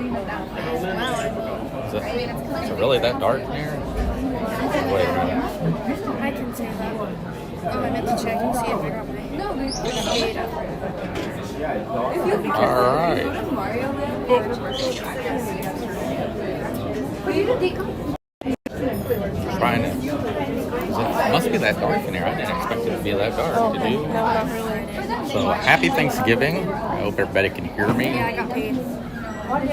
Is it really that dark in here? Wait a minute. I can say that. Oh, I meant to check and see if I got my shade up. Alright. Trying it. It must be that dark in here. I didn't expect it to be that dark. Did you? No, not really. So, happy Thanksgiving. I hope everybody can hear me. Yeah, I got paid.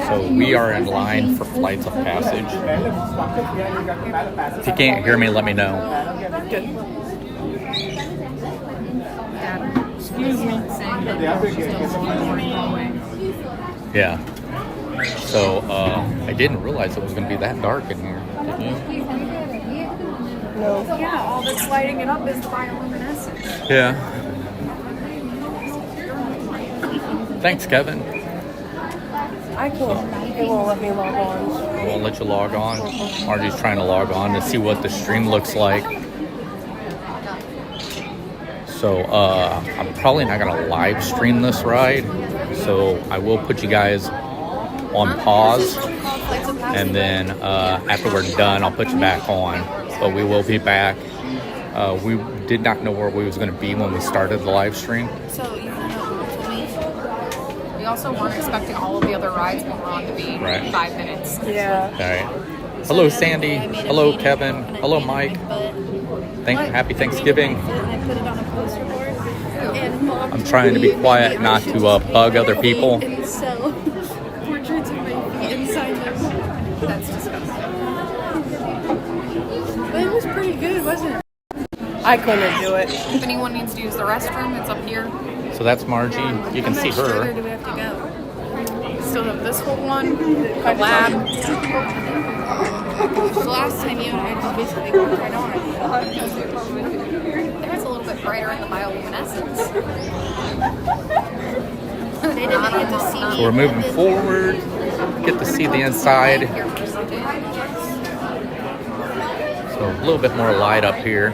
So, we are in line for flights of passage. If you can't hear me, let me know. Good. Excuse me. Yeah. So, I didn't realize it was going to be that dark in here. Did you? No. Yeah, all that's lighting it up is the bioluminescence. Yeah. Thanks, Kevin. I can't. It won't let me log on. Won't let you log on. Margie's trying to log on to see what the stream looks like. So I'm probably not gonna live stream this ride. So I will put you guys on pause, and then after we're done, I'll put you back on. But we will be back. We did not know where we was gonna be when we started the live stream. So you know, we also weren't expecting all of the other rides we were on to be 5 minutes. Yeah. All right. Hello, Sandy. Hello, Kevin. Hello, Mike. Happy Thanksgiving. I put it on a poster board. And Mom I'm trying to be quiet, not to bug other people. and sell portraits of my feet and sign them. That's disgusting. But it was pretty good, wasn't it? I couldn't do it. If anyone needs to use the restroom, it's up here. So that's Margie. You can see Where her. do we have to go? Still have this whole one, the lab. The last time you and I just basically walked right on. There's a little bit brighter in the bioluminescence. They didn't get to see So we're moving forward. Get to see the inside. So a little bit more light up here.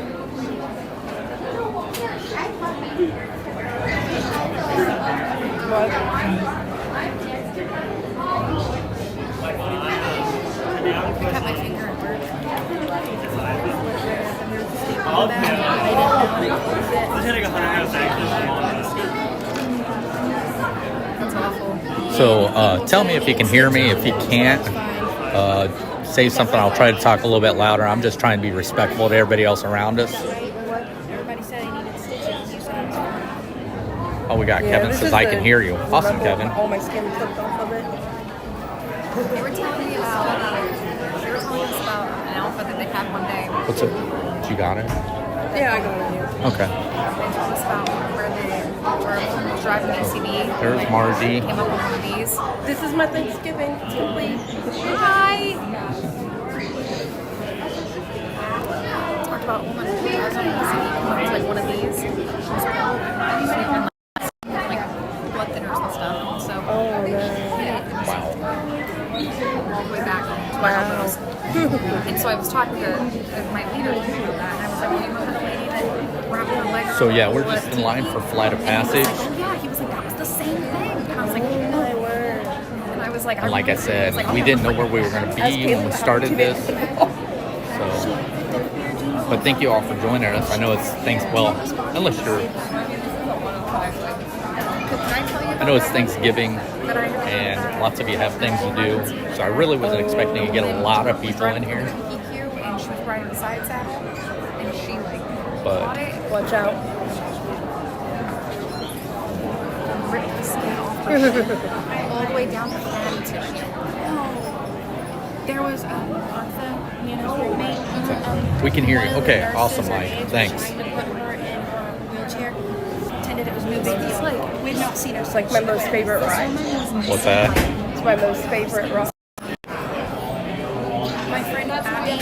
I cut my finger at work. That's awful. So tell me if you can hear me. If you can't, say something. I'll try to talk a little bit louder. I'm just trying to be respectful to everybody else around us. Everybody said I needed stitches. You said it was fine. Oh, we got Kevin says I can hear you. Awesome, Kevin. All my skin flipped off of it. They were telling us about an outfit that they had one day. What's it? You got it? Yeah, I got it here. Okay. They told us about where they were driving an ACV. There's Margie. Came up with one of these. This is my Thanksgiving. It's complete. Hi. Talked about a woman who was on an ACV came up with like one of these. She was like blood thinners and stuff. So Oh, no. Wow. all the way back to my elbows. And so I was talking to my leader about that, and I was like, well, you remember the lady that wrapped her leg around So yeah, we're the just bullet? in line for flight of And he was passage. like, oh yeah, he was like, that was the same thing. And I was like, My oh. word. And I was like, And like I said, was like, we oh, didn't know where we were going to be when we started this. So, but thank you all for joining us. I know it's unless you're, I know it's Thanksgiving and lots of you have things to do. So I really wasn't expecting to get a lot of people in here. PQ, and she was riding the side saddle, and she like But- caught it, Watch out. ripped the skin off her shirt, all the way down to the fatty tissue. There was Martha, you know, her mate. We can hear you. One of the Okay, nurses awesome, or Mike. aides Thanks. was trying to put her in her wheelchair. Pretended it was moving. It's like We've not seen her. It's like my most favorite ride. What's that? It's my most favorite ride. my friend Addy,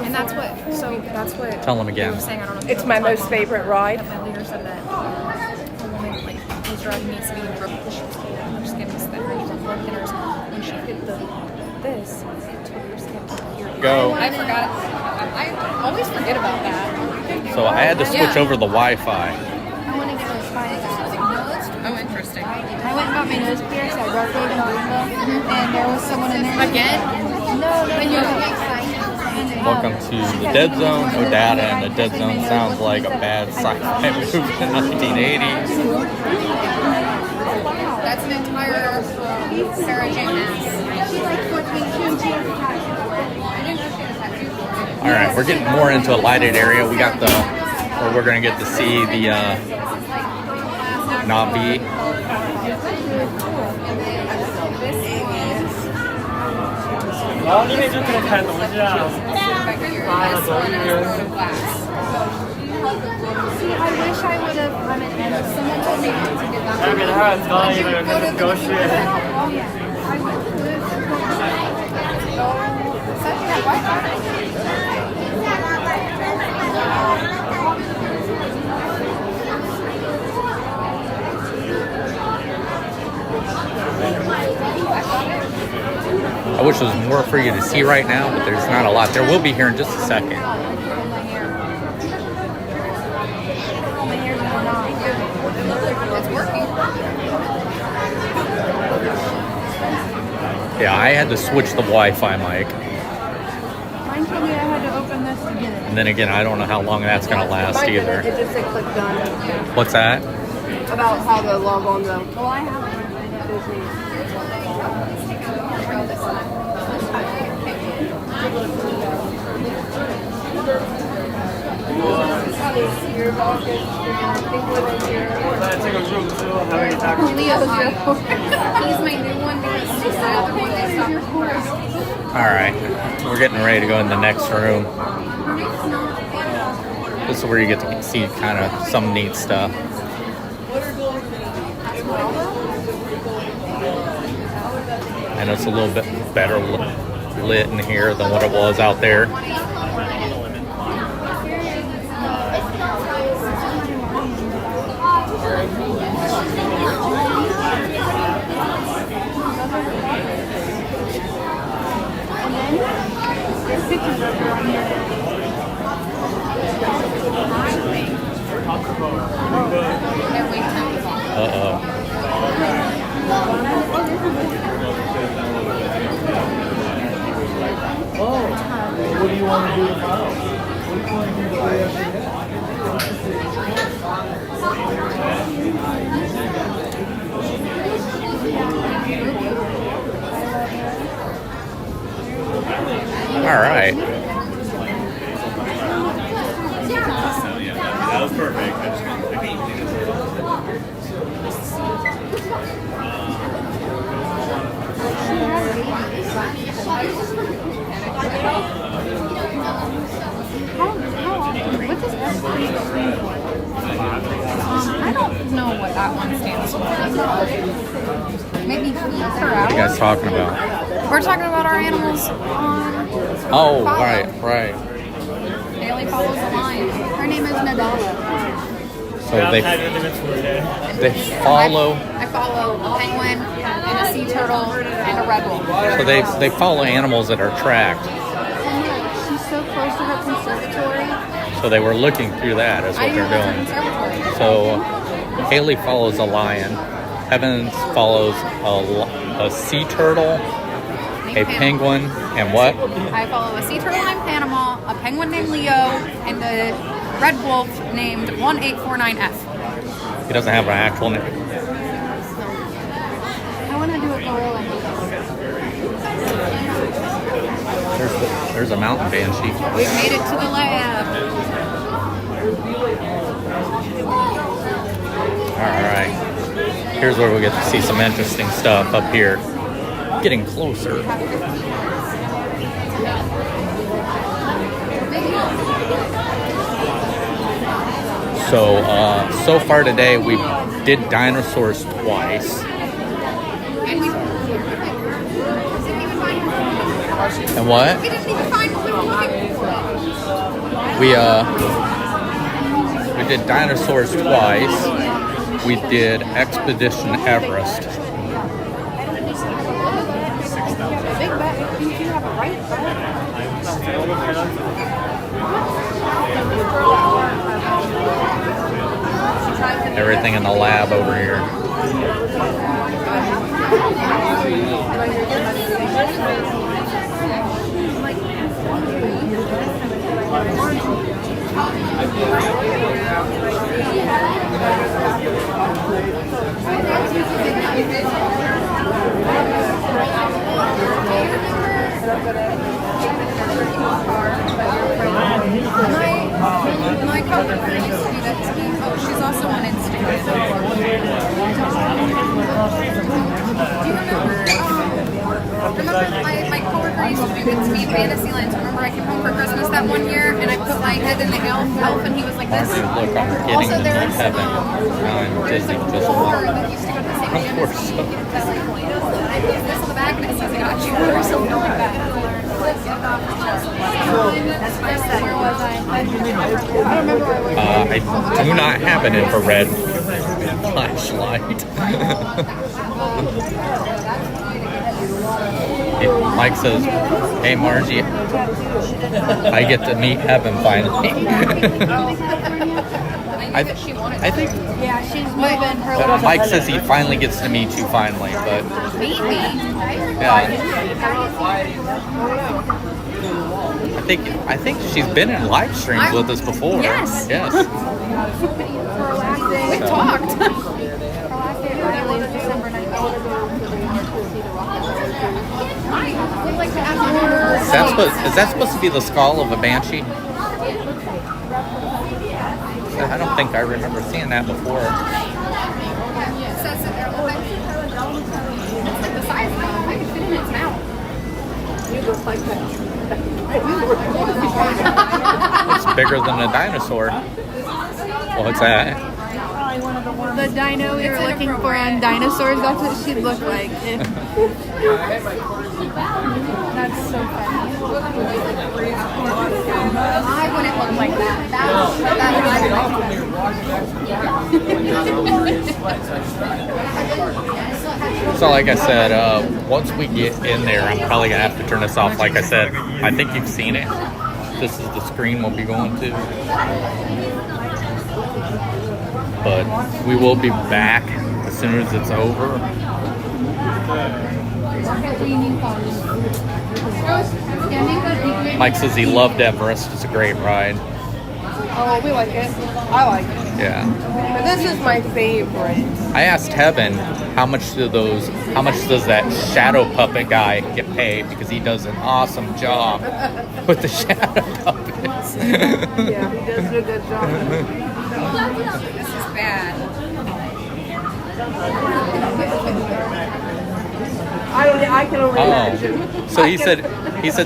and that's what. Tell them again. I was saying, I don't know if It's you my know, most favorite ride. My leader said that a woman like was driving me city and broke the shit and her skin was thin. She was on blood thinners. When she did this, it took her skin to here. Go. I forgot. I always forget about that. So I had to switch Yeah. over the Wi-Fi. I want to get my spine back. Oh, interesting. I went and got my nose pierced. I and there was someone in there. Again? No, and you're Welcome to the Dead Zone. No data, and the Dead Zone sounds like a bad sci-fi movie in the 1980s. That's an entire Sarah Jane ass. All right, we're getting more into a lighted area. We got where we're gonna get to see the Navi. See, I wish I would have. Someone told me not to get that. Go shit. Oh yeah, I went to live. I wish there was more for you to see right now, but there's not a lot. There will be here in just a second. It's working. Yeah, I had to switch the Wi-Fi mic. Mine told me I had to open this to get it. And then again, I don't know how long that's going to last either. It just said click done. What's that? About how to log on though. Well, I have Leo's your He's my new one because he's the other one they stopped recording. All right, we're getting ready to go in the next room. This is where you get to see kind of some neat stuff. And it's a little bit better lit in here than what it was out there. Uh-oh. What do you want to do tomorrow? What do you want to do the day after All right. That was perfect. I don't know what that one stands for. Maybe per What are you hour? guys talking about? We're talking about our animals on Oh, Follow. right. Daily Follows the Lion. Her name is Nadala. So they follow. I follow a penguin and a sea turtle and a red wolf. So they follow animals that are tracked. She's so close to her conservatory. So they were looking through that. Is I what didn't they're know it's a doing. conservatory. So Haley follows a lion. Evans follows a sea turtle, a penguin, and what? I follow a sea turtle named Panama, a penguin named Leo, and a red wolf named 1849F. He doesn't have an actual name. I want to do a gorilla. There's a mountain banshee. We've made it to the lab. All right. Here's where we get to see some interesting stuff up here. Getting closer. So far today we did dinosaurs twice. And what? We didn't even find what we were looking for. We did dinosaurs twice. We did Expedition Everest. Big bet. You have a right Everything in the lab over here. My coworker used to do that to me. Oh, she's also on Instagram. Do you remember my coworker used to do that to me in Fantasyland? Remember I came home for Christmas that one year and I put my head in the elf and he was like this? Look, I'm getting Also, to there's heaven. there's a Just coworker that used to go to the same Of gym course as me. so. And that's like, I put this on the back and it says I got you or something like that. Where was I? I don't remember where I was. I do not have an infrared flashlight. Mike says, "Hey Margie, I get to meet heaven finally." I think Yeah, she's moving her little. Mike says he finally gets to meet you finally, but Meet me. yeah. I think she's been in live streams with us before. Yes. Yes. Her last day. We talked. Her last day at Riley is December 19th. Is that supposed to be the skull of a banshee? I don't think I remember seeing that before. Says that they're like the size of it. I can fit in its mouth. You look like that. It's bigger than a dinosaur. What's that? The dino we were looking for on dinosaurs, that's what she looked like. That's so funny. I wouldn't look like that. So like I said, once we get in there, I'm probably going to have to turn this off. Like I said, I think you've seen it. This is the screen we'll be going to. But we will be back as soon as it's over. Mike says he loved Everest. It's a great ride. Oh, we like it. I like it. Yeah. But this is my favorite. I asked Heaven how much does that shadow puppet guy get paid, because he does an awesome job with the shadow puppets. Yeah, he does do a good job. This is bad. I can only imagine. Oh, so he said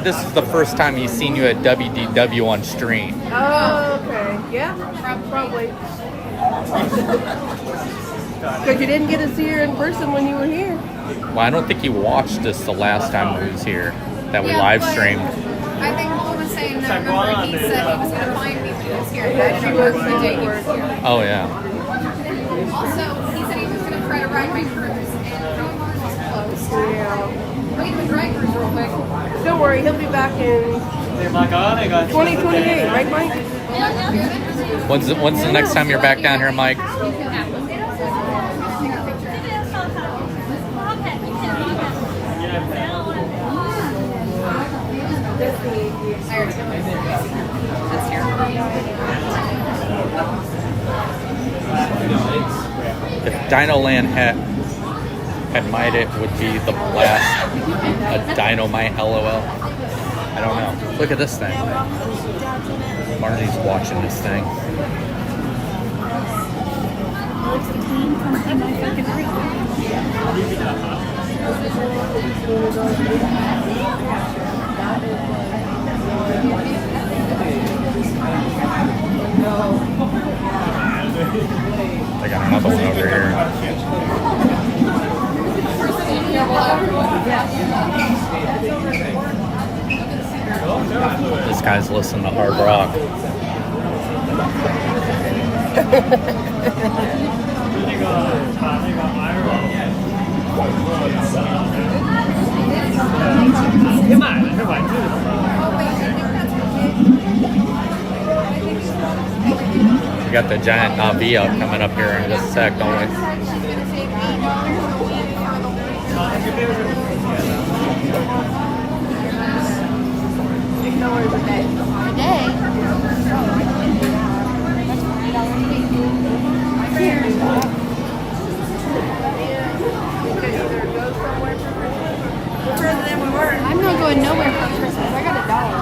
this is the first time he's seen you at WDW on stream. Oh, okay. Yeah, probably. Because you didn't get to see her in person when you were here. Well, I don't think he watched us the last time we was here that we Yeah, live but streamed. I think Paul was saying that. Remember, he said he was going to find me when he was here. And I didn't work the day he was here. Oh yeah. Also, he said he was going to try to ride my cruise, and Rowan was closed. Yeah. Wait, the dry cruise real quick. Don't worry, he'll be back in 2028, right, Mike? When's the next time you're back down here, Mike? That's terrible. If Dino Land had might it would be the last Dynamite LOL. I don't know. Look at this thing. Margie's watching this thing. I got another one over here. This guy's listening to hard rock. We got the giant Navia coming up here in just a sec, don't we? further than we were. I'm not going nowhere for Christmas. I got a dog.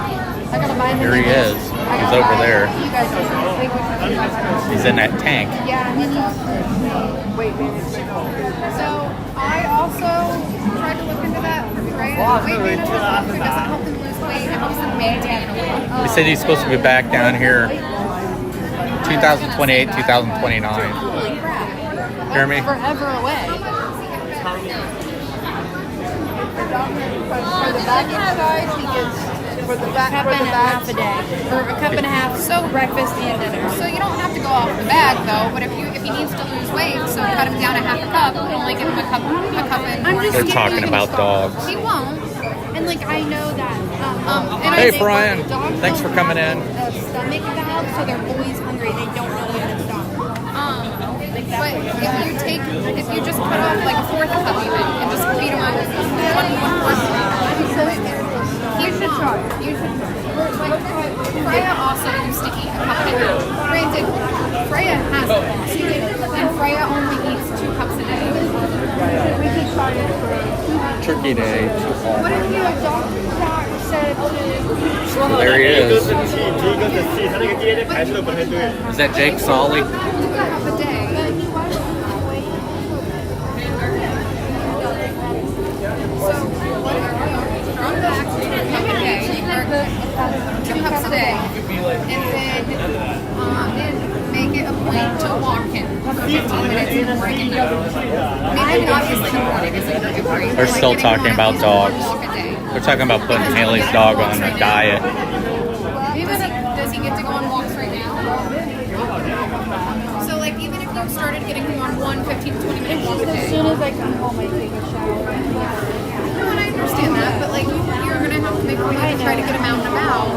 I gotta buy him. Here he is. He's over there. You guys think we should do that? He's in that tank. Yeah, and then Wait, man. so I also tried to look into that for Freya. Weight management doesn't help them lose weight. It helps them maintain weight. He said he's supposed to be back down here 2028, 2029. Holy crap. Hear me? Forever away. For the back side, he gets for the back Cup and a half a day, or a cup and a half, so breakfast and dinner. So you don't have to go off the bag though, but if he needs to lose weight, so cut him down a half a cup and only give him a cup and I'm just They're talking about dogs. He won't. And like I know that. And Hey, I think Brian. Dogs Thanks for don't coming have in. a stomach valve, so they're always hungry. They don't know when to stop. but if you just cut off like a fourth cup even and just feed him one portion. You should try. You should try. Freya also used to eat a cup and a half. Granted, Freya has lost weight, and Freya only eats 2 cups a day. We could try it for. Turkey Day. What if you a doctor said There he is. 第一個就試睇你嘅 DNA 排出到本身對。 Is that Jake Solly? A cup a day. So, from back, a cup a day, or 2 cups a day, and then make it a point to walk him for 15 minutes in the morning and night. I mean, obviously the morning is like your break. They're still Like, getting talking about one dogs. walk a day. They're talking about putting Haley's dog on a diet. Does he get to go on walks right now? So like even if you started getting him on one 15 to 20 minute walk a as day. soon as I come home, I take a shower. No, and I understand that, but like you're gonna have to make a point to try to get him out and about.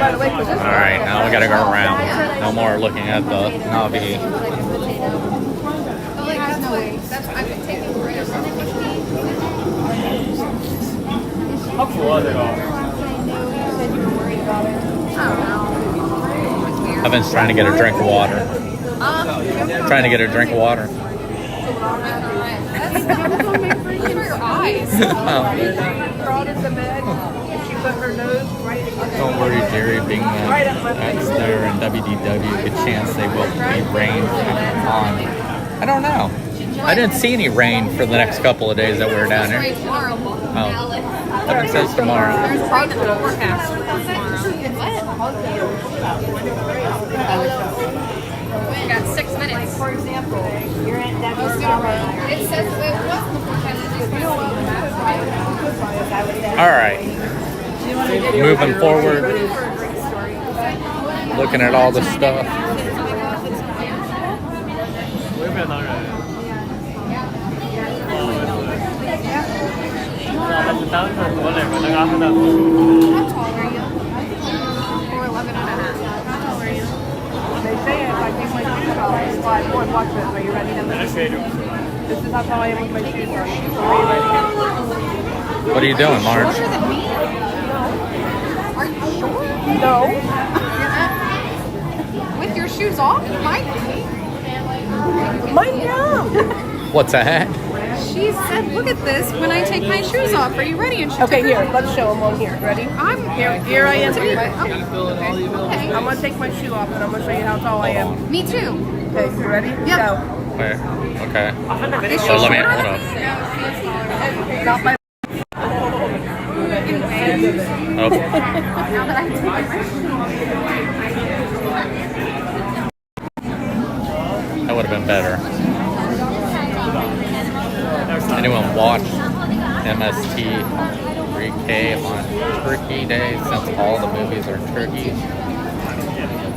By the way, for this All right, now we gotta go around. No more looking at the Navi. But like that's I've been taking for it. How cool are they all? Evan's trying to get a drink of water. Trying to get a drink of water. Look at your eyes. crawled in the bed. She put her nose right against Don't worry, Jerry. Being that's there in WDW, good chance they will be rain on. I don't know. I didn't see any rain for the next couple of days that we were down Rain here. tomorrow. Oh, Evan says tomorrow. There's rain in the forecast for tomorrow. We got 6 minutes. For example, your Aunt Debbie It says it was in the forecast. All right. Moving forward. Looking at all the stuff. 我也没有当人。但是当时我那个阿芬的。 How tall are you? Or 11 and a half. How tall are you? They say if I take my shoes off, I slide more. Watch this. Are you ready to I move? showed you. This is how tall I am with my shoes on. Are you ready? What are you doing, Marge? Shorter than me? Are you sure? No. With your shoes off? You might be. Mine down. What's that? She said, look at this when I take my shoes off. Are you ready? And she Okay, took here. her- Let's show them on here. Ready? I'm Here I am. Okay. I'm gonna take my shoe off and I'm gonna show you how tall I am. Me too. Okay, you ready? Yep. Go. Wait, okay. Is she So let me shorter? hold up. Not my. Oh, Now that I take my that would have been better. Anyone watch MST 3K on Turkey Day since all the movies are turkeys?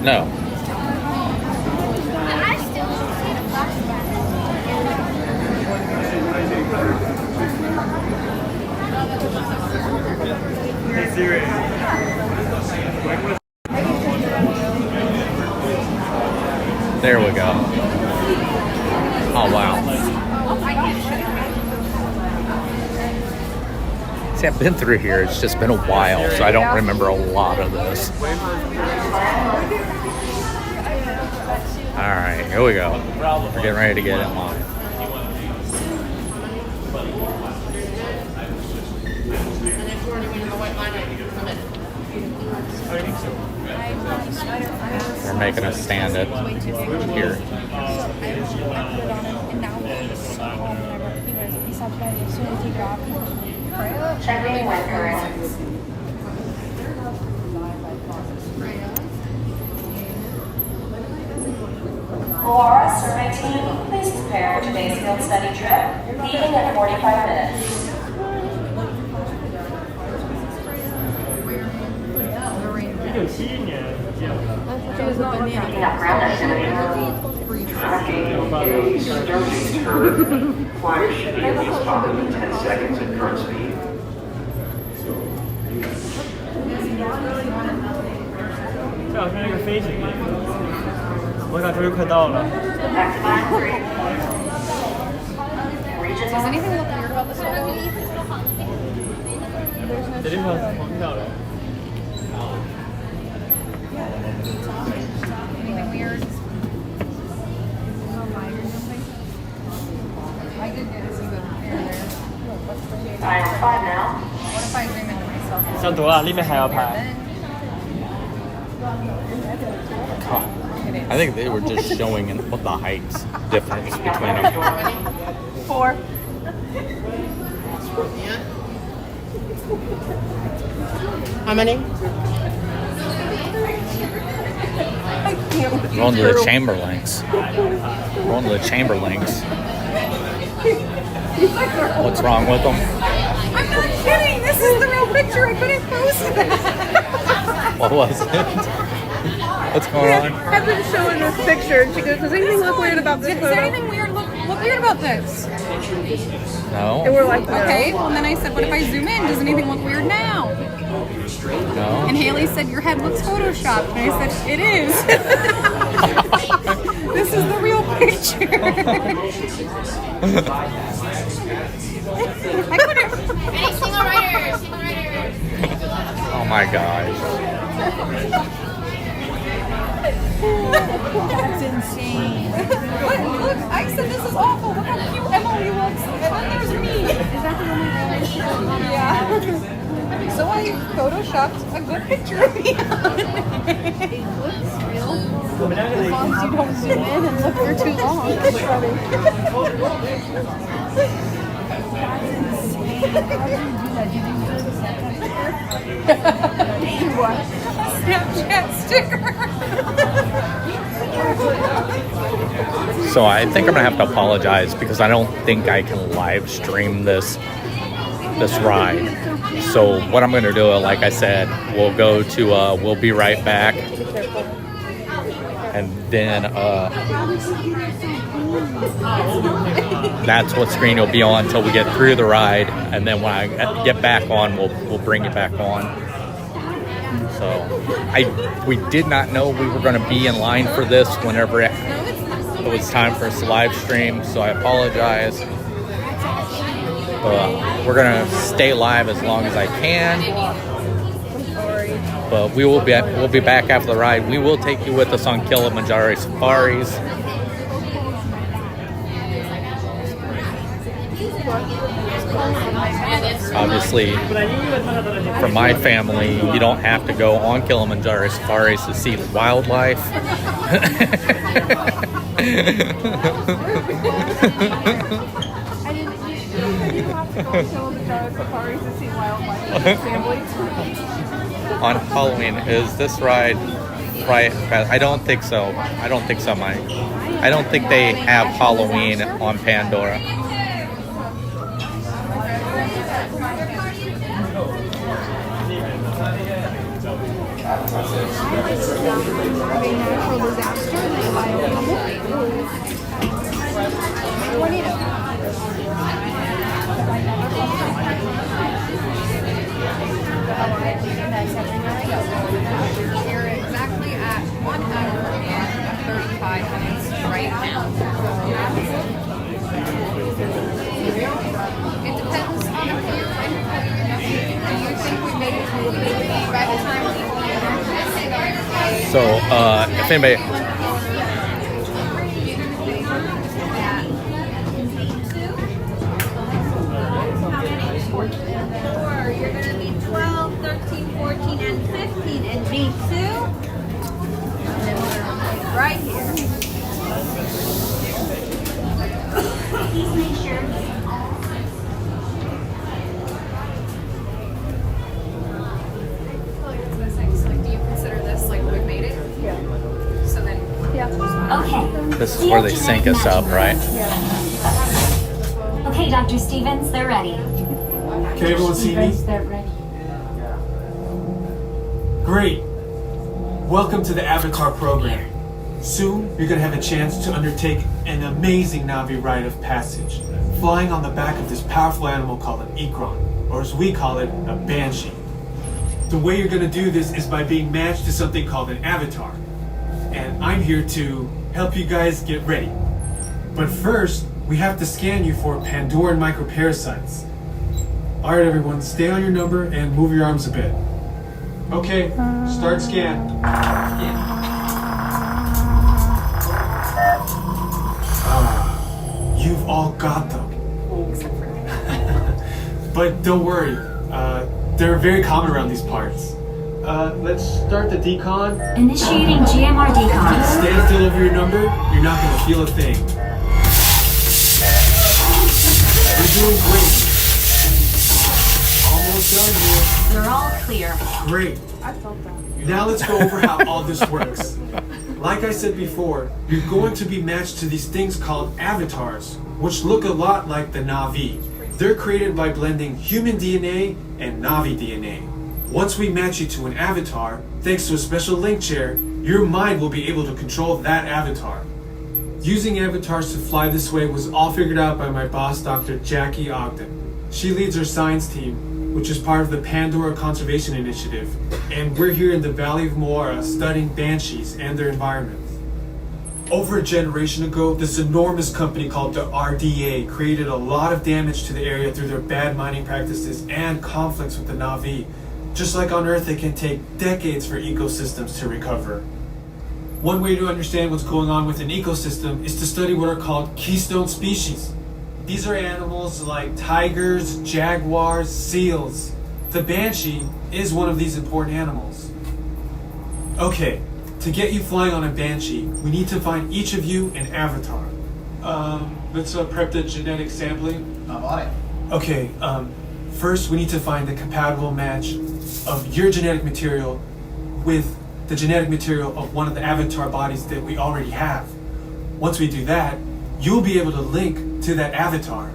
No. Hey Siri. There we go. Oh, wow. See, I've been through here. It's just been a while, so I don't remember a lot of this. All right, here we go. We're getting ready to get in line. They're making us stand it here. Checking wind currents. Laura, survey team, please prepare today's field study trip, leaving in 45 minutes. Picking up ground activity. Tracking a Sterling turret. Flyers should be at least popping in 10 seconds at current speed. Does anything look weird about this photo? Anything weird? I did get to see the hair there. I am 5 now. What if I zoom into myself? 想躲啊，呢邊係有排。 I think they were just showing what the height difference between them. 4. How many? We're on to the Chamberlains. We're on to the Chamberlains. What's wrong with them? I'm not kidding. This is the real picture. I couldn't post that. What was it? What's going on? I've been showing this picture, and she goes, "Does anything look weird about this Is photo?" there anything weird? Look weird about this. And No? we're like, "No." Okay. Well, and then I said, what if I zoom in? Does anything look weird now? No? And Haley said, your head looks photoshopped. And I said, it is. This is the real picture. I couldn't. Oh my gosh. That's insane. Look, I said this is awful. Look how cute Emily looks. And then there's me. Is that the only real? Yeah. So I photoshopped a good picture of me. It looks real. As long as you don't zoom in and look for too long. That's funny. Snapchat sticker. So I think I'm gonna have to apologize because I don't think I can live stream this ride. So what I'm gonna do, like I said, we'll go to we'll be right back, and then that's what screen you'll be on until we get through the ride, and then when I get back on, we'll bring you back on. So we did not know we were going to be in line for this whenever it was time for us to live stream, so I apologize. We're going to stay live as long as I can. But we'll be back after the ride. We will take you with us on Kilimanjaro safaris. Obviously, for my family, you don't have to go on Kilimanjaro safaris to see wildlife. On Halloween, is this ride right? I don't think so. I don't think so, Mike. I don't think they have Halloween on Pandora. You're exactly at 1 hour and 35 minutes right now. It depends on if you're in. Do you think we made it by the time we So, if anybody... You're going to be 12 13, 14, and 15 in G2. And then we're right here. Please make sure Like, do you consider this like we've made it? Yeah. So then, Okay. This is where they sync us up, right? Okay, Dr. Stevens, they're ready. Can everyone see me? They're ready. Great. Welcome to the Avatar program. Soon, you're going to have a chance to undertake an amazing Na'vi rite of passage, flying on the back of this powerful animal called an Ikron, or as we call it, a Banshee. The way you're going to do this is by being matched to something called an avatar. And I'm here to help you guys get ready. But first, we have to scan you for Pandoran microparasites. Alright everyone, stay on your number and move your arms a bit. Okay, start scan. You've all got them. But don't worry, they're very common around these parts. Let's start the decon. Initiating GMR decon. Stand still over your number, you're not going to feel a thing. You're doing great. Almost done here. They're all clear. Great. Now let's go over how all this works. Like I said before, you're going to be matched to these things called avatars, which look a lot like the Na'vi. They're created by blending human DNA and Na'vi DNA. Once we match you to an avatar, thanks to a special link chair, your mind will be able to control that avatar. Using avatars to fly this way was all figured out by my boss, Dr. Jackie Ogden. She leads our science team, which is part of the Pandora Conservation Initiative, and we're here in the Valley of Moara studying banshees and their environment. Over a generation ago, this enormous company called the RDA created a lot of damage to the area through their bad mining practices and conflicts with the Na'vi. Just like on Earth, it can take decades for ecosystems to recover. One way to understand what's going on with an ecosystem is to study what are called keystone species. These are animals like tigers, jaguars, seals. The banshee is one of these important animals. Okay, to get you flying on a banshee, we need to find each of you an avatar. Let's prep the genetic sampling. I'm on it. Okay, first we need to find the compatible match of your genetic material with the genetic material of one of the avatar bodies that we already have. Once we do that, you'll be able to link to that avatar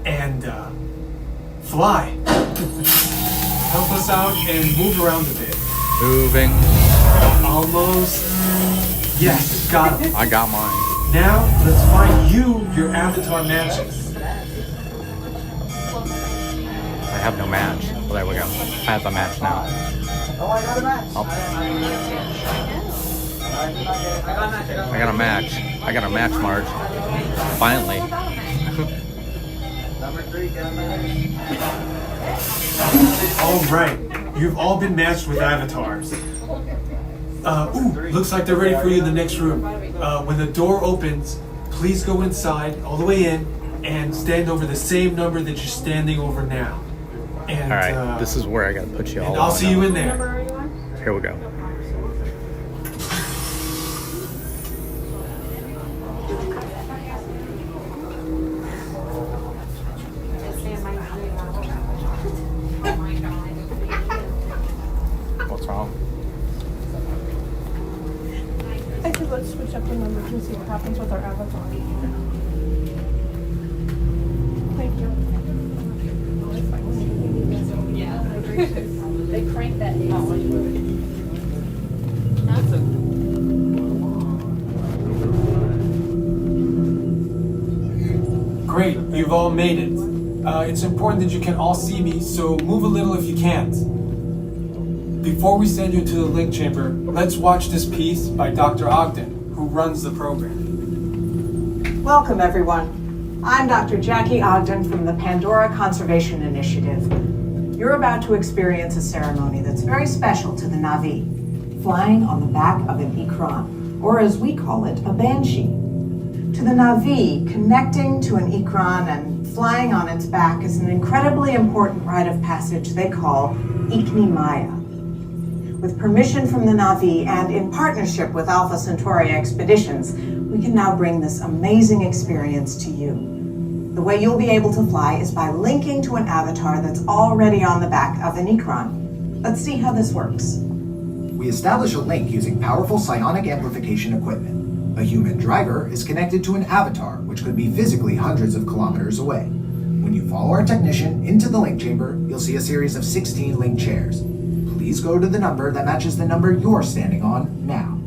and fly. Help us out and move around a bit. Moving. Almost. Yes, got him. I got mine. Now, let's find you your avatar matches. I have no match. Well, there we go. I have a match now. Oh, I got a match. Oh. I got a match. I got a match, Marge. Finally. Number 3, got a match. All right, you've all been matched with avatars. Looks like they're ready for you in the next room. When the door opens, please go inside, all the way in, and stand over the same number that you're standing over now. And, All right, this is where I gotta put you all. And I'll see you in there. Here we go. What's wrong? I think let's switch up the numbers and see what happens with our avatar. Thank you. They crank that Great, you've all made it. It's important that you can all see me, so move a little if you can't. Before we send you to the link chamber, let's watch this piece by Dr. Ogden, who runs the program. Welcome, everyone. I'm Dr. Jackie Ogden from the Pandora Conservation Initiative. You're about to experience a ceremony that's very special to the Na'vi, flying on the back of an Ikran, or as we call it, a banshee. To To the Na'vi, connecting to an Ikran and flying on its back is an incredibly important rite of passage they call Ikni Maya. With permission from the Na'vi and in partnership with Alpha Centauri Expeditions, we can now bring this amazing experience to you. The way you'll be able to fly is by linking to an avatar that's already on the back of an Ikran. Let's see how this works. We establish a link using powerful psionic amplification equipment. A human driver is connected to an avatar, which could be physically hundreds of kilometers away. When you follow our technician into the link chamber, you'll see a series of 16 link chairs. Please go to the number that matches the number you're standing on now.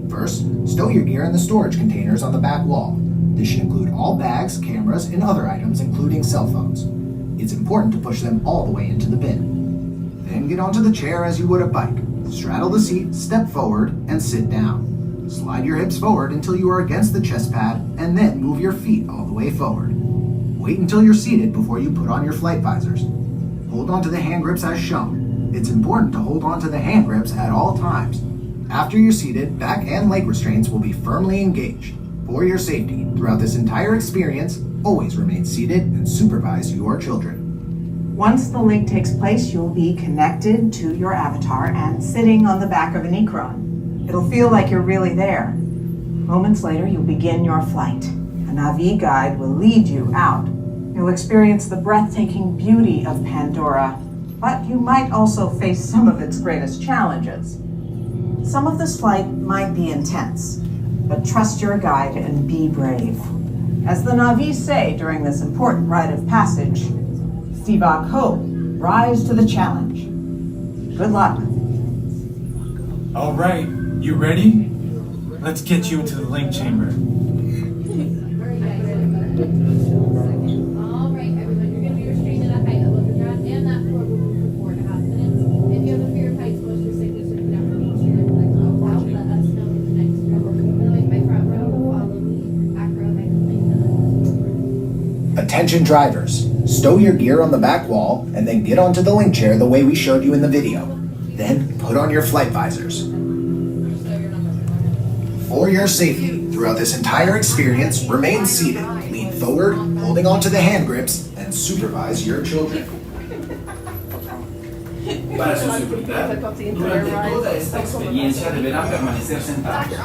First, stow your gear in the storage containers on the back wall. This should include all bags, cameras, and other items, including cell phones. It's important to push them all the way into the bin. Then get onto the chair as you would a bike. Straddle the seat, step forward, and sit down. Slide your hips forward until you are against the chest pad, and then move your feet all the way forward. Wait until you're seated before you put on your flight visors. Hold on to the hand grips as shown. It's important to hold on to the hand grips at all times. After you're seated, back and leg restraints will be firmly engaged. For your safety, throughout this entire experience, always remain seated and supervise your children. Once the link takes place, you'll be connected to your avatar and sitting on the back of an Ikran. It'll feel like you're really there. Moments later, you'll begin your flight. A Na'vi guide will lead you out. You'll experience the breathtaking beauty of Pandora, but you might also face some of its greatest challenges. Some of this flight might be intense, but trust your guide and be brave. As the Na'vi say during this important rite of passage, Stivak Ho, rise to the challenge. Good luck. All right, you ready? Let's get you into the link chamber. All right, everyone, you're going to be restrained at a height above the ground and that floor will move for 4.5 minutes. If you have a fear of heights, most your sickness or never reach your let us know in the next row. My front row will follow me. Back row, I can Attention drivers, stow your gear on the back wall and then get onto the link chair the way we showed you in the video. Then put on your flight visors. For your safety, throughout this entire experience, remain seated, lean forward, holding onto the hand grips, and supervise your children. Para su seguridad, durante toda esta experiencia deberán permanecer sentados,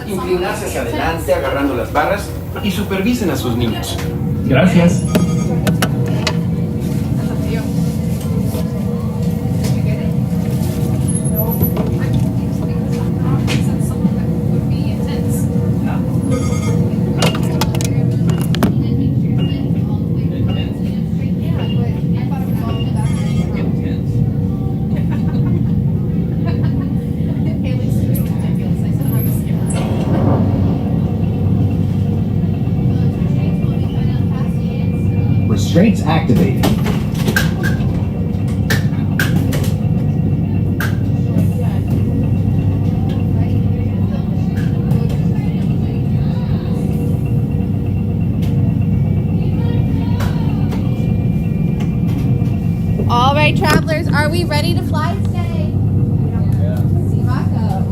inclinarse hacia adelante agarrando las barras y supervisen a sus niños. Gracias. Restraints activated. All right, travelers, are we ready to fly today? Sivako.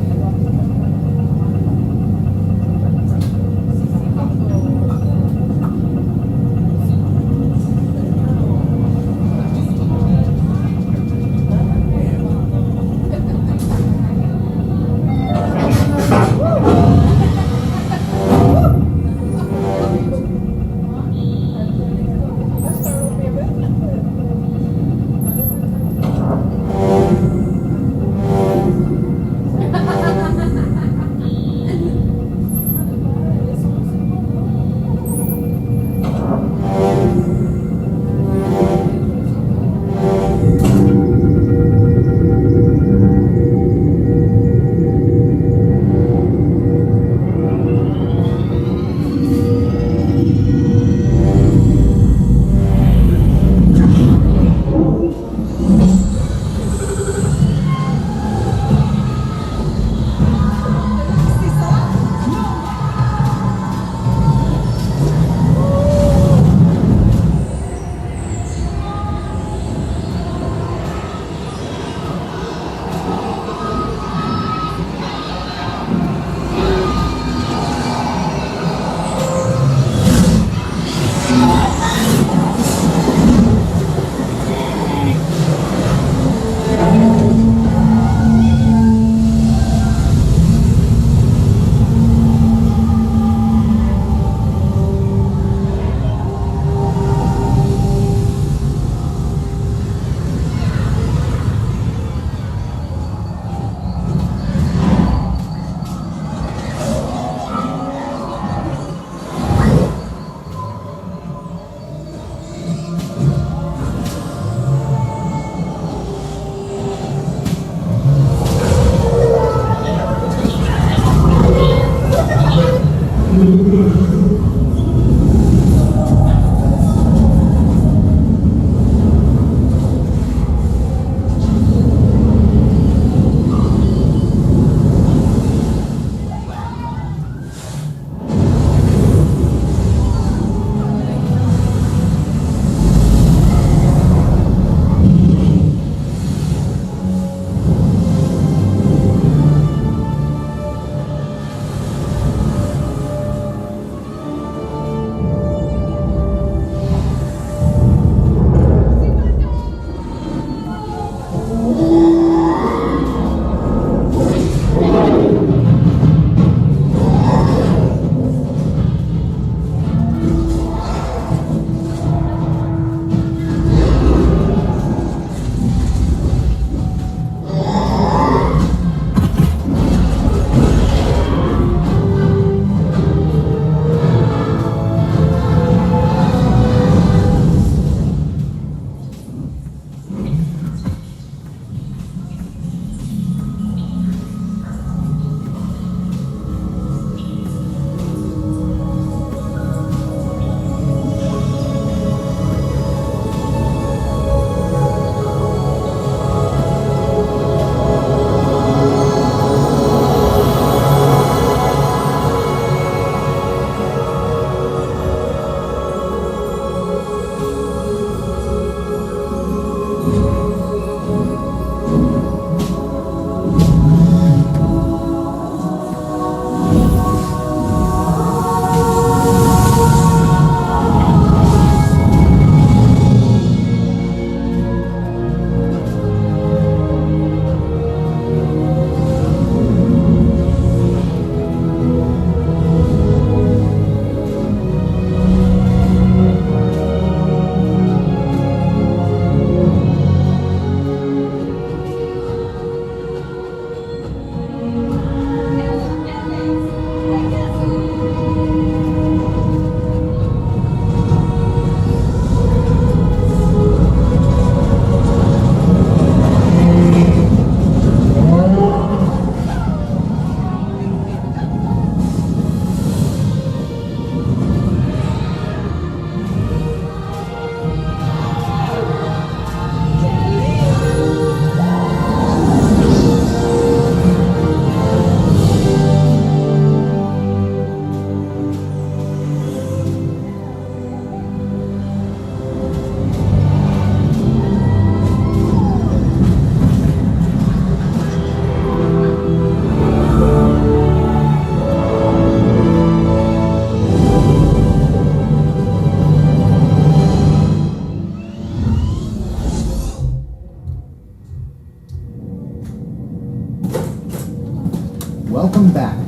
Welcome back.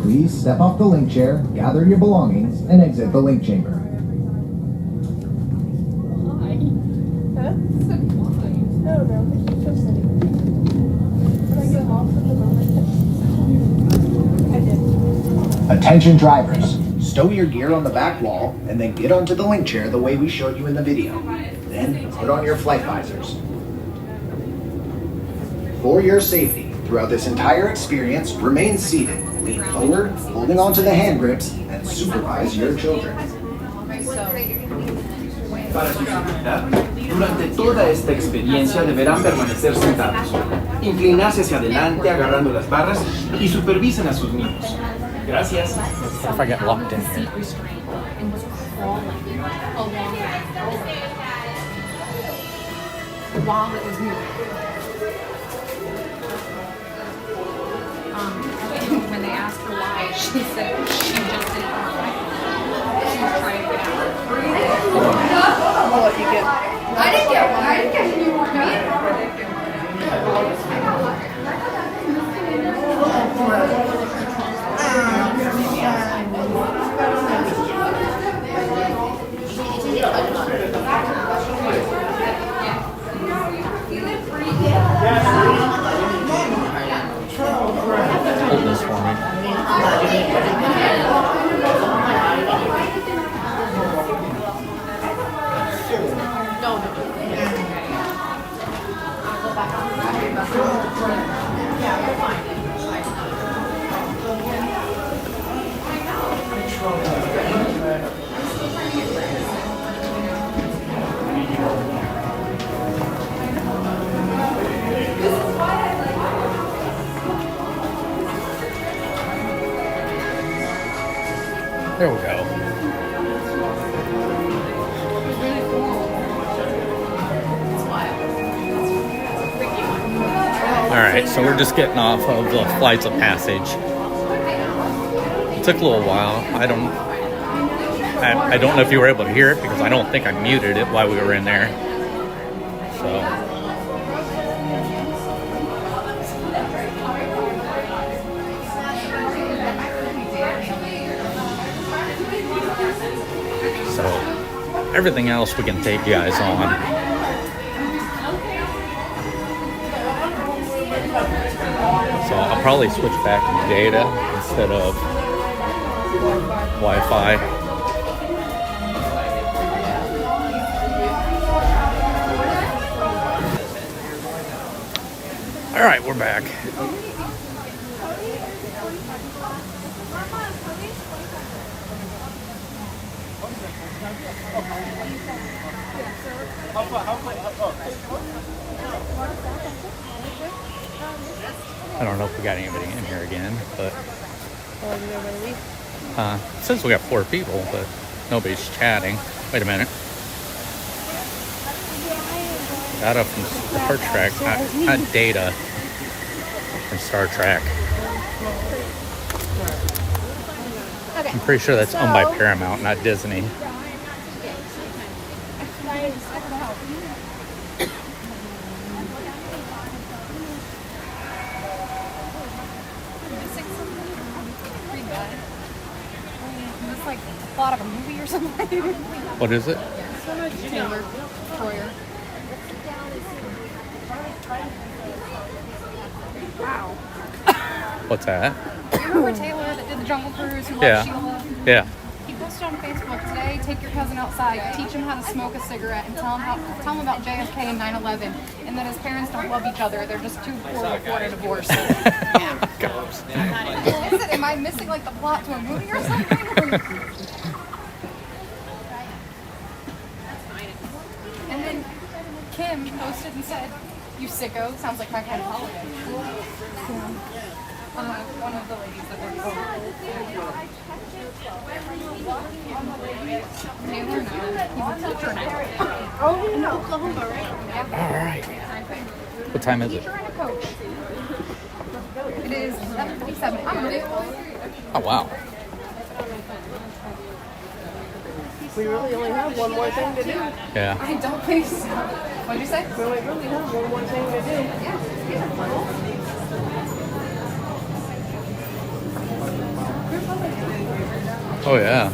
Please step off the link chair, gather your belongings, and exit the link chamber. Attention drivers, stow your gear on the back wall and then get onto the link chair the way we showed you in the video. Then put on your flight visors. For your safety, throughout this entire experience, remain seated, lean forward, holding onto the hand grips, and supervise your children. Para su seguridad, durante toda esta experiencia deberán permanecer sentados, inclinarse hacia adelante agarrando las barras y supervisen a sus niños. Gracias. What if I get locked in here? While it was moving. When they asked her why, she said she just didn't know why. She was trying to get out. I'll let you get. I didn't get one. I didn't get any more. Hold this for me. There we go. Alright, so we're just getting off of the flights of passage. It took a little while. I don't know if you were able to hear it because I don't think I muted it while we were in there. So everything else we can take you guys on. So I'll probably switch back to data instead of Wi-Fi. All right, we're back. I don't know if we got anybody in here again, but it says we got 4 people, but nobody's chatting. Wait a minute. Data from Star Trek, not data from Star Trek. I'm pretty sure that's owned by Paramount, not Disney. Like a plot of a movie or something. What is it? Taylor Troyer. Wow. What's that? You remember Taylor that did the Jungle Cruise who Yeah. loved Sheila? Yeah. He posted on Facebook today, take your cousin outside, teach him how to smoke a cigarette, and tell him about JFK and 9/11, and that his parents don't love each other. They're just too poor to afford a divorce. Yeah. Gosh. Is it? Am I missing like the plot to a movie or something? And then Kim posted and said, "You sicko, sounds like my kind of holiday." One of the ladies that works for Taylor now. He's a teacher now. Oh, in Oklahoma, right? Yeah. All right. What time is it? Teacher and a coach. It is 11:57. I'm ready. Oh, wow. We really only have one more thing to do. Yeah. I don't think so. What'd you say? We really have one more thing to do. Yeah. Oh yeah.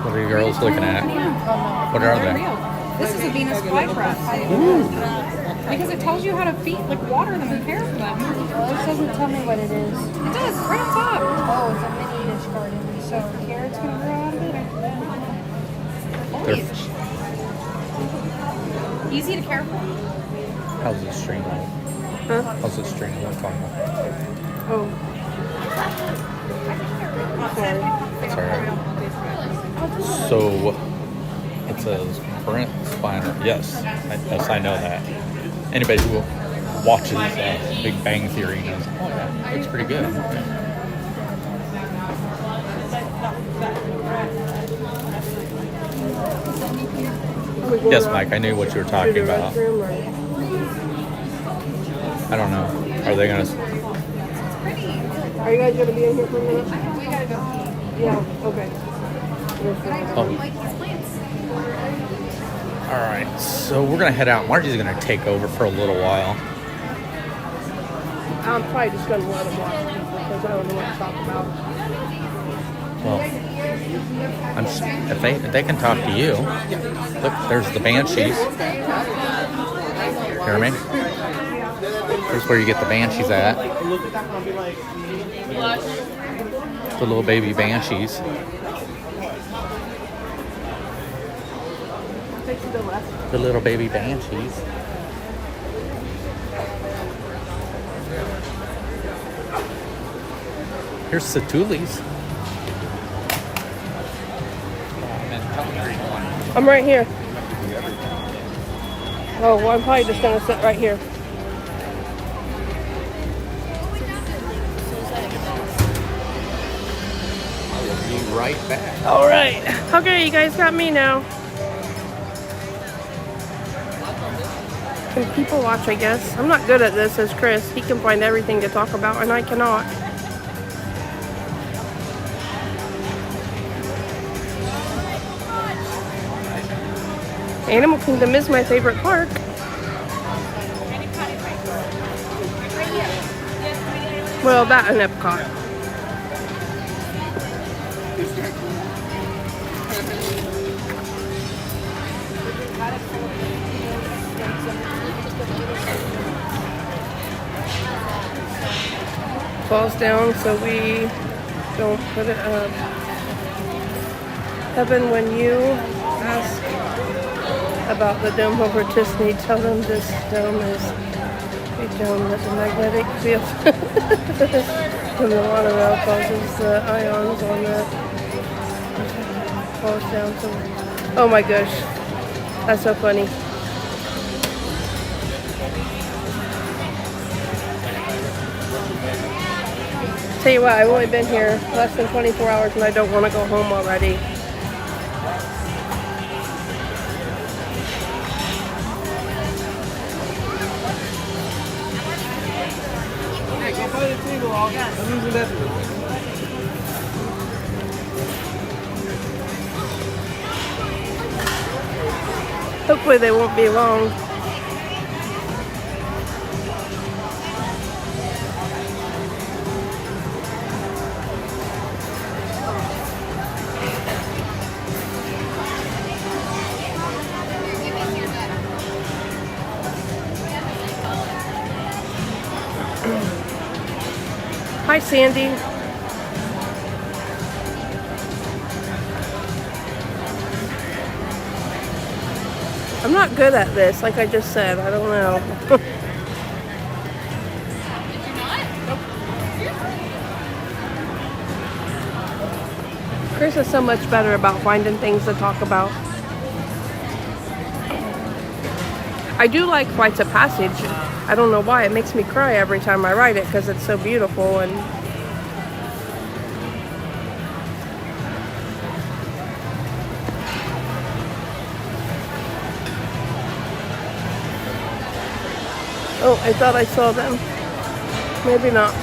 What are you girls looking at? What are they? This is a Venus flytrap. Because it tells you how to feed, like water them and care for them. Well, this doesn't tell me what it is. It does, right on top. Oh, it's a mini-ish garden. So carrots gonna grow out of it? Foliage. Easy to care for. How's this stream? Huh? How's this stream look on? Oh. Sorry. It's alright. So it says Brent Spiner. Yes, I know that. Anybody who watches Big Bang Theory knows. Oh yeah, looks pretty good. Yes, Mike. I knew what you were talking about. I don't know. Are they gonna? Are you guys gonna be in here for a minute? We gotta go. Yeah. Okay. Oh. All right, so we're gonna head out. Margie's gonna take over for a little while. I'm probably just gonna let them watch because I don't know what to talk about. Well, if they can talk to you. Look, there's the banshees. Hear me? Here's where you get the banshees at. The little baby banshees. The little baby banshees. Here's Satulis. I'm right here. Oh, well, I'm probably just gonna sit right here. I will be right back. All right. Okay, you guys got me now. Can people watch, I guess? I'm not good at this as Chris. He can find everything to talk about, and I cannot. Animal Kingdom is my favorite park. Well, that and Epcot. Falls down so we don't put it up. Heaven, when you ask about the dome over Disney, tell them this dome is a dome that the magnetic field from the water rail causes the ions on the falls down. So, oh my gosh, that's so funny. Tell you what, I've only been here less than 24 hours and I don't want to go home already. Hopefully they won't be long. Hi, Sandy. I'm not good at this, like I just said. I don't know. Chris is so much better about finding things to talk about. I do like Flights of Passage. I don't know why. It makes me cry every time I ride it because it's so beautiful and oh, I thought I saw them. Maybe not.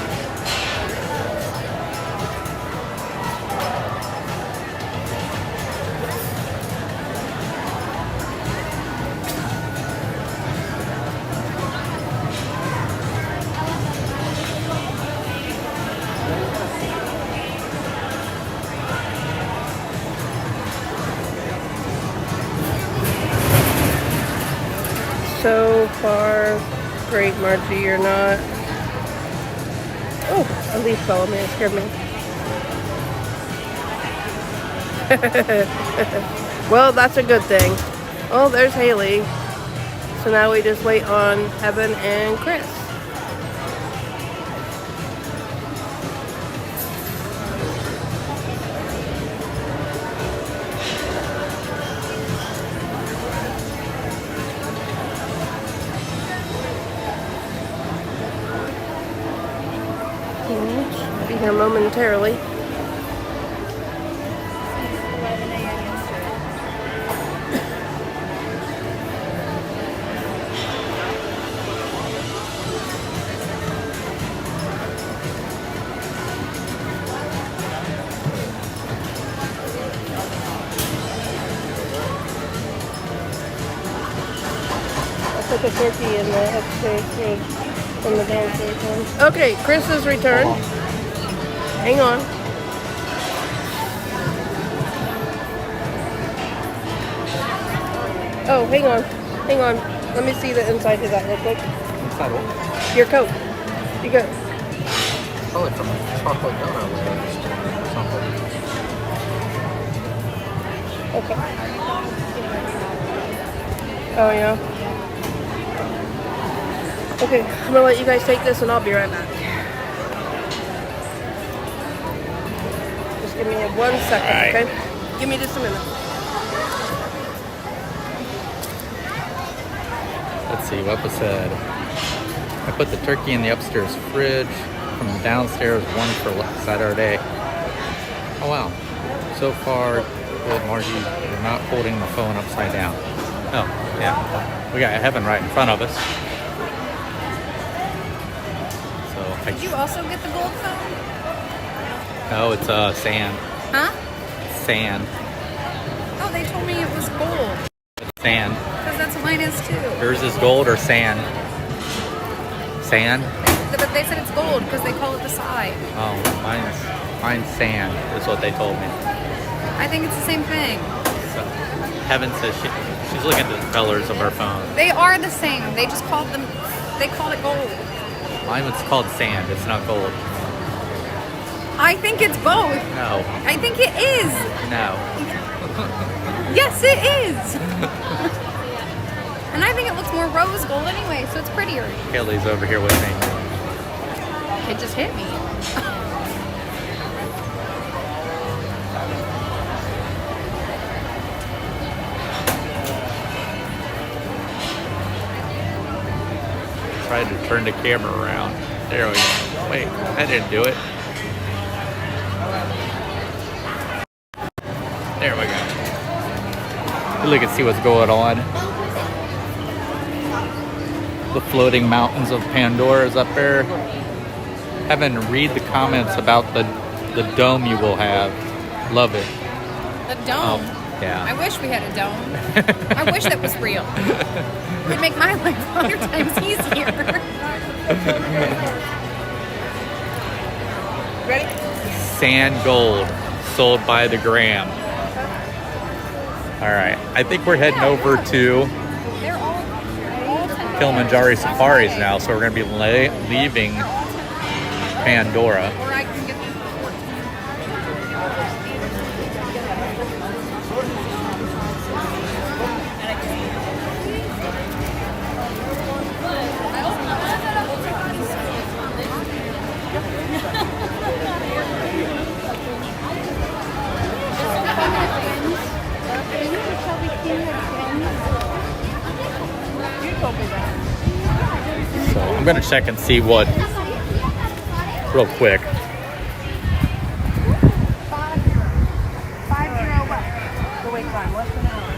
far. Great, Margie, you're not. Oh, a leaf fell on me. It scared me. Well, that's a good thing. Oh, there's Haley. So now we just wait on Heaven and Chris. Should be here momentarily. Put the turkey in the upstairs fridge from the downstairs one. Okay, Chris has returned. Hang on. Oh, hang on. Hang on. Let me see the inside of that real quick. Inside what? Your coat. You go. Probably from a chocolate donut or something. Okay. Oh, yeah. Okay, I'm gonna let you guys take this and I'll be right back. Just give me 1 second, Right. okay? Give me just a minute. Let's see, what was said? I put the turkey in the upstairs fridge from the downstairs one for Saturday. Oh wow. So far, good, Margie. You're not holding the phone upside down. Oh, yeah. We got Heaven right in front of us. Did you also get the gold phone? No, it's sand. Huh? Sand. Oh, they told me it was gold. Sand. Because that's what mine is too. Yours is gold or sand? Sand? But they said it's gold because they call it the side. Oh, mine's sand is what they told me. I think it's the same thing. So, Heaven says she's looking at the colors of her phone. They are the same. They just called them. They called it gold. Mine was called sand. It's not gold. I think it's both. No. I think it is. No. Yes, it is. And I think it looks more rose gold anyway, so it's prettier. Haley's over here with me. It just hit me. Tried to turn the camera around. There we go. Wait, that didn't do it. There we go. Really can see what's going on. The floating mountains of Pandora is up there. Heaven, read the comments about the dome you will have. Love it. The dome? Yeah. I wish we had a dome. I wish that was real. It would make my life 100 times easier. Ready? Sand gold, sold by the gram. All right, I think we're heading over to Kilimanjaro Safaris now, so we're gonna be leaving Pandora. Or I can get the 14. So I'm gonna check and see what, real quick. 5-0 what? The wait time, less than an hour.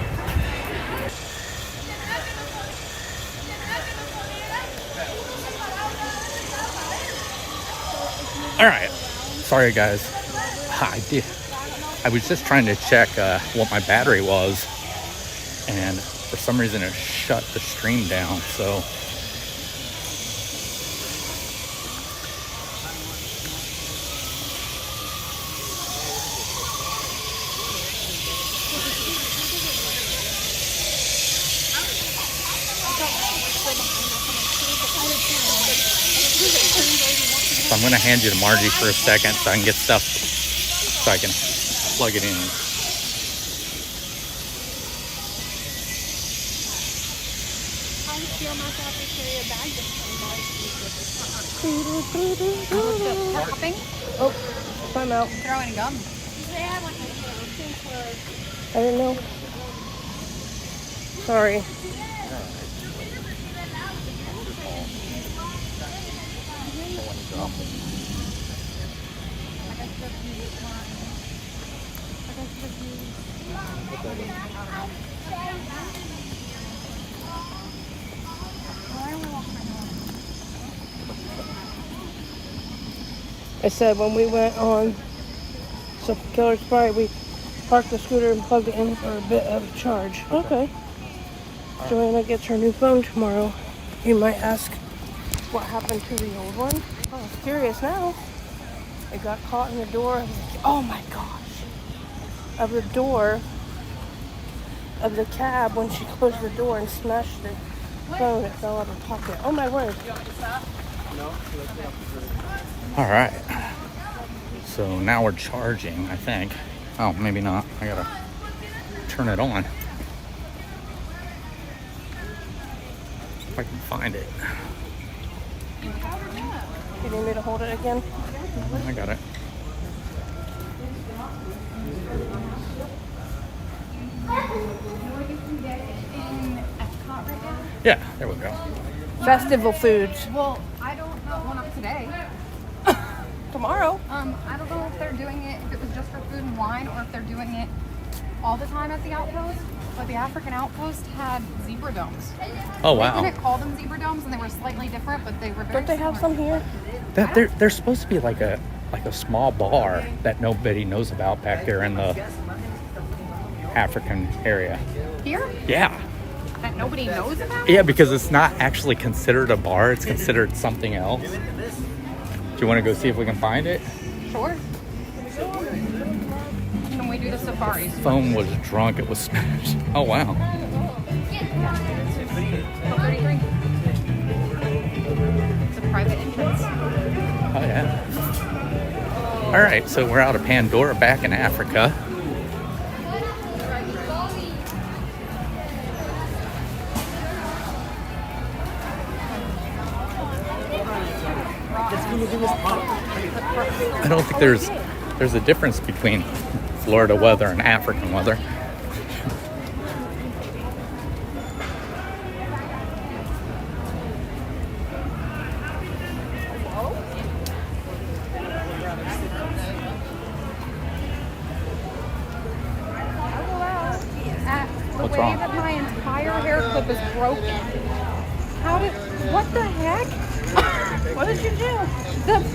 All right, sorry guys. I was just trying to check what my battery was, and for some reason it shut the stream down. So I'm gonna hand you to Margie for a second so I can get stuff, so I can plug it in. Oh, I'm out. Throwing gum. I didn't know. Sorry. I said when we went on some Killer Sprite, we parked the scooter and plugged it in for a bit of charge. Okay. Joanna gets her new phone tomorrow. You might ask what happened to the old one. Oh, I'm curious now. It got caught in the door. Oh my gosh. Of the door of the cab when she closed the door and smashed the phone. It fell out of her pocket. Oh my word. All right. So now we're charging, I think. Oh, maybe not. I gotta turn it on. If I can find it. You need me to hold it again? I got it. Yeah, there we go. Festival foods. Well, I don't know. Well, not today. Tomorrow. I don't know if they're doing it, if it was just for food and wine, or if they're doing it all the time at the outpost. But the African outpost had zebra domes. Oh wow! They didn't call them zebra domes, and they were slightly different, but they were very. Don't they have some here? There's supposed to be like a small bar that nobody knows about back there in the African area. Here? Yeah. That nobody knows about? Yeah, because it's not actually considered a bar. It's considered something else. Do you want to go see if we can find it? Sure. Can we do the safaris? Phone was drunk. It was smashed. Oh wow. 33. It's a private entrance. Oh yeah. All right, so we're out of Pandora, back in Africa. I don't think there's a difference between Florida weather and African weather. What's wrong? That my entire hair clip is broken. What the heck? What did you do?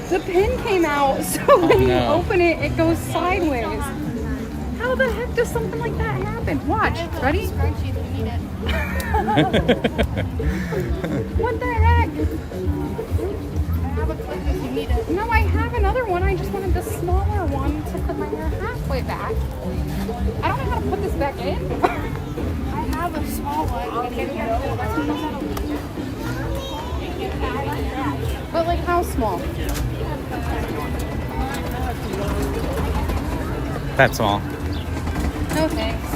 The pin came out, so when you open it, it goes sideways. How the heck does something like that happen? Watch. Ready? What the heck? I have a clip if you need it. No, I have another one. I just wanted the smaller one to put my hair halfway back. I don't know how to put this back in. I have a small one. But like how small? That small. No thanks.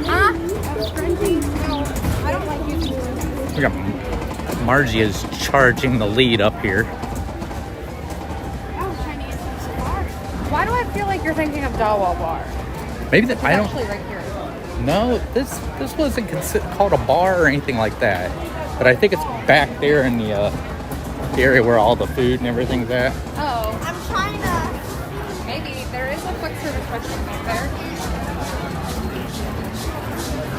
Huh? No, I don't like using this. We got Margie is charging the lead up here. Why do I feel like you're thinking of Dawa Bar? Maybe that I don't. Actually, right here. No, this wasn't called a bar or anything like that. But I think it's back there in the area where all the food and everything's at. Oh, I'm trying to. Maybe there is a quick service restaurant back there.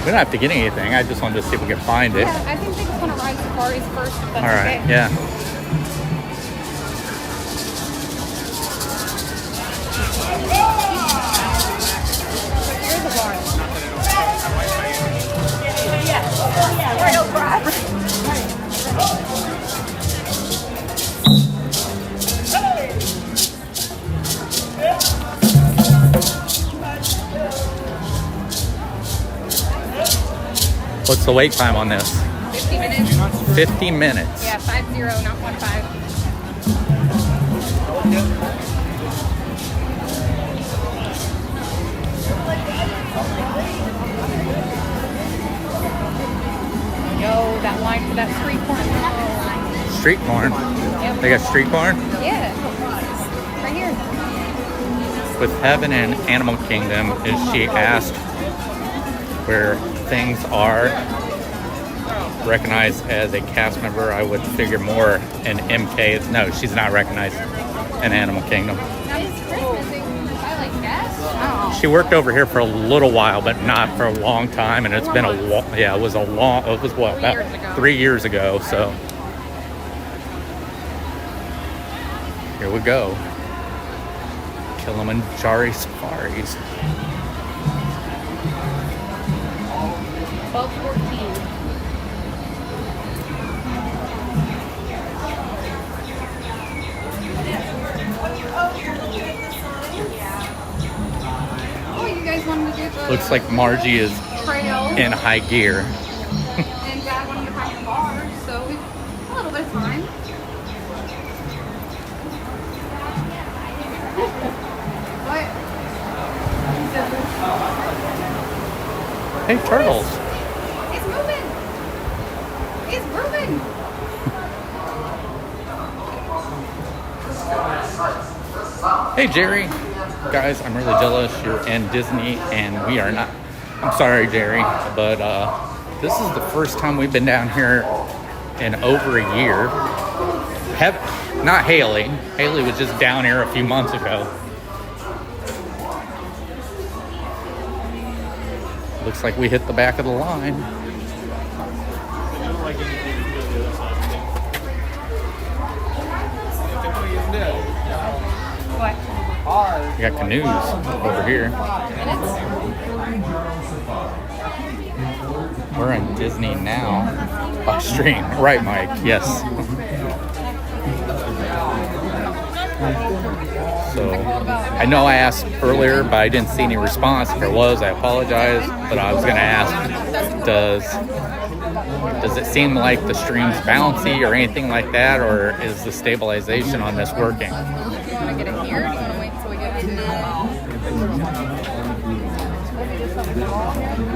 We don't have to get anything. I just wanted to see if we can find it. Yeah, I think they just want to ride safaris first. If that's all right. Okay. Yeah. Here's the bar. What's the wait time on this? 50 minutes. 50 minutes. Yeah, 50, not 15. Yo, that line for that street corn. Street corn? Yep. They got street corn? Yeah. Right here. With Heaven and Animal Kingdom, is she asked where things are recognized as a cast member, I would figure more in MK. No, she's not recognized in Animal Kingdom. She worked over here for a little while, but not for a long time, and it's been a yeah, it was what, about 3 years ago, so here we go. Kilimanjaro safaris. 12:14. Oh, you guys wanted to do the Looks like Margie is trail in high gear. and Dad wanted to pack the bar, so we a little bit of time. What? Hey, turtles. It's moving. It's moving. Hey, Jerry. Guys, I'm really jealous you're in Disney and we are not. I'm sorry, Jerry, but this is the first time we've been down here in over a year. Not Haley. Haley was just down here a few months ago. Looks like we hit the back of the line. What? We got canoes over here. We're in Disney now. By stream. Right, Mike. Yes. So, I know I asked earlier, but I didn't see any response. If there was, I apologize. But I was going to ask, does it seem like the stream's bouncy or anything like that? Or is the stabilization on this working? Do you want to get it here? Or do you want to wait until we get to the...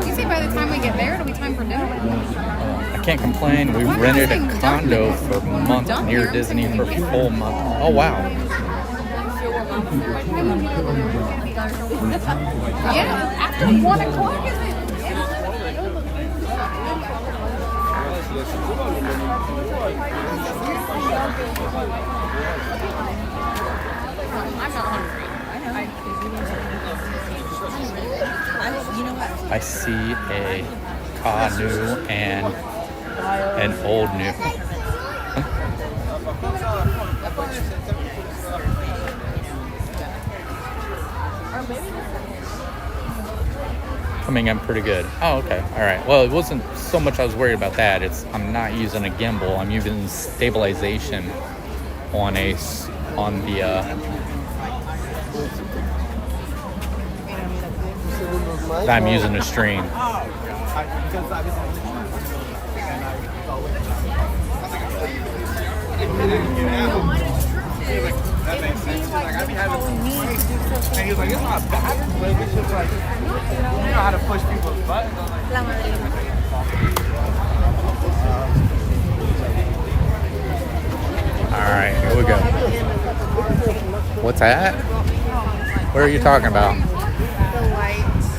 You say by the time we get there, it'll be time for dinner? I can't complain. We rented a condo for a month near Disney for a full month. Oh, wow. Yeah, after 1 o'clock, isn't it? I'm not hungry. I see a canoe and an old new. Coming in pretty good. Oh, okay. All right. Well, it wasn't so much I was worried about that. I'm not using a gimbal. I'm using stabilization on the I'm using a stream. That makes sense. Like, I'd be having and he was like, it's not bad, but it's just like, you know how to push people's buttons. Alright, here we go. What's that? What are you talking about? The lights.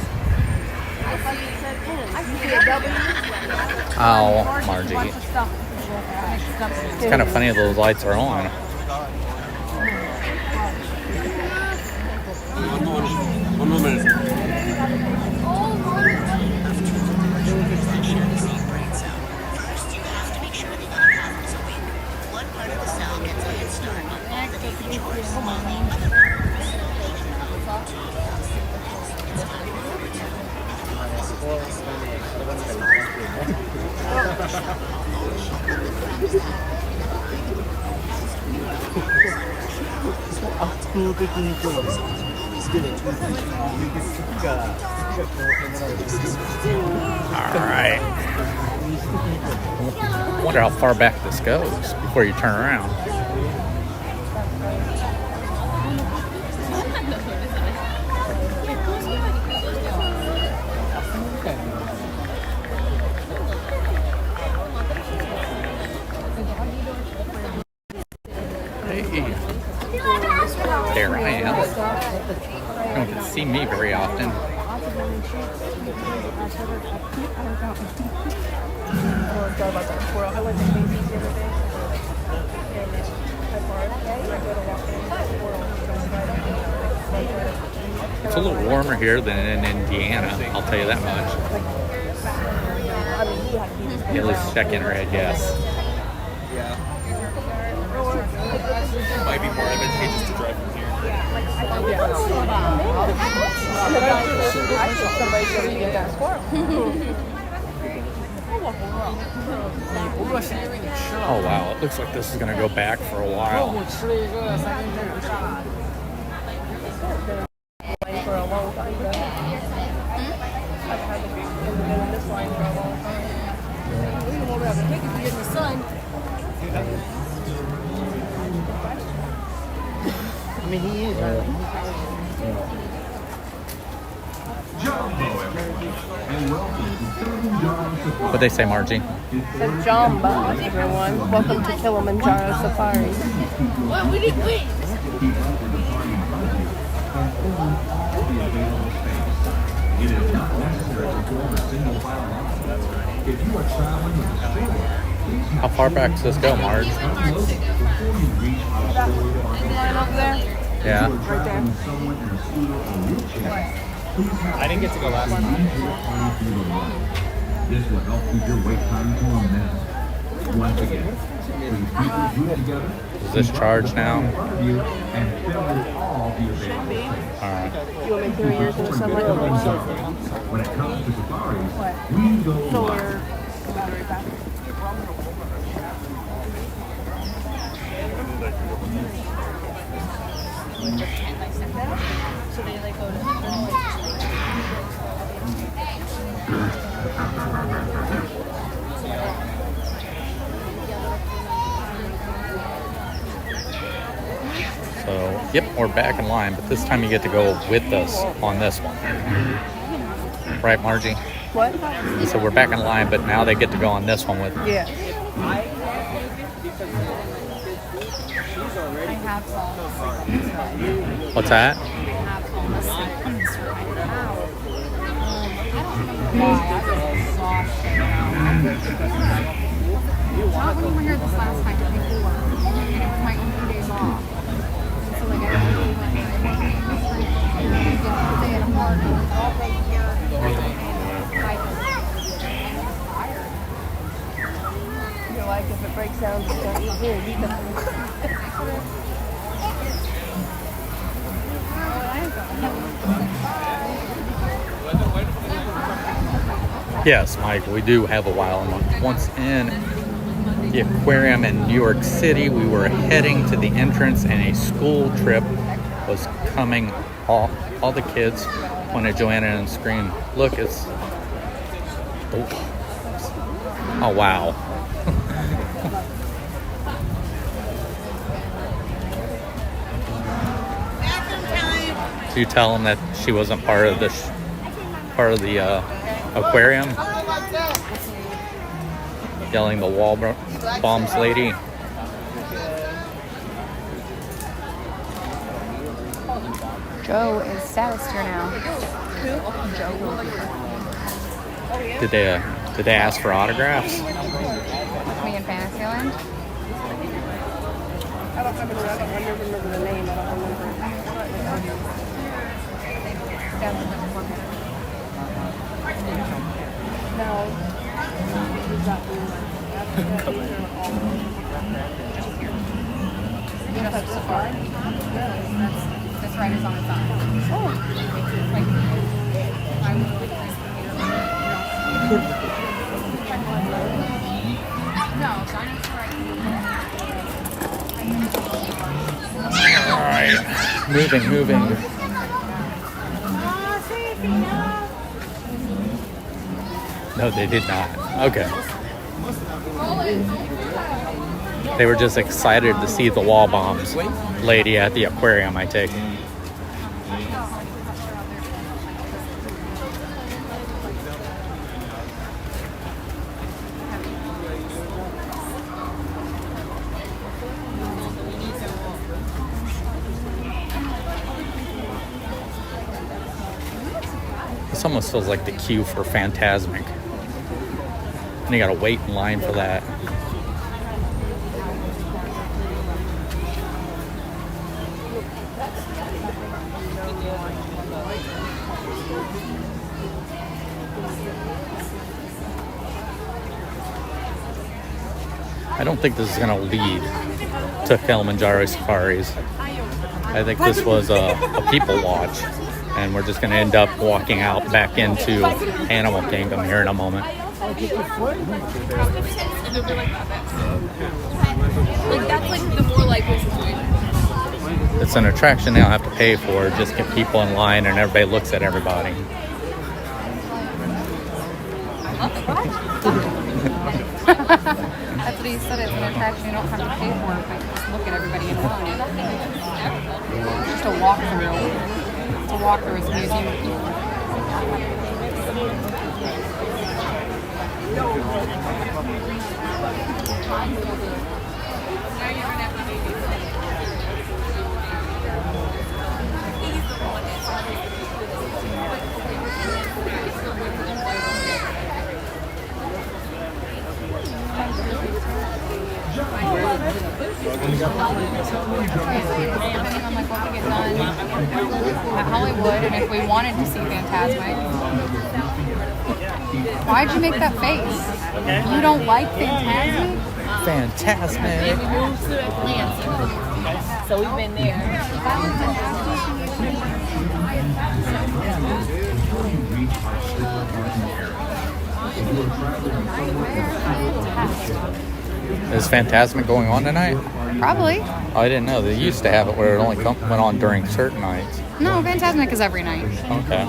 I see a W. Oh, Margie. It's kind of funny those lights are on. One more minute. All right. I wonder how far back this goes before you turn around. Hey, there I am. You don't get to see me very often. It's a little warmer here than in Indiana, I'll tell you that much. At least check in red, yes. Yeah. Might be more advantageous to drive from here. Oh wow, it looks like this is gonna go back for a while. For a long time. I've had been in this line for a long time. We won't have to take it to get in the sun. I mean, he is, What'd they say, Margie? Said Jamba, everyone. Welcome to Kilimanjaro Safari. Well, we didn't win. It is not necessary to form a single file line. If you are traveling with a stroller, How far back does this go, Marge? Line over there? Yeah. Right there. I didn't get to go last time. This will help keep your wait time to a minimum. Once again, please keep your group together. Is this charged now? And fill all the available. Alright. You want me to do yours in the sunlight? When it comes to safaris, we go Solar battery pack. So they like go to So, yep, we're back in line, but this time you get to go with us on this one. Right, Margie? What? So we're back in line, but now they get to go on this one with. Yeah. What's that? Not when we were here this last time, but before. And it was my own 2 days off. So like I really went to stay at a park and it was all right here. You're like, if it breaks down, just don't eat here. Eat them. Yes, Mike, we do have a while. And once in the aquarium in New York City, we were heading to the entrance and a school trip was coming. All the kids pointed at Joanna and screamed, "Look, it's... Oh, wow." So you tell them that she wasn't part of the aquarium? Yelling the wall bombs lady. Joe is saddest here now. Did they ask for autographs? Me in Fantasyland? I don't remember the name. I don't remember. No. You know, Safari? This ride is on its own. Oh. Like, I would look at this No, Alright. Moving. No, they did not. Okay. They were just excited to see the wall bombs lady at the aquarium, I take. This almost feels like the queue for Fantasmic. And you gotta wait in line for that. I don't think this is gonna lead to Kilimanjaro safaris. I think this was a people watch. And we're just going to end up walking out back into Animal Kingdom here in a moment. Like that's like the more likely situation. It's an attraction they don't have to pay for. Just get people in line and everybody looks at everybody. That's what he said. It's an attraction you don't have to pay for. But just look at everybody in line. Just a walk through. To walk through his museum. Depending on like what we get done at Hollywood, and if we wanted to see Fantasmic. Why'd you make that face? You don't like Fantasmic? Fantasmic. We moved to Atlanta, so we've been there. Is Fantasmic going on tonight? Probably. Oh, I didn't know. They used to have it where it only went on during certain nights. No, Fantasmic is every night. Okay.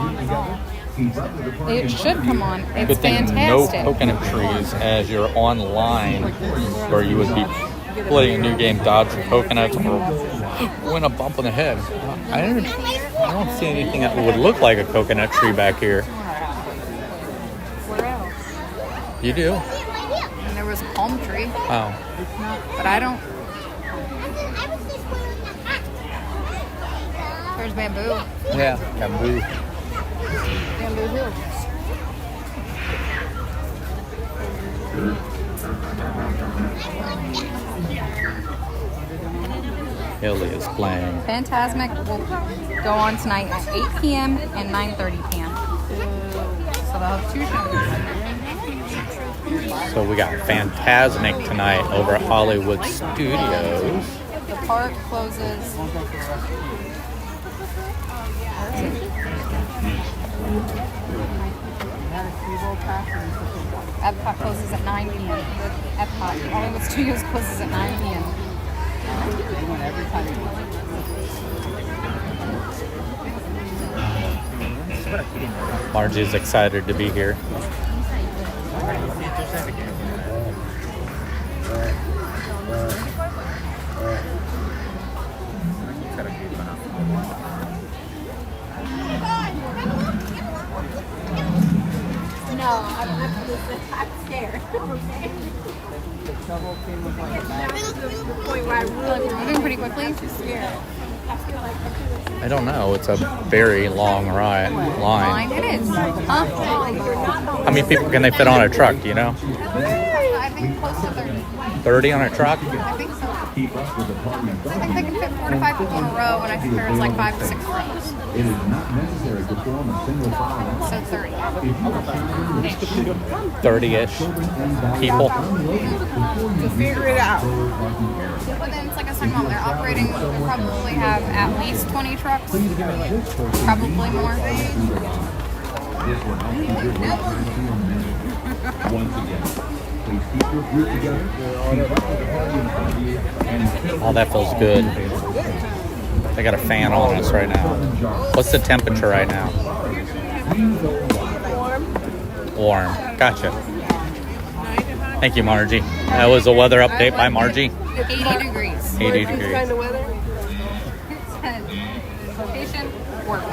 It should come on. It's Good thing fantastic. no coconut trees as you're online where you would be playing a new game, dodge the coconuts or win a bump on the head. I don't see anything that would look like a coconut tree back here. Where else? You do? And there was a palm tree. Oh. But I don't. There's bamboo. Yeah, bamboo. Bamboo Hill. Hilly is playing. Fantasmic will go on tonight at 8 p.m. and 9:30 p.m. So they'll have two shows. So we got Fantasmic tonight over at Hollywood Studios. The park closes. Epcot closes at 9 p.m. Epcot, Hollywood Studios closes at 9 p.m. Margie is excited to be here. No, I'm scared. Moving pretty quickly. I don't know. It's a very long line. It is. Huh? How many people can they fit on a truck, do you know? I think close to 30. 30 on a truck? I think so. I think they can fit 4 to 5 people in a row, and I think there's like 5 to 6 rows. It is not necessary to form a single file. So 30. 30-ish people. To figure it out. But then it's like I was talking about, they're operating, they'll probably have at least 20 trucks. Probably more. This will help you get right time to your minute. Once again, please keep your group together. Oh, that feels good. They got a fan on us right now. What's the temperature right now? Warm. Gotcha. Thank you, Margie. That was a weather update by Margie. 80 degrees. 80 What degrees. kind of weather? It said location, work.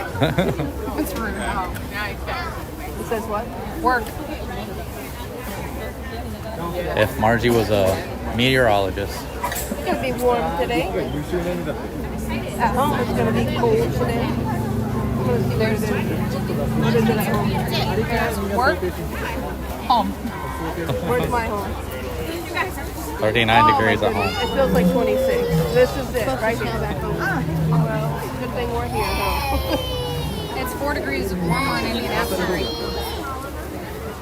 It's rude. Oh, now it's back. It says what? Work. If Margie was a meteorologist. It's going to be warm today. At home it's going to be cold today. I'm going to see what it is. What is it at home? Work. Home. Where's my home? 39 degrees at home. It feels like 26. This is it, right here. Well, good thing we're here, huh? It's 4 degrees warmer in Indianapolis.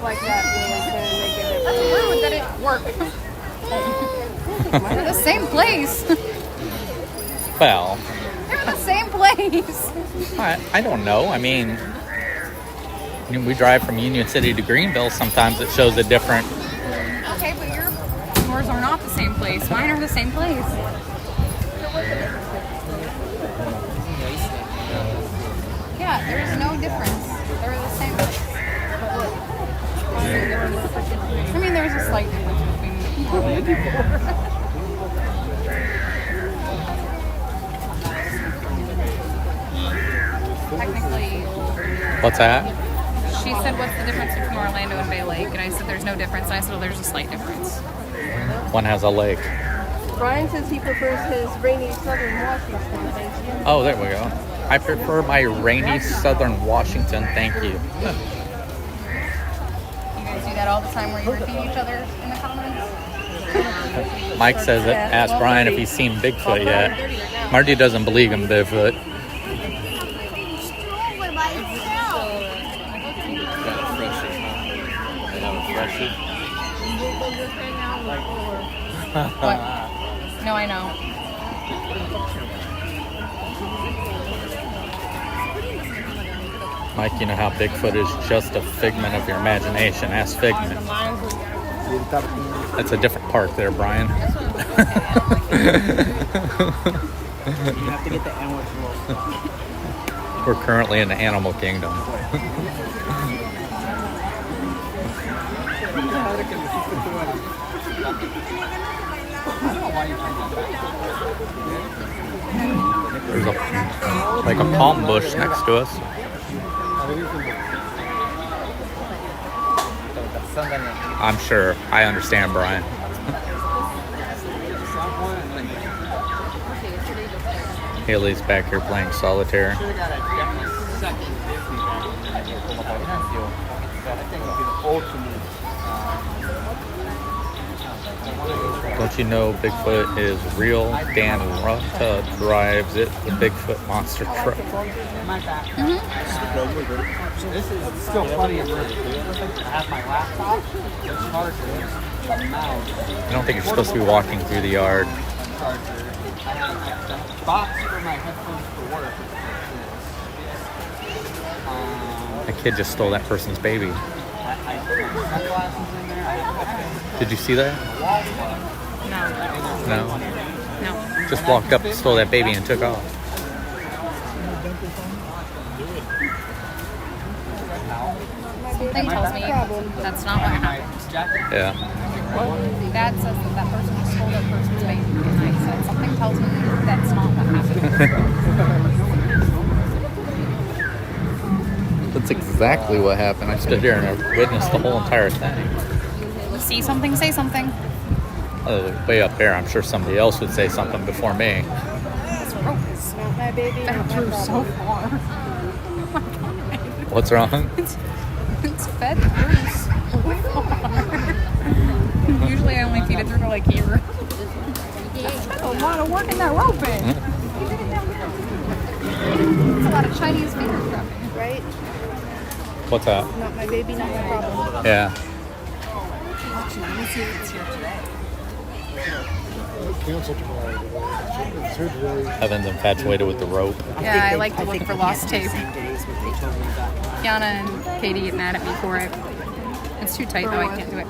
Like that really can make a difference. That's rude that it worked. They're in the same place. Well, They're in the same place. I don't know. I mean, when we drive from Union City to Greenville, sometimes it shows a different. Okay, but yours are not the same place. Mine are the same place. Yeah, there's no difference. They're the same place. I mean, there's a slight difference between technically. What's that? She said, what's the difference between Orlando and Bay Lake? And I said, there's no difference. And I said, well, there's a slight difference. One has a lake. Brian says he prefers his rainy southern Washington. Thank you. Oh, there we go. I prefer my rainy southern Washington. Thank you. You guys do that all the time where you repeat each other in the comments? Mike says, ask Brian if he's seen Bigfoot yet. Margie doesn't believe in Bigfoot. What? No, I know. Mike, you know how Bigfoot is just a figment of your imagination. Ask Figment. That's a different park there, Brian. You have to get the animals roll. We're currently in the animal kingdom. There's like a palm bush next to us. I'm sure. I understand, Brian. Haley's back here playing solitaire. Don't you know Bigfoot is real? Dan Rutta drives it, the Bigfoot monster truck. This is still funny. I have my laptop, the charger, the mouse. I don't think you're supposed to be walking through the yard. Box for my headphones for work. A kid just stole that person's baby. Did you see that? No. No. Just walked up, stole that baby, and took off. Something tells me that's not what happened. Yeah. Dad says that person just stole that person's baby. And I said, something tells me that's not what happened. That's exactly what happened. I stood here and I witnessed the whole entire thing. See something, say something. Way up there, I'm sure somebody else would say something before me. This rope is not my baby. Fed through so far. What's wrong? It's fed through so far. Usually I only feed it through to like here. That's a lot of work in that rope in. It's a lot of Chinese finger scrubbing. Right? What's that? Not my baby, not my problem. Yeah. Actually, let me see if it's here today. Evan's infatuated with the rope. Yeah, I like to look for lost tape. Kiana and Katie get mad at me for it. It's too tight though, I can't do it.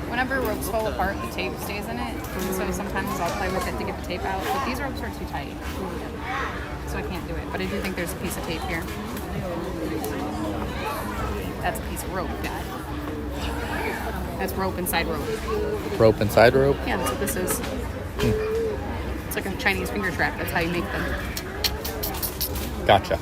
Whenever ropes fall apart, the tape stays in it. So sometimes I'll play with it to get the tape out. But these ropes are too tight. So I can't do it. But I do think there's a piece of tape here. That's a piece of rope, Dad. That's rope inside rope. Rope inside rope? Yeah, that's what this is. It's like a Chinese finger trap. That's how you make them. Gotcha.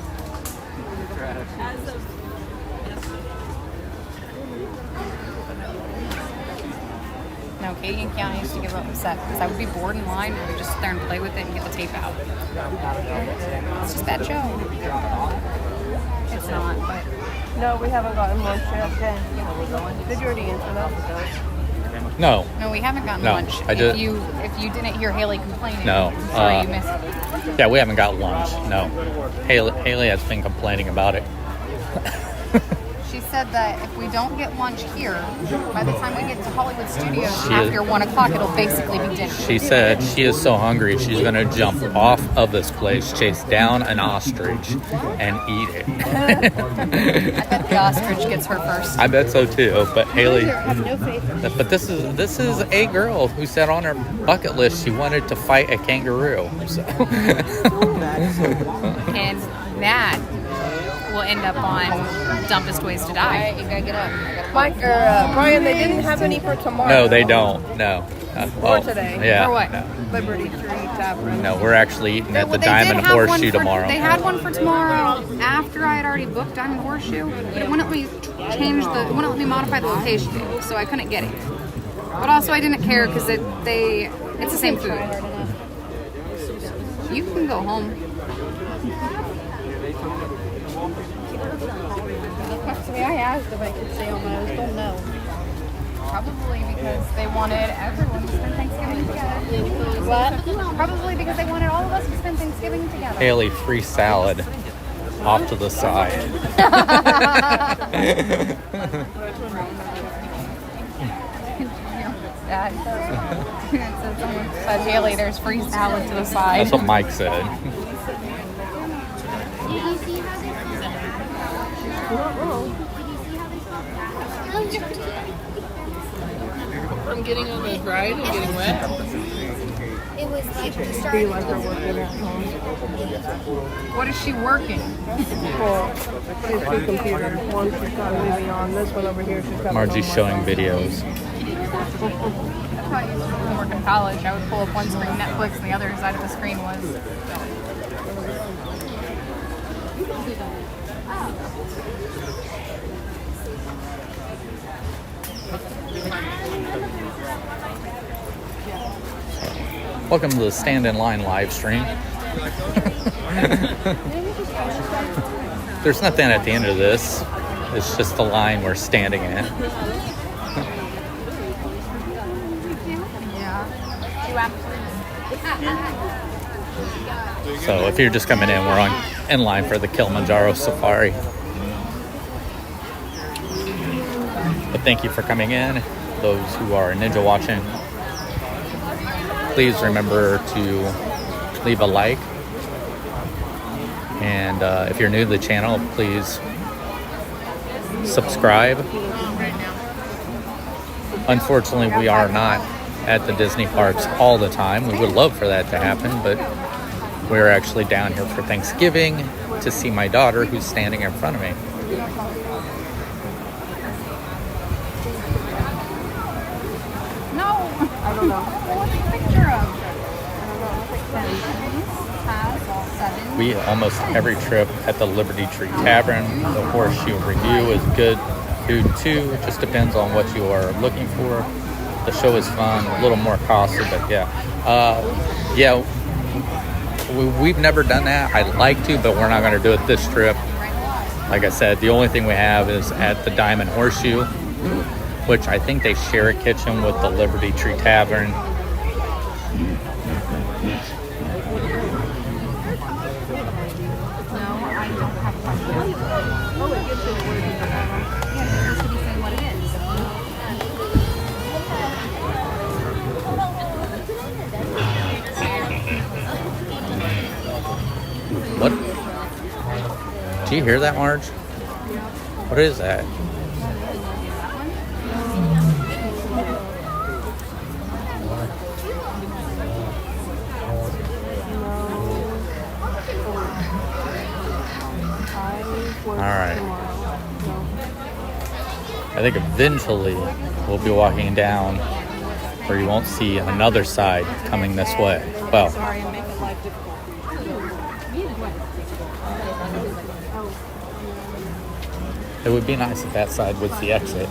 No, Katie and Kiana used to get upset because I would be bored in line and we'd just sit there and play with it and get the tape out. It's just that show. It's not, but... No, we haven't gotten lunch yet. Okay. Did you already answer that? No. No, we haven't gotten No, lunch. I just- If you didn't hear Haley complaining, No, I'm sorry you missed it. Yeah, we haven't got lunch. No. Haley has been complaining about it. She said that if we don't get lunch here, by the time we get to Hollywood Studios after 1 o'clock, it'll basically be dinner. She said she is so hungry she's going to jump off of this place, chase down an ostrich, and eat it. I bet the ostrich gets her first. I bet so too. But Haley, have no faith. but this is a girl who said on her bucket list she wanted to fight a kangaroo. So. And that will end up on Dumbest Ways to Die. You gotta get up. Mike or Brian, they didn't have any for tomorrow. No, they don't. No. Or today. Yeah. For what? No. Liberty Tree Tavern. No, we're actually eating at the They Diamond did have one Horseshoe for- tomorrow. They had one for tomorrow after I had already booked Diamond Horseshoe, but it wouldn't let me wouldn't let me modify the location, so I couldn't get it. But also I didn't care because it's the same food. You can go home. I asked if I could stay home, and I was told no. Probably because they wanted everyone to spend Thanksgiving together. What? Probably because they wanted all of us to spend Thanksgiving together. Haley, free salad off to the side. Someone said, Haley, there's free salad to the side. That's what Mike said. I'm getting on the ride and getting wet. It was like the Be start. like they're working at home. What is she working? Well, she's two computers. One she's got a movie on. This one over here she's got. Margie's showing videos. That's why I used to work in college. I would pull up one screen Netflix and the other side of the screen was Welcome to the Stand in Line live stream. There's nothing at the end of this. It's just the line we're standing in. So if you're just coming in, we're in line for the Kilimanjaro Safari. But thank you for coming in. Those who are ninja watching, please remember to leave a like. And if you're new to the channel, please subscribe. Unfortunately, we are not at the Disney parks all the time. We would love for that to happen, but we're actually down here for Thanksgiving to see my daughter who's standing in front of me. no. I don't know. What's the picture of? Has all 7. We almost every trip at the Liberty Tree Tavern. The Horseshoe Review is good food too. It just depends on what you are looking for. The show is fun, a little more costly, but yeah. We've never done that. I'd like to, but we're not going to do it this trip. Like I said, the only thing we have is at the Diamond Horseshoe, which I think they share a kitchen with the Liberty Tree Tavern. What? Do you hear that, Marge? What is that? All right. I think eventually we'll be walking down where you won't see another side coming this way. Well, Sorry, I'm making life difficult. it would be nice if that side was the exit.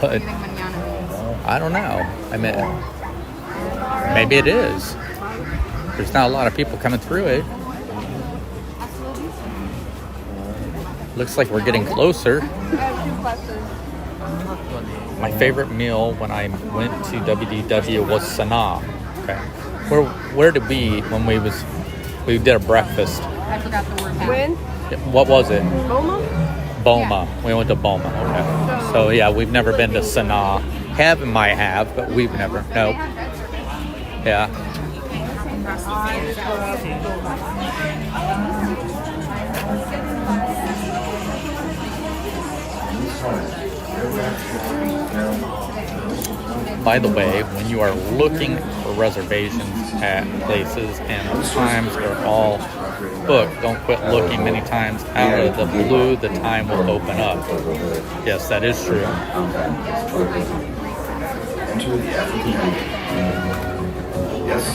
But I don't know. I mean, maybe it is. There's not a lot of people coming through it. Looks like we're getting closer. My favorite meal when I went to WDW was Sanaa. Okay. Where did we when we did a breakfast? I forgot the word. When? What was it? Boma? Boma. We went to Boma. Okay. So yeah, we've never been to Sanaa. Heaven might have, but we've never. No. Yeah. By the way, when you are looking for reservations at places and times are all booked, don't quit looking. Many times out of the blue, the time will open up. Yes, that is true. Enter the African Group. Yes,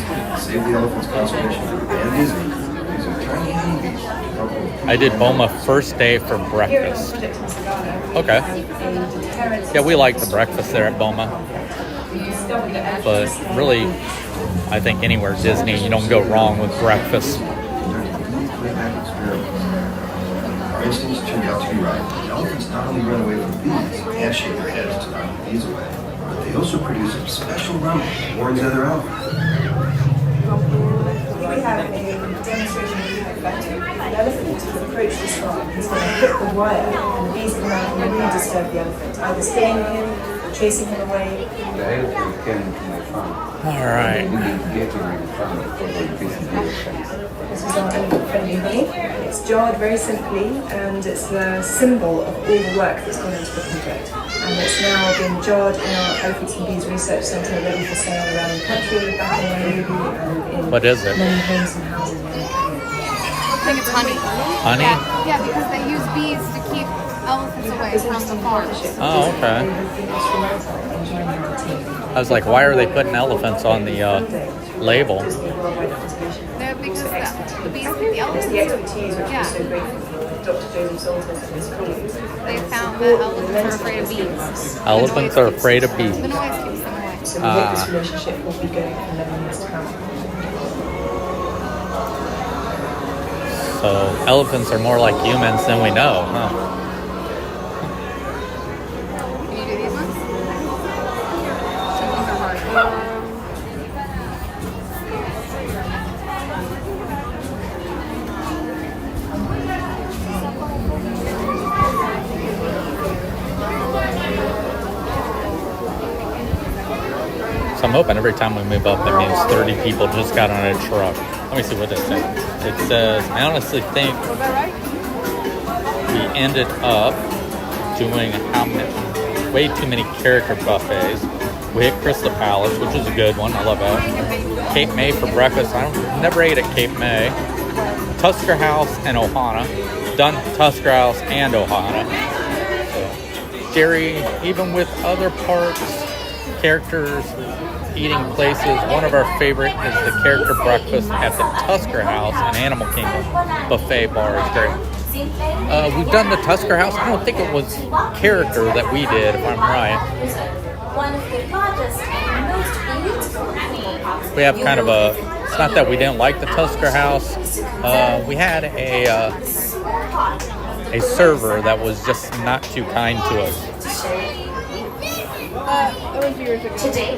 Save the Elephants Conservation Group and Disney. These are tiny honeybees. I did Boma first day for breakfast. Okay. Yeah, we like the breakfast there at Boma. But really, I think anywhere Disney, you don't go wrong with breakfast. Our instincts turned out to be right. Elephants not only run away from bees and shake their heads to knock the bees away, but they also produce a special rumble that warns other elephants. We have a demonstration of effective. The elephant has approached the spot. He's going to hit the wire, and the bees come out and really disturb the elephant, either staying with him, chasing him away. The elephant came into my farm. All right. This is our elephant-friendly honey. It's jarred very simply, and it's the symbol of all the work that's gone into the project. And it's now been jarred in our Elephants and Bees Research Centre, ready for sale around the country, back in Nairobi, and in What is it? many homes and houses around the country. I think it's honey. Honey? Yeah, because they use bees to keep elephants away from the farms. Oh, okay. I was like, why are they putting elephants on the label? Because the bees, the elephants, The expertise, which yeah, is so grateful for Dr. Joseph Salter and his colleagues. they found that elephants are afraid of bees. Elephants are afraid of bees. The noise keeps them away. So we hope this relationship will be going for 11 years to come. So elephants are more like humans than we know, huh? Can you do these ones? Some ones are hard. So I'm hoping every time we move up, that means 30 people just got on a truck. Let me see what this says. It says, I honestly think we ended up doing way too many character buffets. We hit Crystal Palace, which is a good one. I love that. Cape May for breakfast. I never ate at Cape May. Tusker House and Ohana. Done Tusker House and Ohana. So, Jerry, even with other parks, characters, eating places, one of our favorite is the character breakfast at the Tusker House and Animal Kingdom buffet bar is great. We've done the Tusker House. I don't think it was character that we did, if I'm right. We have kind of a, it's not that we didn't like the Tusker House. We had a server that was just not too kind to us. Today,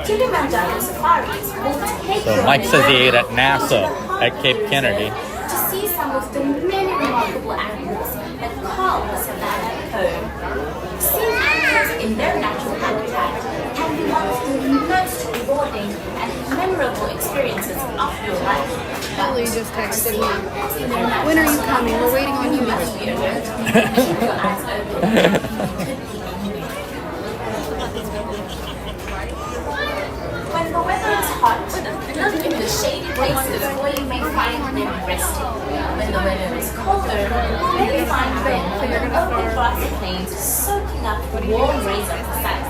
Kilimanjaro safaris moved to Cape So Mike says he ate at NASA at Cape Kennedy. to see some of the many remarkable animals that call us back home. Seeing animals in their natural habitat can be one of the most rewarding and memorable experiences of your life. Lily just texted me. When are you coming? We're waiting on you. Keep your eyes open. When the weather is hot, look in the shady places where you may find them resting. When the weather is colder, you may find them on the open grassy plains soaking up the warm rays of the sun.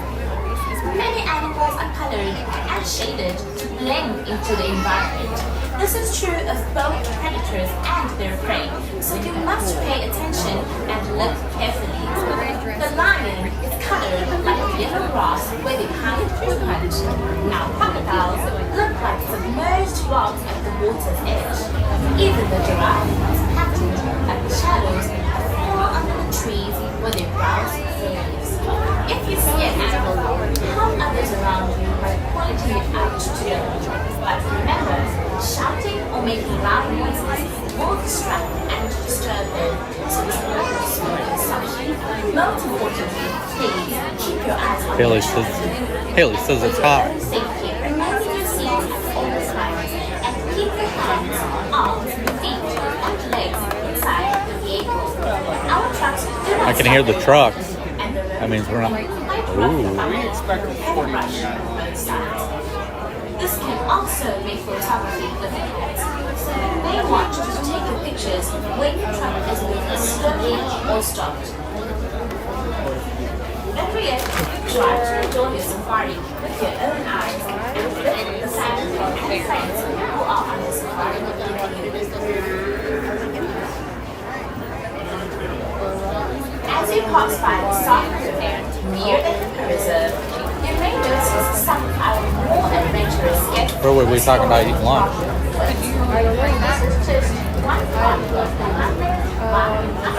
Many animals are colored and shaded to blend into the environment. This is true of both predators and their prey, so you must pay attention and look carefully. The lion is colored like a yellow grass where they hide or hunt. Now crocodiles look like submerged rocks at the water's edge. Even the giraffe is patterned like the shadows that fall under the trees where they browse for leaves. If you see an animal, help others around you by pointing it out to them. But remember, shouting or making loud noises will distract and disturb them, so it's not smoking something. Most importantly, please keep your eyes on Haley the says, children. Haley says it's hot. Safety, remain in your seat at all times, and keep your hands, arms, feet, and legs inside the vehicle. Our trucks do not I can hear the stop trucks. and the road That means we're not. Ooh. Ooh. This can also make photography difficult, so you may want to take your pictures when your truck is moving slowly or stopped. Don't forget to try to enjoy your safari with your own eyes and with the family and friends who are on the safari with you. As you pass by the soft river near the Hippo Reserve, you may notice some of our more adventurous guests. Where were we talking about eating lunch?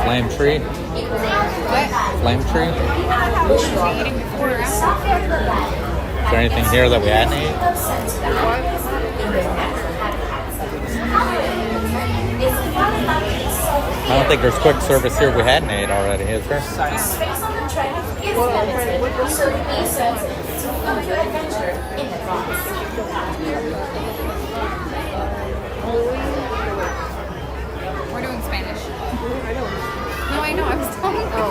Flame tree? Flame tree? Is there anything here that we hadn't eaten? I don't think there's quick service here we hadn't ate already, is there? Space on the train is limited, so be sensitive to further adventure in advance. We're doing Spanish. No, I know. I was telling you.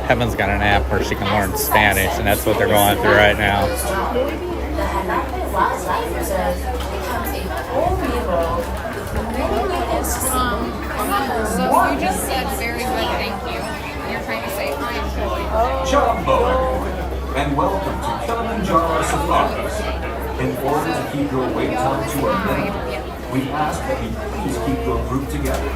Heaven's got an app where she can learn Spanish, and that's what they're going through right now. The Jalapa Wildlife Reserve becomes a whole new world with many natives to see. So you just said very good, thank you. You're trying to say hi. Jumbo, and welcome to Kilimanjaro Safaris. In order to keep your wait time to a minimum, we ask that you please keep your group together,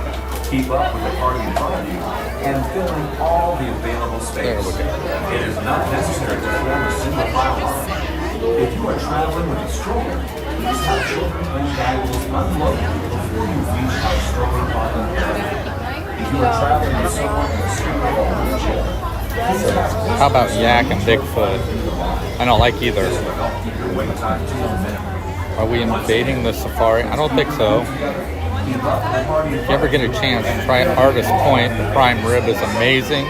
keep up with the party in front of you, and fill in all the available space. It is not necessary to form a single file line. If you are traveling with a stroller, please have children and valuables unloaded before you reach our stroller parking area. If you are traveling with someone in a stroller or wheelchair, please have How about yak and Bigfoot? I don't like either. keep your wait time to a minimum. Are we invading the safari? I don't think so. If you ever get a chance, try Artist Point. The prime rib is amazing.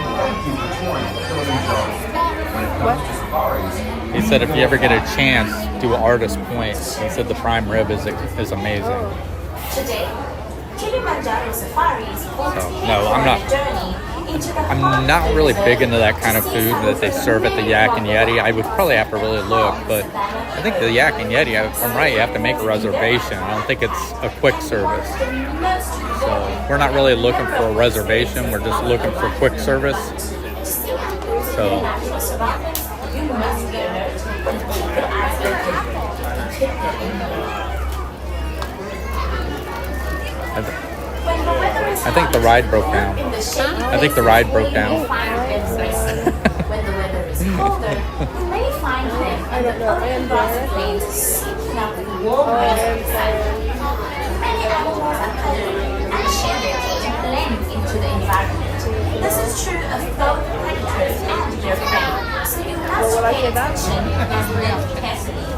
He said if you ever get a chance, do Artist Point. He said the prime rib is amazing. Today, Kilimanjaro Safaris will take No, I'm not. a journey into the I'm not really big into that kind of food that they serve at the Yak and Yeti. I would probably have to really look, but I think the Yak and Yeti, if I'm right, you have to make a reservation. I don't think it's a quick service. So we're not really looking for a reservation. We're just looking for quick service. So you must be alert and keep your eyes open. Keep your indoor. I think the ride broke down. I think the ride broke down. When the weather is colder, you may find them on the open grassy plains seeking out the warm rays of the sun. Many animals are colored and shaded to blend into the environment. This is true of both predators and their prey, so you must pay attention and look carefully.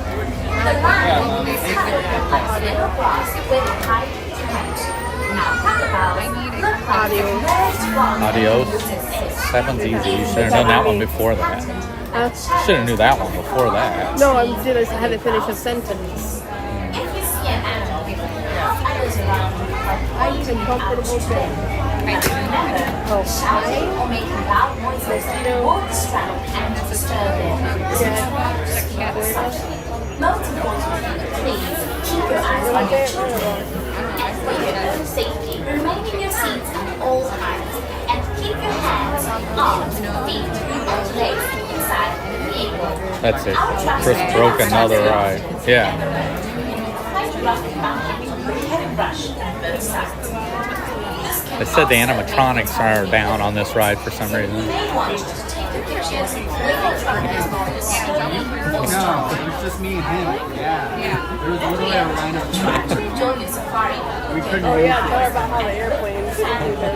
The lion is colored like little grass where they hide to hunt. Now crocodiles look like submerged rocks. Adios. That one's easy. You should have done that one before that. Should have knew that one before that. No, I had to finish a sentence. If you see an animal, help others around you by pointing it out to them. Remember, shouting or making loud noises will distract and disturb them. Most importantly, please keep your eyes on your children. And when That's it. Chris broke another ride. Yeah. They said the animatronics are down on this ride for some reason. No, it was just me and him. Yeah. There was literally a line of we couldn't Oh yeah, tell her about how the airplanes do their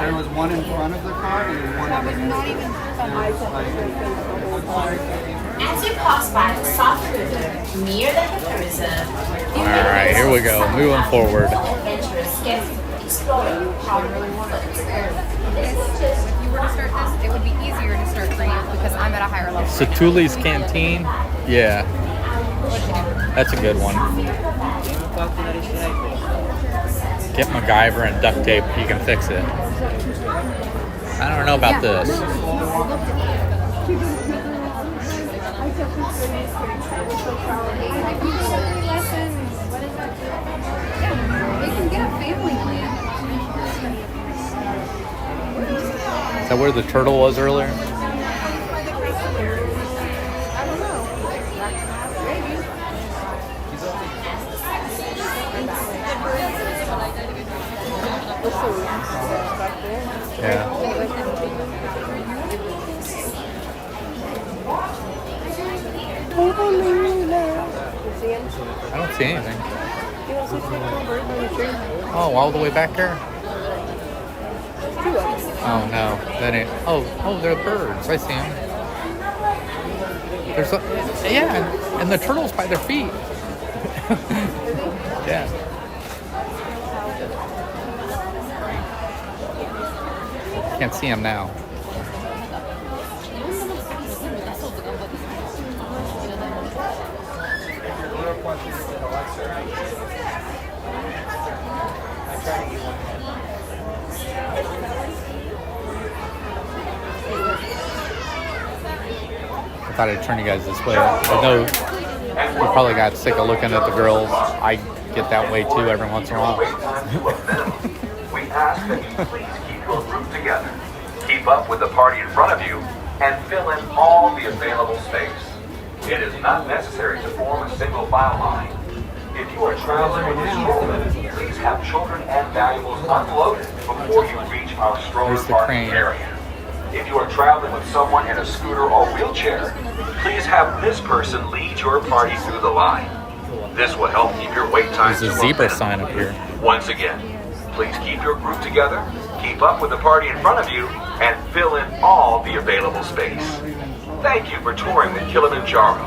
There was one in front of the car and one That was not even As you pass by the soft river near the Hippo Reserve, Alright, here we go. Moving forward. adventurous guests exploring powerful foods. If you were to start this, it would be easier to start for you because I'm at a higher level. Satuli's Canteen. Yeah. That's a good one. Get MacGyver and duct tape. You can fix it. I don't know about this. They can get a family plan. Is that where the turtle was earlier? Yeah. I don't see anything. Oh, all the way back there? Oh no, that ain't. Oh, they're birds. I see them. There's a, yeah, and the turtles by their feet. Yeah. Can't see them now. I thought I'd turn you guys this way. I know you probably got sick of looking at the girls. I get that way too every once in a while. We ask that you please keep your group together. Keep up with the party in front of you and fill in all the available space. It is not necessary to form a single file line. If you are traveling with a stroller, please have children and valuables unloaded before you reach our stroller parking area. If you are traveling with someone in a scooter or wheelchair, please have this person lead your party through the line. This will help keep your wait times. There's a zebra sign up here. Once again, please keep your group together, keep up with the party in front of you, and fill in all the available space. Thank you for touring with Kilimanjaro.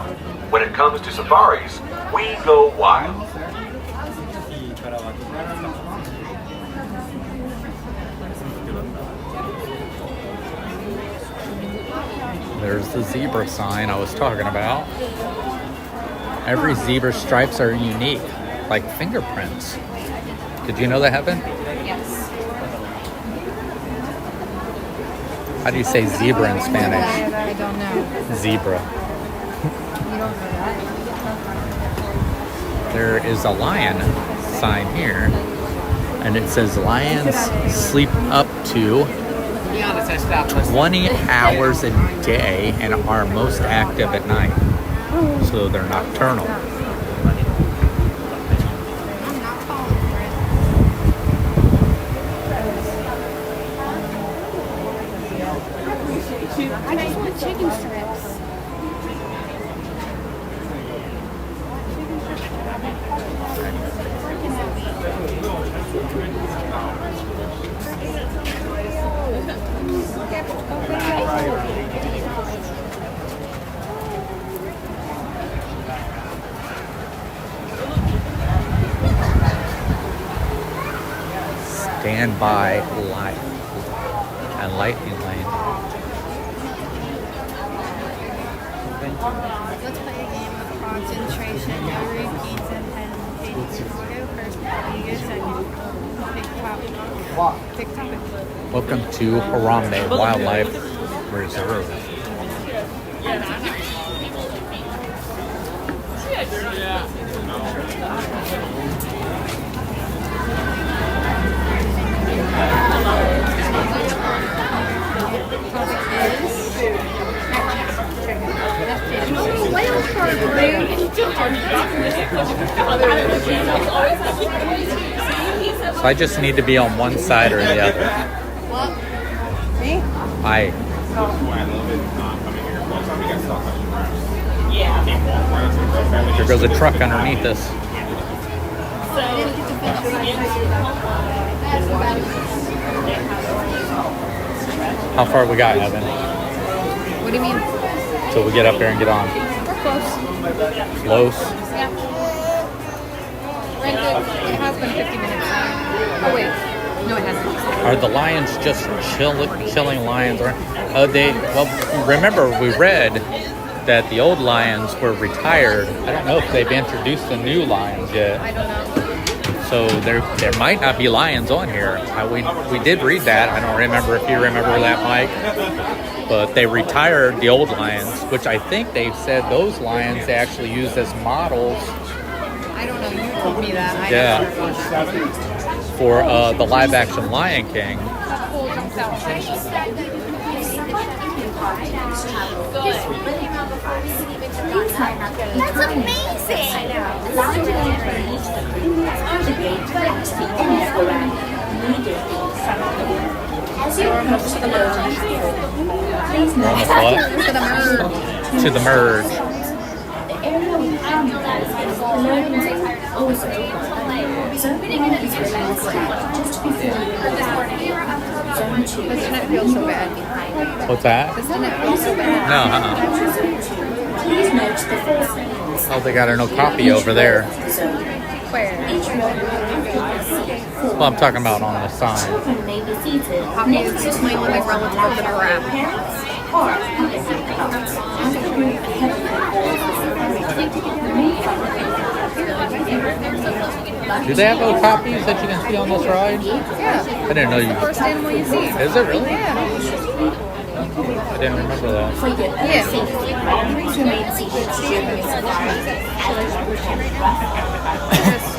When it comes to safaris, we go wild. There's the zebra sign I was talking about. Every zebra stripes are unique, like fingerprints. Did you know that happened? Yes. How do you say zebra in Spanish? I don't know. Zebra. You don't know that? There is a lion sign here, and it says lions sleep up to 20 hours a day and are most active at night. So they're nocturnal. I just want chicken strips. Standby light and lightning lane. Let's play a game of concentration. No repeats and penalties. Go first, you go second. Pick topic. Welcome to Harambe Wildlife Reserve. So I just need to be on one side or the other. Well, me? I. There goes a truck underneath us. How far we got, Evan? What do you mean? Till we get up there and get on. We're close. Close? Yeah. It has been 50 minutes now. Oh, wait. No, it hasn't. Are the lions just chilling lions? Or well, remember we read that the old lions were retired. I don't know if they've introduced the new lions yet. I don't know. So there might not be lions on here. We did read that. I don't remember if you remember that, Mike. But they retired the old lions, which I think they've said those lions they actually used as models. I don't know. You told me that. Yeah. For the live-action Lion King. That pole jumps out. That's amazing! Lounge entries through the gate towards the end of the ride immediately in front of you. As you approach the loading field, please note To the merge. the area behind you is the loading zone also. So please relax just before you go down. Zone 2. Doesn't it feel so bad? What's that? Doesn't it feel so bad? No, Please note the first lanes. Oh, they got no copy over there. Where? Well, I'm talking about on the sign. Children may be seated Poppy is just my living relative of the giraffe. or on the seat belts and the group ahead of Do they have no copies that you can see on this ride? Yeah. I didn't know you. First animal you see. Is it really? Yeah. I didn't remember that. For your own safety, please remain seated during your safari as you prepare rough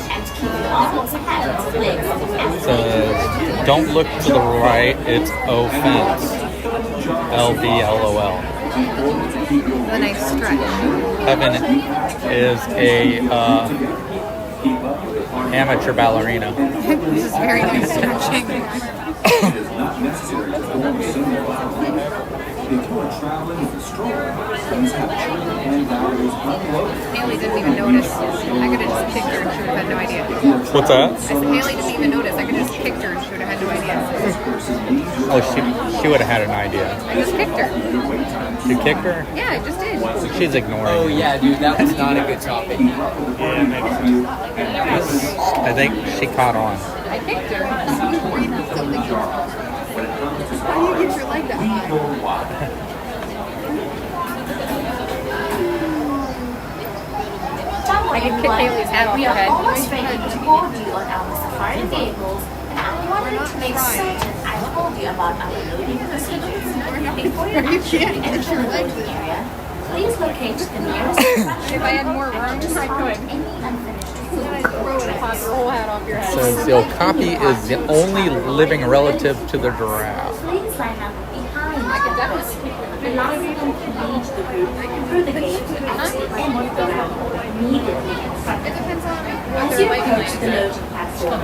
and keep your arms, hands, legs, and It says, don't look to the right, it's offense. LVLOL. The nice stretch. Evan is a amateur ballerina. This is very nice stretching. Haley didn't even notice. I could have just kicked her and she would have had no idea. What's that? I said Haley didn't even notice. I could have just kicked her and she would have had no idea. Oh, she would have had an idea. I just kicked her. You kicked her? Yeah, I just did. She's ignoring Oh you. yeah, dude, that was not a good topic. I think she caught on. I kicked her. Something else. How do you get your leg that high? I can kick Haley's hat off we her are head. almost ready to board you on our safari vehicles, and I wanted to make certain I told you about our loading procedures. Before you actually enter the loading area, please locate the nearest attraction. If I had more room, I could. Any unfinished Then I'd throw it and pop your whole hat off your head. Says the okapi is the only living relative to the giraffe. Please line up behind. I could definitely kick her. The last one to lead the group through the gate at the end of the round, immediately in front It of you. depends on what As their you leg approach length the is. loading platform,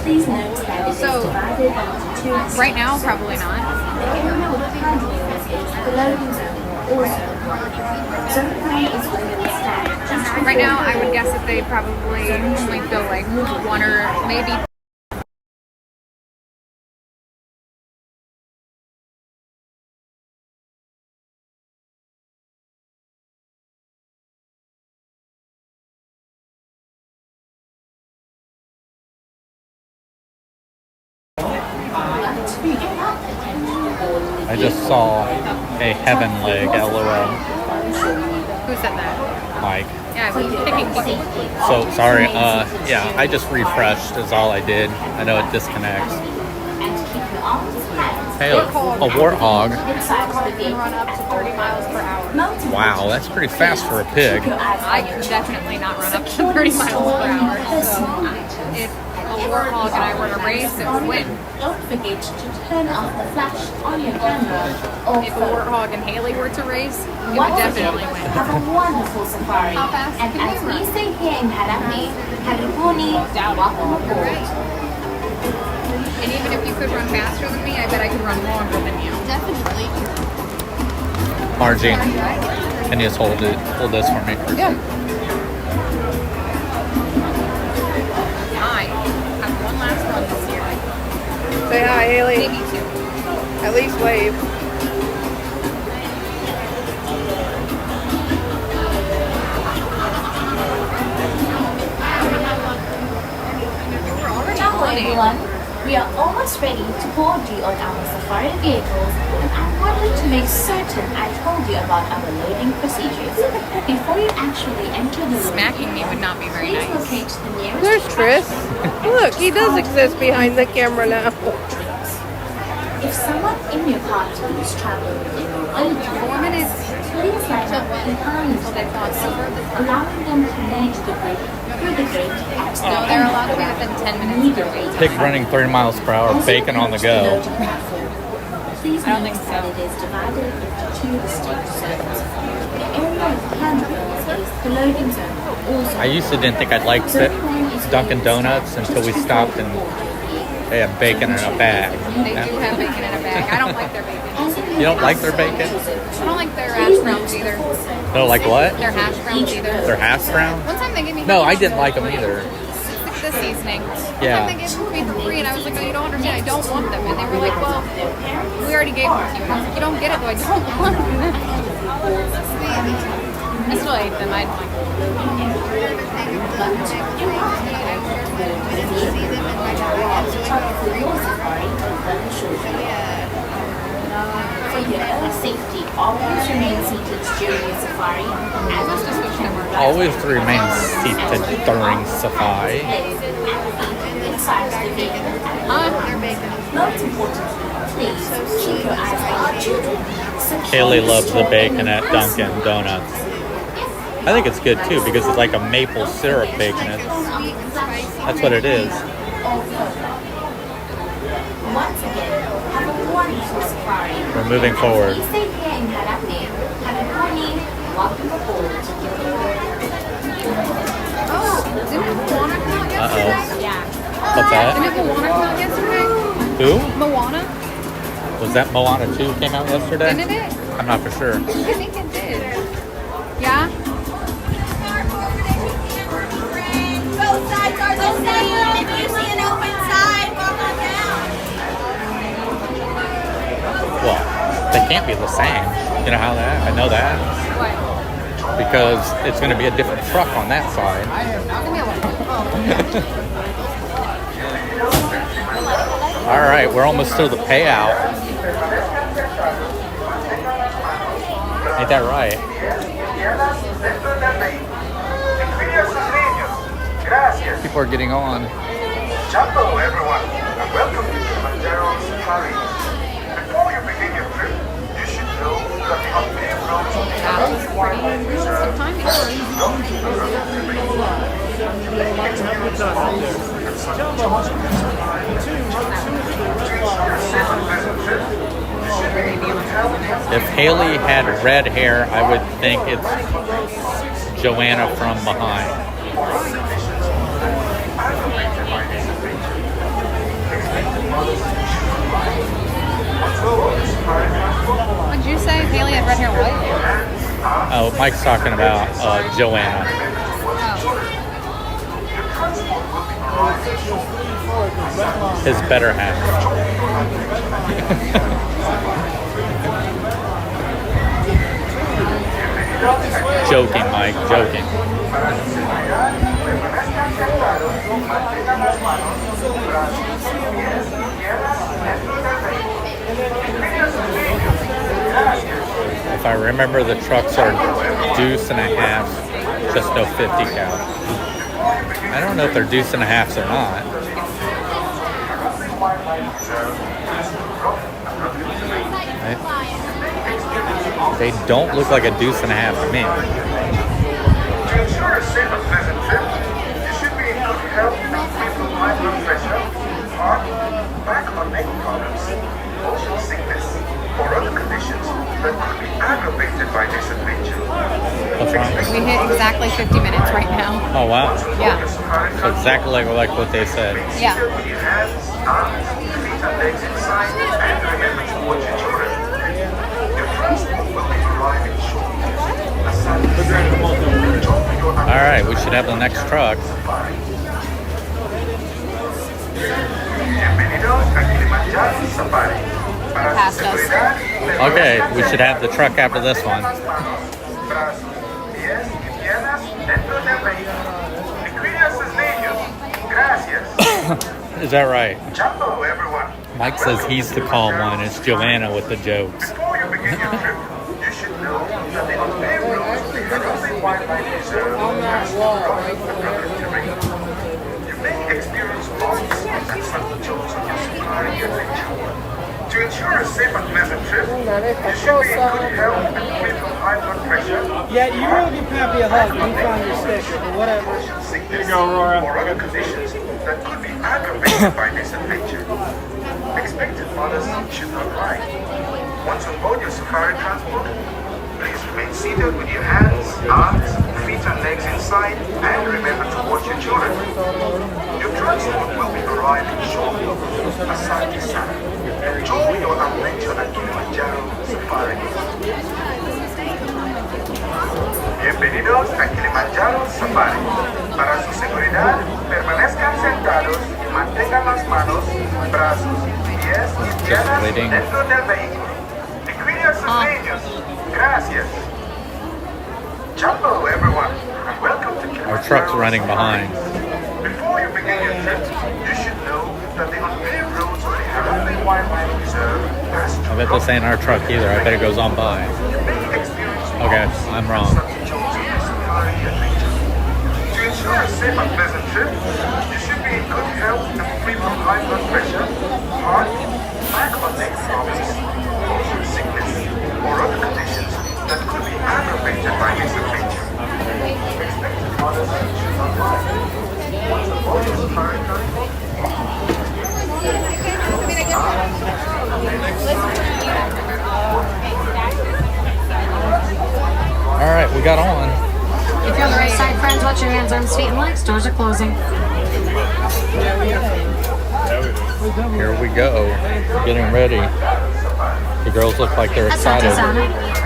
please note that it is divided into two Right now, probably not. The area behind you is the loading zone, also. Zone 3 is where you will stand just Right now, I would guess that they probably only fill like one or maybe. I just saw a heaven leg, LOL. Who said that? Mike. Yeah, I've been kicking people. So, sorry, yeah, I just refreshed is all I did. I know it disconnects. Hey, a warthog. Warthog can run up to 30 miles per hour. Wow, that's pretty fast for a pig. I could definitely not run up to 30 miles per hour. So if a warthog and I were to race, it would win. Don't forget to turn off the flash on your camera. If a warthog and Haley were to race, it would Once definitely again, win. have a wonderful safari. How fast and can as you we run? say here in Harappi, Karibuni, welcome aboard. And even if you could run faster than me, I bet I could run longer than you. Definitely. Margie, can you just hold this for me? Yeah. I have one last run this year. Say hi, Haley. Maybe two. At least wave. Hello everyone, we are almost ready to board you on our safari vehicles, and I wanted to make certain I told you about our loading procedures. Before you actually enter the Smacking me would not be very please nice. locate the nearest There's Tris. Look, he does exist behind the camera now. If someone in your party is traveling in your own Foreman is please line up behind the person, allowing them to lead the group through the gate at the No, they're allowed to be within 10 minutes of their wait Pig time. running 30 miles per hour, bacon on the go. Please I don't note think so. that it is divided into two distinct zones. The area with candles is the loading zone. Also, I used to didn't think I'd like Dunkin' Donuts until we stopped and they had bacon in a bag. They do have bacon in a bag. I don't like their bacon. You don't like their bacon? I don't like their hash browns either. No, like what? Their hash browns either. Their hash brown? One time they gave me No, I didn't like them either. the seasoning. Yeah. One time they gave them to me for free and I was like, oh, you don't understand. I don't want them. And they were like, well, we already gave them to you. And I was like, you don't get it though. I don't want them. I still ate them. I didn't like For your own safety, always remain seated during your safari. Always remain seated during safari. Most importantly, please keep your eyes on our children. Kaylee loves the bacon at Dunkin' Donuts. I think it's good too because it's like a maple syrup bacon. That's what it is. Once again, have a wonderful safari. We're moving forward. Please stay here in Harapte. Have a morning. Welcome aboard. Oh, didn't Moana come out yesterday? Yeah. What's that? Didn't Moana come out yesterday? Who? Moana? Was that Moana 2 came out yesterday? Didn't it? I'm not for sure. I think it did. Yeah? Both sides are the same. If you see an open side, walk on down. Well, they can't be the same. You know how that? I know that. What? Because it's going to be a different truck on that side. All right, we're almost to the payout. Ain't that right? People are getting on. Hello everyone, and welcome to Kilimanjaro Safari. Before you begin your trip, you should know that our main roads on the Addy Reserve If Haley had red hair, I would think it's Joanna from behind. What'd you say? Haley had red hair what? Oh, Mike's talking about Joanna. His better half. Joking, Mike, joking. If I remember, the trucks are deuce and a half, just no 50 cal. I don't know if they're deuce and a halves or not. They don't look like a deuce and a half to me. To ensure a safe and pleasant trip, you should be in good health free from high blood pressure, heart, back or neck problems, motion sickness, or other conditions that could be aggravated by this adventure. The trunk? We hit exactly 50 minutes right now. Oh, wow. Yeah. So exactly like what they said. Yeah. All right, we should have the next truck. Past us. Okay, we should have the truck after this one. Is that right? Mike says he's the calm one. It's Joanna with the jokes. Before you begin your trip, you should know that the unpaved roads of the Harambe Wildlife Reserve has rough and rugged terrain. You may experience bumps and sudden jolts on your safari adventure. To ensure a safe and pleasant trip, you should be in good health and free from high blood pressure. Yeah, you really give Pappy a hug when you find your sticker, but whatever. Here you go, Aurora. Or other conditions that could be aggravated by this adventure. Expected mothers should not ride. Once on board your safari transport, please remain seated with your hands, arms, feet and legs inside, and remember to watch your children. Your transport will be arriving shortly. Aside to side. Enjoy your adventure at Kilimanjaro Safari. Bienvenidos a Kilimanjaro Safari. Para su seguridad, permanezcan sentados y mantengan las manos, brazos, pies y piernas dentro del vehículo. Y cuiden a sus niños. Gracias. Jumbo, everyone, and welcome to Kilimanjaro. Our truck's running behind. Before you begin your trip, you should know that the unpaved roads of the Harambe Wildlife Reserve pass I bet this ain't our truck either. I bet it goes on by. Okay, I'm wrong. To ensure a safe and pleasant trip, you should be in good health and free from high blood pressure, heart, back or neck problems, motion sickness, or other conditions that could be aggravated by this adventure. Expected mothers should not ride. Once aboard your safari transport, All right, we got on. If you're on the right side, friends, watch your hands, arms, feet, and legs. Doors are closing. Here we go. Getting ready. The girls look like they're excited.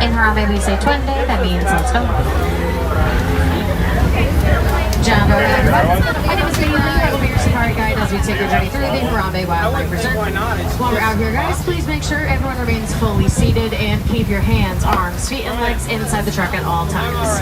In Harambe, we say twende. That means let's go. Jumbo, my name is Bailey. I will be your safari guide as we take a journey through the Harambe Wildlife Reserve. While we're out here, guys, please make sure everyone remains fully seated and keep your hands, arms, feet, and legs inside the truck at all times.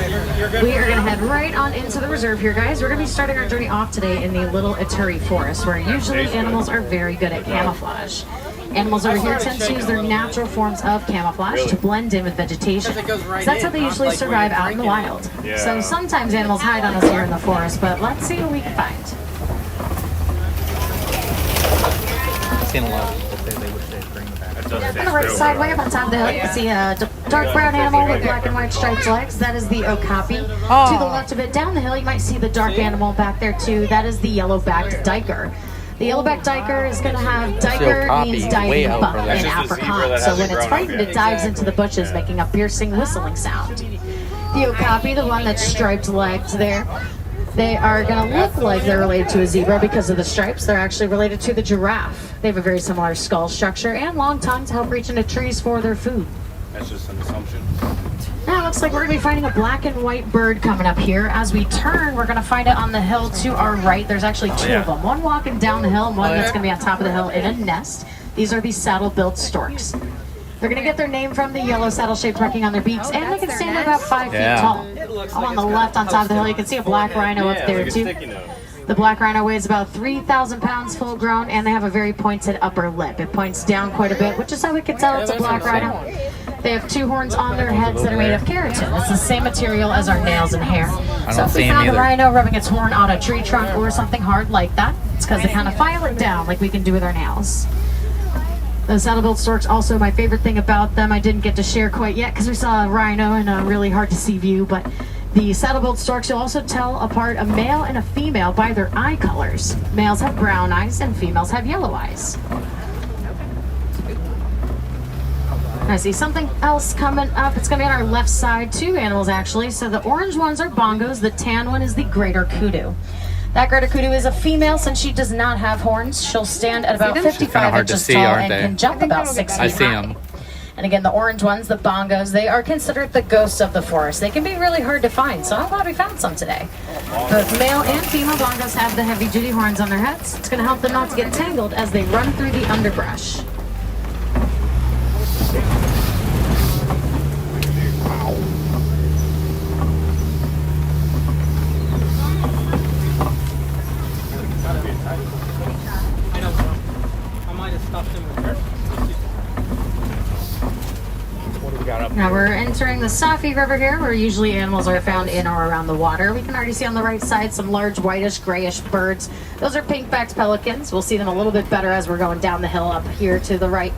We are going to head right on into the reserve here, guys. We're going to be starting our journey off today in the Little Ituri Forest, where usually animals are very good at camouflage. Animals over here tend to use their natural forms of camouflage to blend in with vegetation. So that's how they usually survive out in the wild. So sometimes animals hide on us here in the forest, but let's see what we can find. I've seen a lot of people say they wish they'd bring the back. On the right side, way up on top of the hill, you can see a dark brown animal with black and white striped legs. That is the okapi. To the left of it, down the hill, you might see the dark animal back there too. That is the yellow-backed diker. The yellow-backed diker is going to have, diker means diving buck in Afrikaans. So when it's frightened, it dives into the bushes, making a piercing whistling sound. The okapi, the one that's striped legs there, they are going to look like they're related to a zebra because of the stripes. They're actually related to the giraffe. They have a very similar skull structure and long tongues to help reach into trees for their food. That's just an assumption. Now it looks like we're going to be finding a black and white bird coming up here. As we turn, we're going to find it on the hill to our right. There's actually two of them. One walking down the hill and one that's going to be on top of the hill in a nest. These are the saddle-billed storks. They're going to get their name from the yellow saddle-shaped marking on their beaks, and they can stand about 5 feet tall. I'm on the left on top of the hill. You can see a black rhino up there too. The black rhino weighs about 3,000 pounds full grown, and they have a very pointed upper lip. It points down quite a bit, which is how we can tell it's a black rhino. They have two horns on their heads that are made of keratin. It's the same material as our nails and hair. So if we found a rhino rubbing its horn on a tree trunk or something hard like that, it's because they kind of file it down like we can do with our nails. The saddle-billed storks, also my favorite thing about them, I didn't get to share quite yet because we saw a rhino in a really hard to see view, but the saddle-billed storks, you'll also tell apart a male and a female by their eye colors. Males have brown eyes and females have yellow eyes. I see something else coming up. It's going to be on our left side. Two animals, actually. So the orange ones are bongos. The tan one is the greater kudu. That greater kudu is a female. Since she does not have horns, she'll stand at about 55 inches tall and can jump about 6 feet high. I see them. And again, the orange ones, the bongos, they are considered the ghosts of the forest. They can be really hard to find, so I'm glad we found some today. Both male and female bongos have the heavy-duty horns on their heads. It's going to help them not to get tangled as they run through the underbrush. Now we're entering the Safi River here, where usually animals are found in or around the water. We can already see on the right side some large whitish grayish birds. Those are pink-backed pelicans. We'll see them a little bit better as we're going down the hill up here to the right.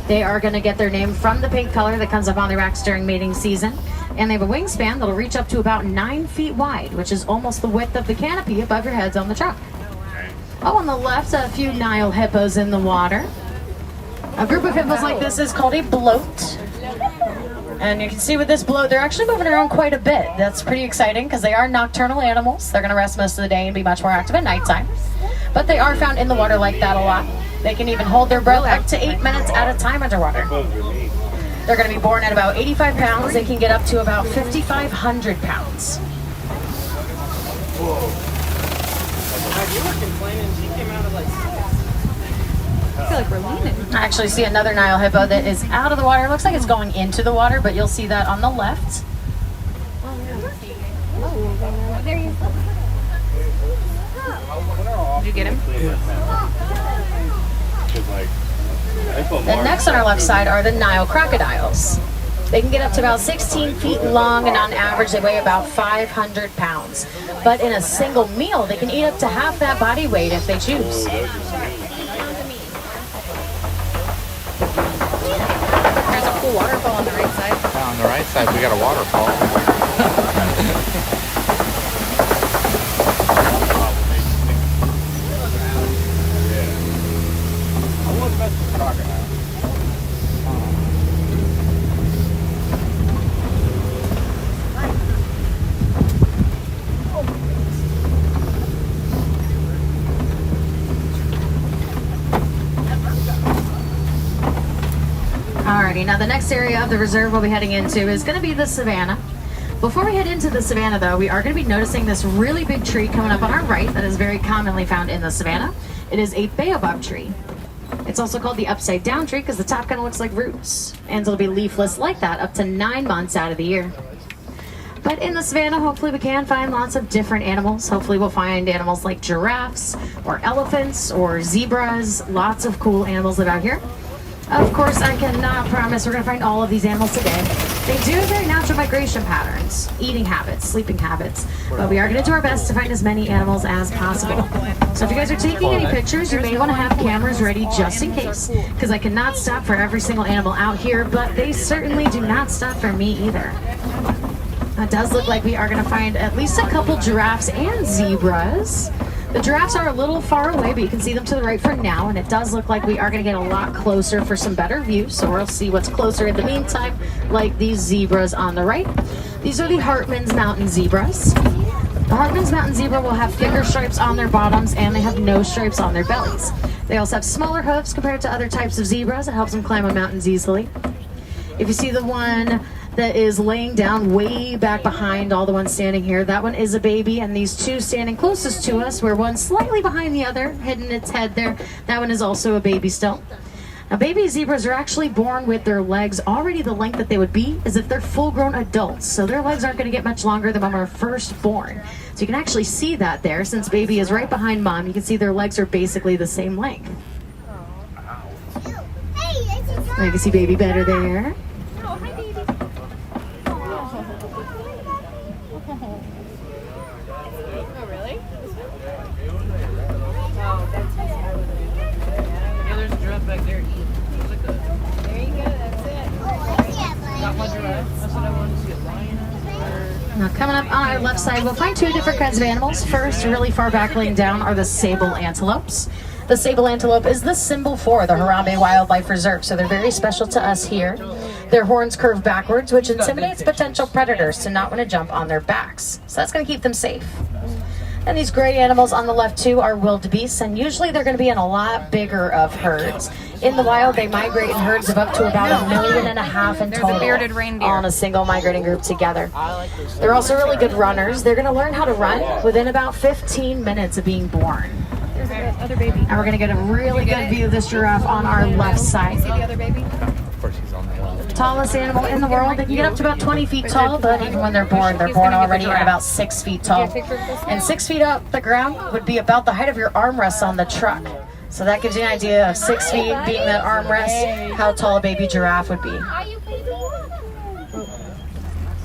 They are going to get their name from the pink color that comes up on their backs during mating season. And they have a wingspan that'll reach up to about 9 feet wide, which is almost the width of the canopy above your heads on the truck. Oh, on the left, a few Nile hippos in the water. A group of hippos like this is called a bloat. And you can see with this bloat, they're actually moving around quite a bit. That's pretty exciting because they are nocturnal animals. They're going to rest most of the day and be much more active at nighttime. But they are found in the water like that a lot. They can even hold their breath up to 8 minutes at a time underwater. They're going to be born at about 85 pounds. They can get up to about 5,500 pounds. You were complaining, she came out of like... I feel like we're leaning. I actually see another Nile hippo that is out of the water. It looks like it's going into the water, but you'll see that on the left. Oh, there you go. Did you get him? And next on our left side are the Nile crocodiles. They can get up to about 16 feet long, and on average they weigh about 500 pounds. But in a single meal, they can eat up to half that body weight if they choose. There's a cool waterfall on the right side. Yeah, on the right side, we got a waterfall. Alrighty, now the next area of the reserve we'll be heading into is going to be the savannah. Before we head into the savannah, though, we are going to be noticing this really big tree coming up on our right that is very commonly found in the savannah. It is a baobab tree. It's also called the upside down tree because the top kind of looks like roots, and it'll be leafless like that up to 9 months out of the year. But in the savannah, hopefully we can find lots of different animals. Hopefully we'll find animals like giraffes or elephants or zebras, lots of cool animals that are out here. Of course, I cannot promise we're going to find all of these animals today. They do have very natural migration patterns, eating habits, sleeping habits, but we are going to do our best to find as many animals as possible. So if you guys are taking any pictures, you may want to have cameras ready just in case, because I cannot stop for every single animal out here, but they certainly do not stop for me either. It does look like we are going to find at least a couple giraffes and zebras. The giraffes are a little far away, but you can see them to the right for now, and it does look like we are going to get a lot closer for some better view, so we'll see what's closer in the meantime, like these zebras on the right. These are the Hartman's Mountain Zebras. The Hartman's Mountain Zebra will have finger stripes on their bottoms, and they have no stripes on their bellies. They also have smaller hooves compared to other types of zebras. It helps them climb on mountains easily. If you see the one that is laying down way back behind all the ones standing here, that one is a baby, and these two standing closest to us, where one's slightly behind the other, hidden its head there, that one is also a baby still. Now, baby zebras are actually born with their legs already the length that they would be as if they're full-grown adults, so their legs aren't going to get much longer than when we're first born. So you can actually see that there, since baby is right behind mom, you can see their legs are basically the same length. Now you can see baby better there. Now coming up on our left side, we'll find two different kinds of animals. First, really far back laying down are the sable antelopes. The sable antelope is the symbol for the Harambe Wildlife Reserve, so they're very special to us here. Their horns curve backwards, which intimidates potential predators to not want to jump on their backs. So that's going to keep them safe. And these gray animals on the left too are wildebeests, and usually they're going to be in a lot bigger of herds. In the wild, they migrate in herds of up to about 1.5 million in total bearded reindeer on a single migrating group together. They're also really good runners. They're going to learn how to run within about 15 minutes of being born. There's the other baby. And we're going to get a really good view of this giraffe on our left side. See the other baby? Of course, he's on the left. Tallest animal in the world. They can get up to about 20 feet tall, but even when they're born already at about 6 feet tall. And 6 feet up the ground would be about the height of your armrests on the truck. So that gives you an idea of 6 feet being that armrest, how tall a baby giraffe would be.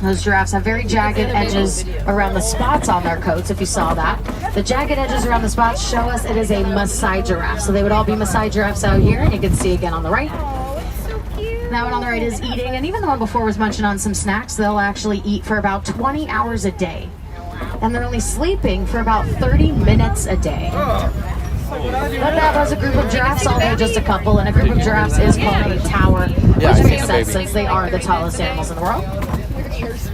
Those giraffes have very jagged edges around the spots on their coats, if you saw that. The jagged edges around the spots show us it is a Maasai giraffe. So they would all be Maasai giraffes out here, and you can see again on the right. That one on the right is eating, and even the one before was munching on some snacks. They'll actually eat for about 20 hours a day. And they're only sleeping for about 30 minutes a day. But that was a group of giraffes, although just a couple, and a group of giraffes is called a tower, which makes sense since they are the tallest animals in the world.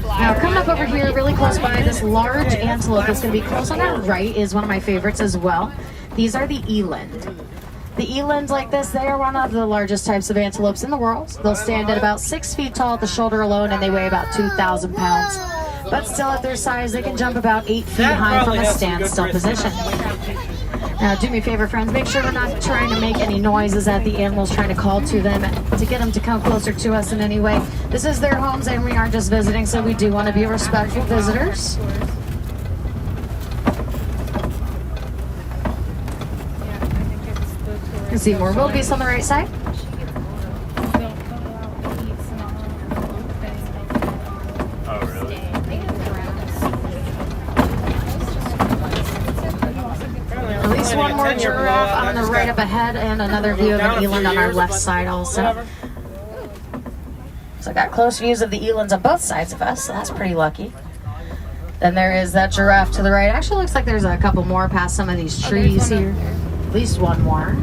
Now, coming up over here, really close by, this large antelope that's going to be close on our right is one of my favorites as well. These are the eland. The elands like this, they are one of the largest types of antelopes in the world. They'll stand at about 6 feet tall at the shoulder alone, and they weigh about 2,000 pounds. But still at their size, they can jump about 8 feet high from a standstill position. Now, do me a favor, friends, make sure we're not trying to make any noises at the animals, trying to call to them to get them to come closer to us in any way. This is their homes, and we aren't just visiting, so we do want to be respectful visitors. You can see more wildebeest on the right side. One more giraffe on the right up ahead, and another view of an eland on our left side also. So I got close views of the elands on both sides of us, so that's pretty lucky. Then there is that giraffe to the right. Actually looks like there's a couple more past some of these trees here. At least one more.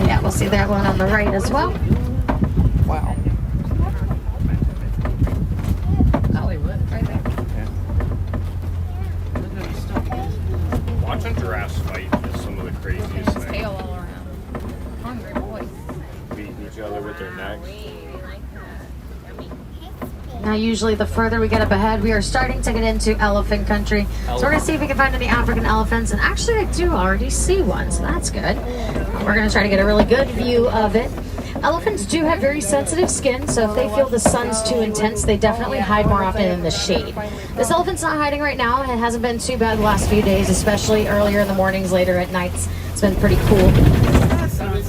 Yeah, we'll see that one on the right as well. Wow. Watching giraffes fight is some of the craziest things. Tail all around. Hungry boys. Beating each other with their necks. Now usually the further we get up ahead, we are starting to get into elephant country. So we're going to see if we can find any African elephants, and actually I do already see one, so that's good. We're going to try to get a really good view of it. Elephants do have very sensitive skin, so if they feel the sun's too intense, they definitely hide more often in the shade. This elephant's not hiding right now, and it hasn't been too bad the last few days, especially earlier in the mornings, later at nights. It's been pretty cool.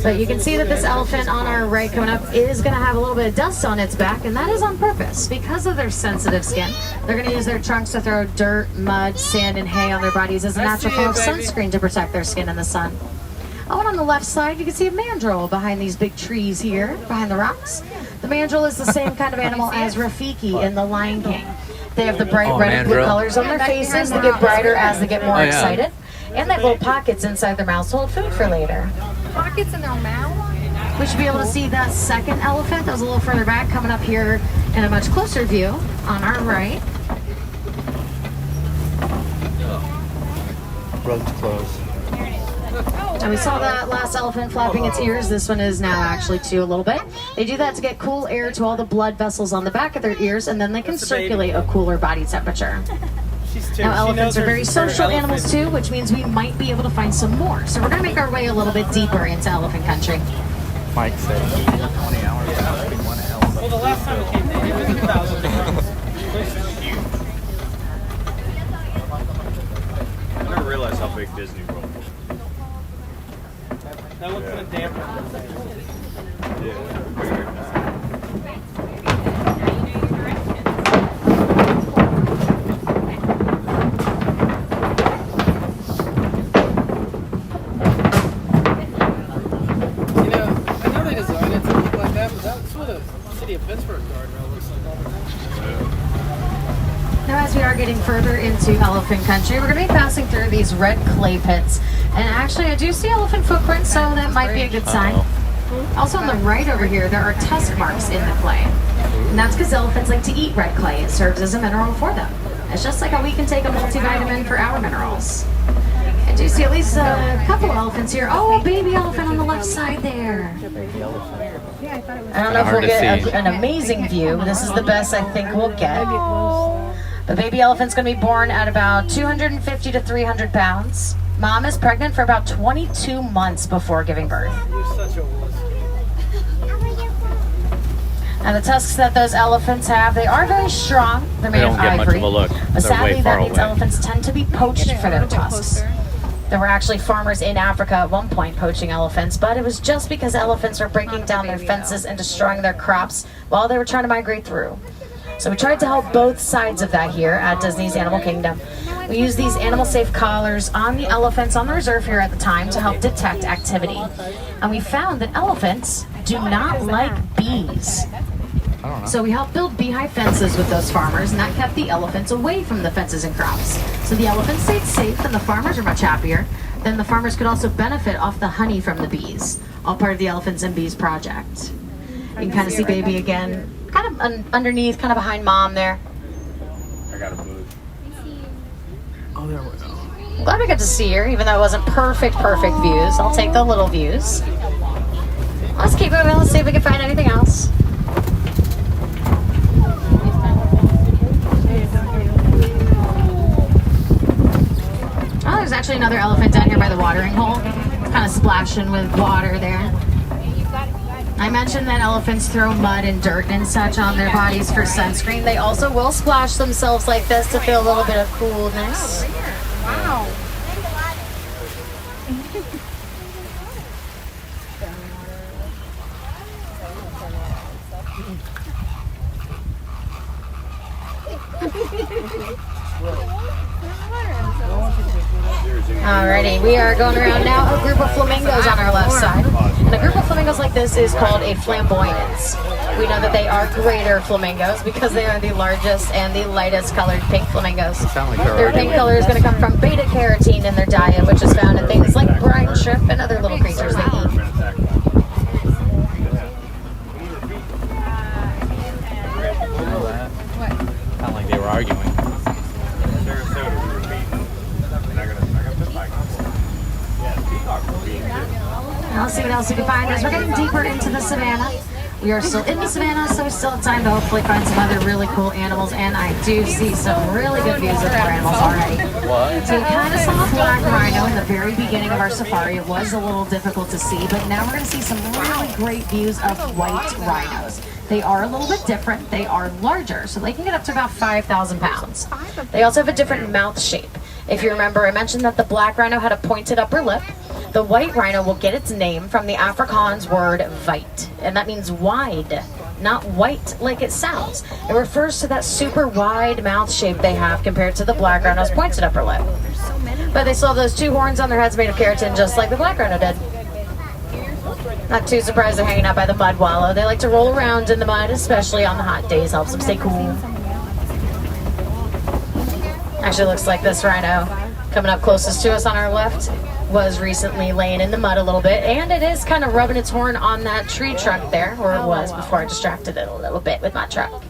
But you can see that this elephant on our right coming up is going to have a little bit of dust on its back, and that is on purpose. Because of their sensitive skin, they're going to use their trunks to throw dirt, mud, sand, and hay on their bodies as a natural form of sunscreen to protect their skin in the sun. Oh, and on the left side, you can see a mandrill behind these big trees here, behind the rocks. The mandrill is the same kind of animal as Rafiki in The Lion King. They have the bright red and blue colors on their faces. They get brighter as they get more excited. And they have little pockets inside their mouths to hold food for later. Pockets in their mouth? We should be able to see that second elephant that was a little further back, coming up here in a much closer view on our right. Road's closed. And we saw that last elephant flapping its ears. This one is now actually too a little bit. They do that to get cool air to all the blood vessels on the back of their ears, and then they can circulate a cooler body temperature. Now elephants are very social animals too, which means we might be able to find some more. So we're going to make our way a little bit deeper into elephant country. Mike said 20 hours. Well, the last time it came down, it was 2,000 pounds. I never realized how big Disney World was. That looks kind of damper. Yeah. we are getting further into elephant country, we're going to be passing through these red clay pits. And actually, I do see elephant footprints, so that might be a good sign. Also on the right over here, there are tusk marks in the clay. And that's because elephants like to eat red clay. It serves as a mineral for them. It's just like how we can take a multivitamin for our minerals. I do see at least a couple of elephants here. Oh, a baby elephant on the left side there. I don't know if we'll get an amazing view. This is the best I think we'll get. The baby elephant's going to be born at about 250 to 300 pounds. Mom is pregnant for about 22 months before giving birth. And the tusks that those elephants have, they are very strong. They're made of ivory. Much of a look. But sadly, that means away. elephants tend to be poached for their tusks. There were actually farmers in Africa at one point poaching elephants, but it was just because elephants were breaking down their fences and destroying their crops while they were trying to migrate through. So we tried to help both sides of that here at Disney's Animal Kingdom. We used these animal-safe collars on the elephants on the reserve here at the time to help detect activity. And we found that elephants do not like bees. So we helped build beehive fences with those farmers, and that kept the elephants away from the fences and crops. So the elephants stayed safe, and the farmers are much happier. Then the farmers could also benefit off the honey from the bees, all part of the Elephants and Bees project. You can kind of see baby again, kind of underneath, kind of behind mom there. I got a move. Oh, there we go. I'm glad we got to see her, even though it wasn't perfect views. I'll take the little views. Let's keep moving. Let's see if we can find anything else. Oh, there's actually another elephant down here by the watering hole. It's kind of splashing with water there. I mentioned that elephants throw mud and dirt and such on their bodies for sunscreen. They also will splash themselves like this to feel a little bit of coolness. Wow. Alrighty, we are going around now. A group of flamingos on our left side. And a group of flamingos like this is called a flamboyance. We know that they are greater flamingos because they are the largest and the lightest colored pink flamingos. Their pink color is going to come from beta carotene in their diet, which is found in things like brine shrimp and other little creatures they eat. Sound like they were arguing. Let's see what else we can find as we're getting deeper into the savannah. We are still in the savannah, so we still have time to hopefully find some other really cool animals, and I do see some really good views of our animals already. So we kind of saw a black rhino in the very beginning of our safari. It was a little difficult to see, but now we're going to see some really great views of white rhinos. They are a little bit different. They are larger, so they can get up to about 5,000 pounds. They also have a different mouth shape. If you remember, I mentioned that the black rhino had a pointed upper lip. The white rhino will get its name from the Afrikaans word "wyd," and that means wide, not white like it sounds. It refers to that super wide mouth shape they have compared to the black rhino's pointed upper lip. But they still have those two horns on their heads made of keratin, just like the black rhino did. Not too surprised they're hanging out by the mud wallow. They like to roll around in the mud, especially on the hot days. Helps them stay cool. Actually looks like this rhino coming up closest to us on our left was recently laying in the mud a little bit, and it is kind of rubbing its horn on that tree trunk there, or it was before I distracted it a little bit with my truck.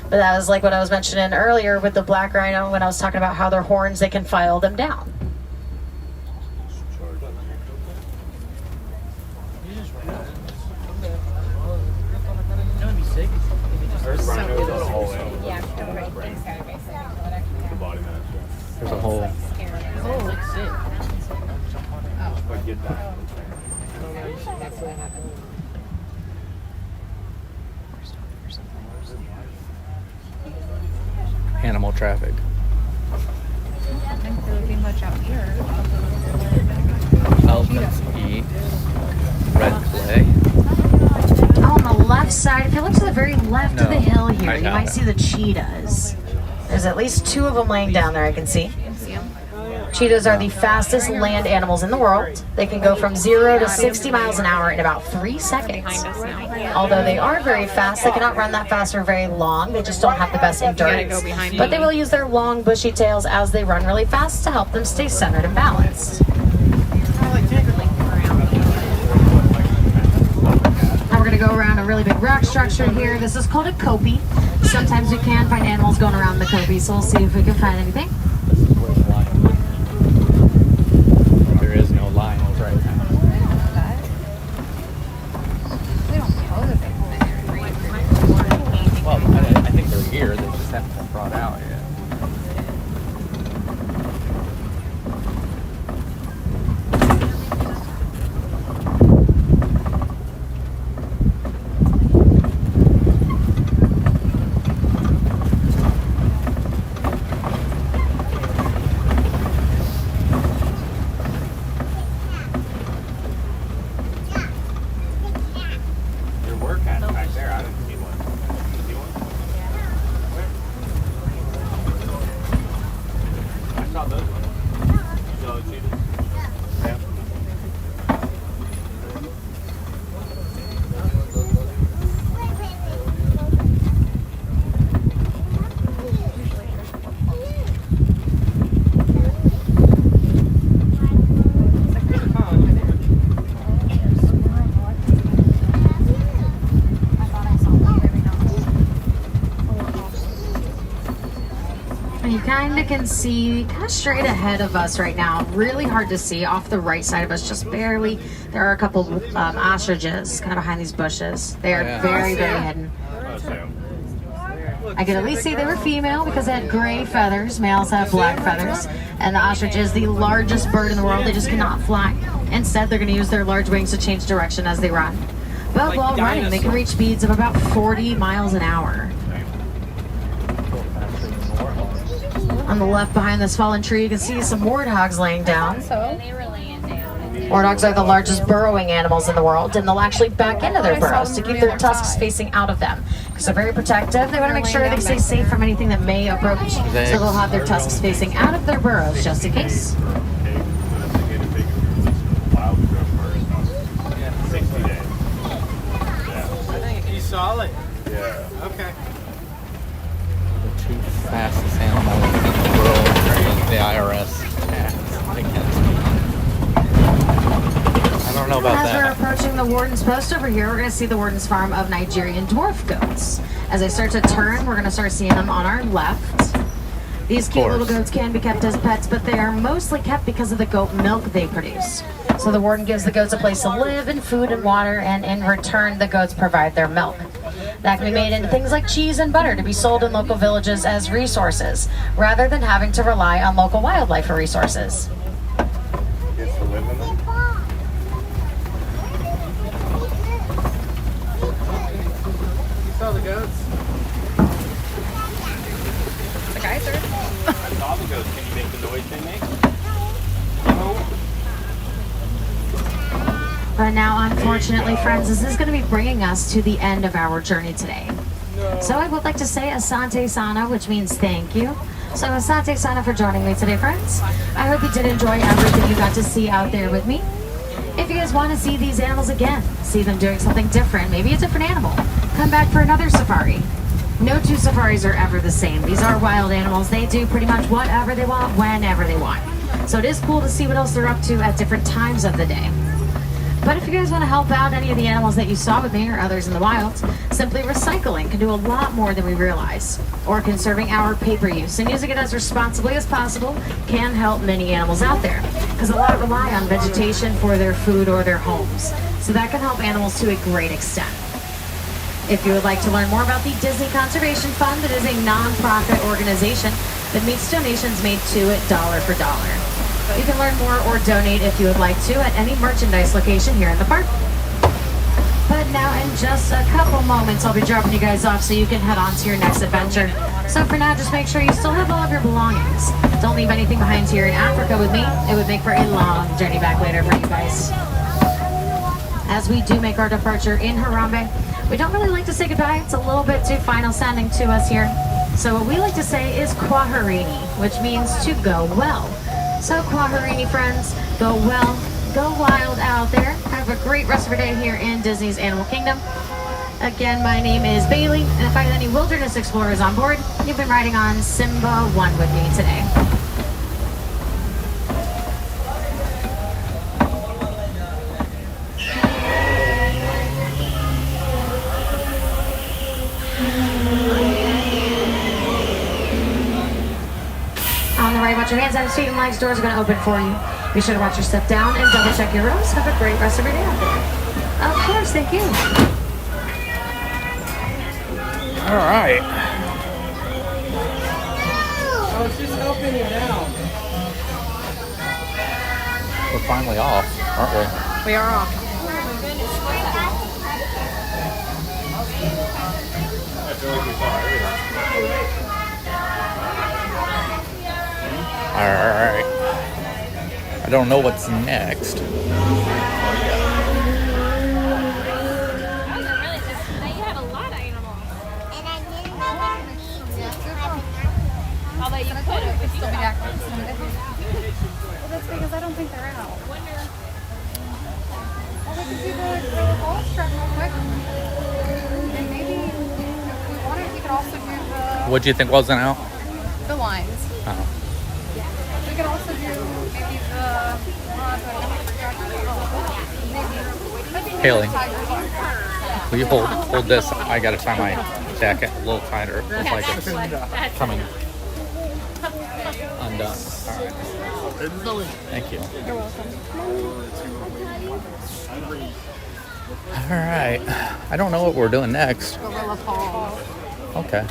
But that was like what I was mentioning earlier with the black rhino when I was talking about how their horns, they can file them down. There's a hole. Animal traffic. I think there would be much out here. Elephants eat red clay. Oh, on the left side, if you look to the very left of the hill here, you might see the cheetahs. There's at least two of them laying down there, I can see. Cheetahs are the fastest land animals in the world. They can go from 0 to 60 miles an hour in about 3 seconds. Although they are very fast, they cannot run that fast for very long. They just don't have the best endurance. But they will use their long, bushy tails as they run really fast to help them stay centered and balanced. Now we're going to go around a really big rock structure here. This is called a kopie. Sometimes we can find animals going around the kopie, so we'll see if we can find anything. There is no lions right now. Well, I think they're here. They just haven't been brought out yet. Kind of can see kind of straight ahead of us right now. Really hard to see off the right side of us, just barely. There are a couple ostriches kind of behind these bushes. They are very, very hidden. I could at least see they were female because they had gray feathers. Males have black feathers. And the ostrich is the largest bird in the world. They just cannot fly. Instead, they're going to use their large wings to change direction as they run. But while running, they can reach speeds of about 40 miles an hour. On the left behind this fallen tree, you can see some warthogs laying down. Warthogs are the largest burrowing animals in the world, and they'll actually back into their burrows to keep their tusks facing out of them. Because they're very protective, they want to make sure they stay safe from anything that may approach. So they'll have their tusks facing out of their burrows just in case. You saw it? Yeah. Okay. The two fastest animals in the world, the IRS tax. I don't know about As that. we're approaching the warden's post over here, we're going to see the warden's farm of Nigerian dwarf goats. As they start to turn, we're going to start seeing them on our left. These cute little goats can be kept as pets, but they are mostly kept because of the goat milk they produce. So the warden gives the goats a place to live and food and water, and in return, the goats provide their milk. That can be made into things like cheese and butter to be sold in local villages as resources, rather than having to rely on local wildlife for resources. Gets to live in them. You saw the goats? The geyser. I saw the goats. Can you make the noise they make? But now, unfortunately, friends, this is going to be bringing us to the end of our journey today. So I would like to say Asante Sana, which means thank you. So Asante Sana for joining me today, friends. I hope you did enjoy everything you got to see out there with me. If you guys want to see these animals again, see them doing something different, maybe a different animal, come back for another safari. No two safaris are ever the same. These are wild animals. They do pretty much whatever they want, whenever they want. So it is cool to see what else they're up to at different times of the day. But if you guys want to help out any of the animals that you saw with me or others in the wild, simply recycling can do a lot more than we realize. Or conserving our paper use and using it as responsibly as possible can help many animals out there. Because a lot rely on vegetation for their food or their homes. So that can help animals to a great extent. If you would like to learn more about the Disney Conservation Fund, it is a non-profit organization that meets donations made to it dollar for dollar. You can learn more or donate if you would like to at any merchandise location here in the park. But now in just a couple moments, I'll be dropping you guys off so you can head on to your next adventure. So for now, just make sure you still have all of your belongings. Don't leave anything behind here in Africa with me. It would make for a long journey back later for you guys. As we do make our departure in Harambe, we don't really like to say goodbye. It's a little bit too final sounding to us here. So what we like to say is Kwaherini, which means to go well. So, Quaharini friends, go well, go wild out there. Have a great rest of your day here in Disney's Animal Kingdom. Again, my name is Bailey, and if I have any wilderness explorers on board, you've been riding on Simba 1 with me today. On the right, watch your hands out of feet and legs. Doors are going to open for you. Be sure to watch your step down and double check your rooms. Have a great rest of your day out there. Of course, thank you. All right. Oh, it's just helping you down. We're finally off, aren't we? We are off. I feel like we saw everything. All right. I don't know what's next. I'll let you put it if you Well, that's because I don't think they're out. Well, we can do the golf track real quick. And maybe if we wanted, we could also do What do you think wasn't out? the lines. Oh. We could also do maybe the Haley, will you hold this? I gotta tie my jacket a little tighter. Looks like it's coming undone. All right. Thank you. You're welcome. All right. I don't know what we're doing next. Gorilla Falls. Okay.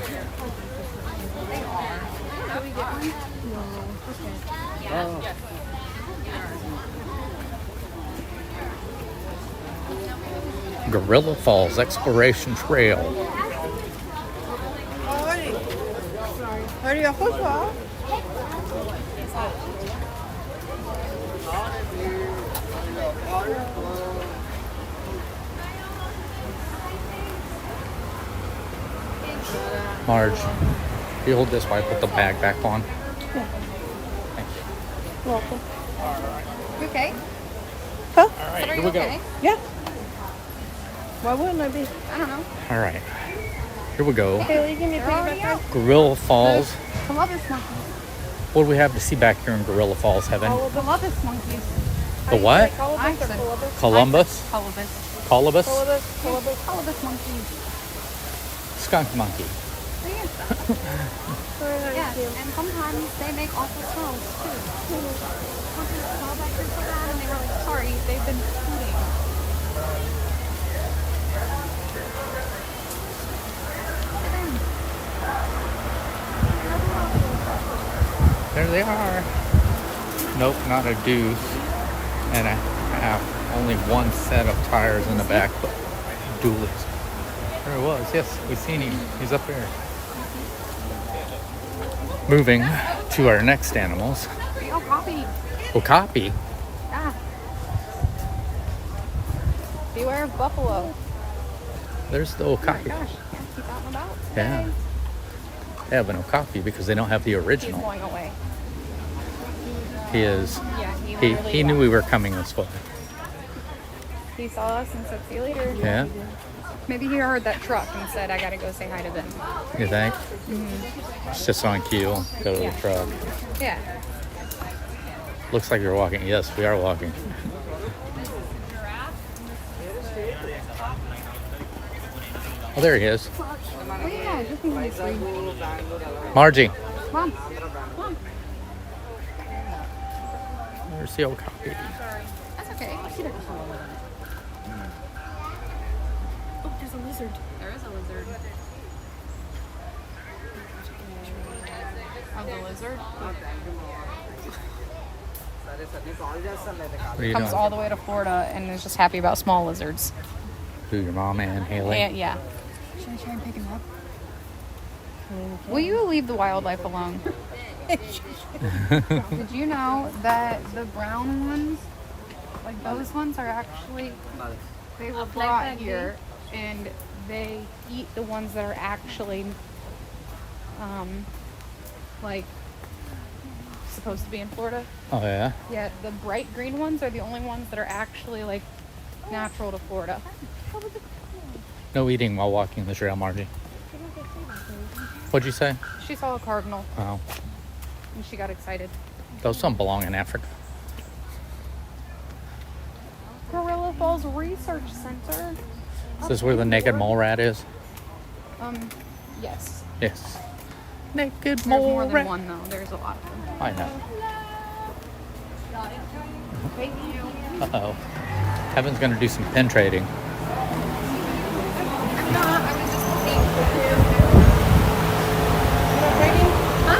Gorilla Falls Exploration Trail. Hurry up, football. Marge, you hold this while I put the bag back on. Welcome. You okay? Huh? All right, here we go. Yeah. Why wouldn't I be? I don't know. All right, here we go. Haley, give me a piggyback. Gorilla Falls. Columbus monkeys. What do we have to see back here in Gorilla Falls, Heaven? Columbus monkeys. The what? Columbus or Columbus? Columbus? Columbus. Colobus? Columbus monkeys. Skunk monkey. Yes, and sometimes they make awful smells too. Something smelled like this so bad, and they were like, sorry, they've been hooting. There they are. Nope, not a deuce and a half. Only one set of tires in the back, but dualies. There it was. Yes, we've seen him. He's up there. Moving to our next animals. Okapi. Okapi. Ah. Beware of buffalo. There's the Oh my Okapi. gosh, keep out and about. Yeah. They have an Okapi because they don't have the He's original. going away. He is. Yeah, He knew we were coming this way. He saw us and said, see you later. Yeah. Maybe he heard that truck and said, I gotta go say hi to them. You think? Mm-hmm. It's just on cue. Go to Yeah. the truck. Yeah. Looks like you're walking. Yes, we are walking. Oh, there he is. Oh yeah, this thing is free. Margie. Come on. Come on. There's the Okapi. That's okay. Oh, there's a lizard. There is a lizard. Oh, the lizard? What are you Comes doing? all the way to Florida and is just happy about small lizards. Who, your mom and Haley? Yeah. Should I try and pick him up? Will you leave the wildlife alone? Did you know that the brown ones, like those ones, are actually, they were brought here and they eat the ones that are actually, like, supposed to be in Florida. Oh, yeah? Yeah, the bright green ones are the only ones that are actually like natural to Florida. No eating while walking the trail, Margie. What'd you say? She saw a cardinal Oh, and she got excited. those don't belong in Africa. Gorilla Falls Research Center. Is this where the naked mole rat is? Yes. Yes. Naked There's mole more than rat. one though. There's a lot of them. I know. Thank you. Uh-oh. Kevin's gonna do some pen trading. I'm not. I was just looking. Huh?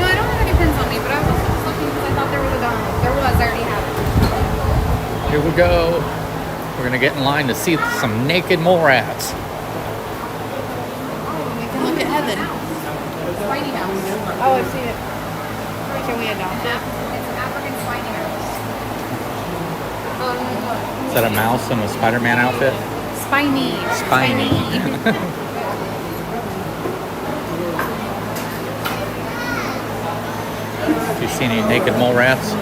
No, I don't have any pins on me, but I was also just looking because I thought there was a Donald. There was. I already have it. Here we go. We're gonna get in line to see some naked mole rats. We can look at Heaven. Spiny mouse. Oh, I've seen it. Can we adopt it? It's an African spiny mouse. Is that a mouse in a Spider-Man outfit? Spiny. Spiny. Have you seen any naked mole rats?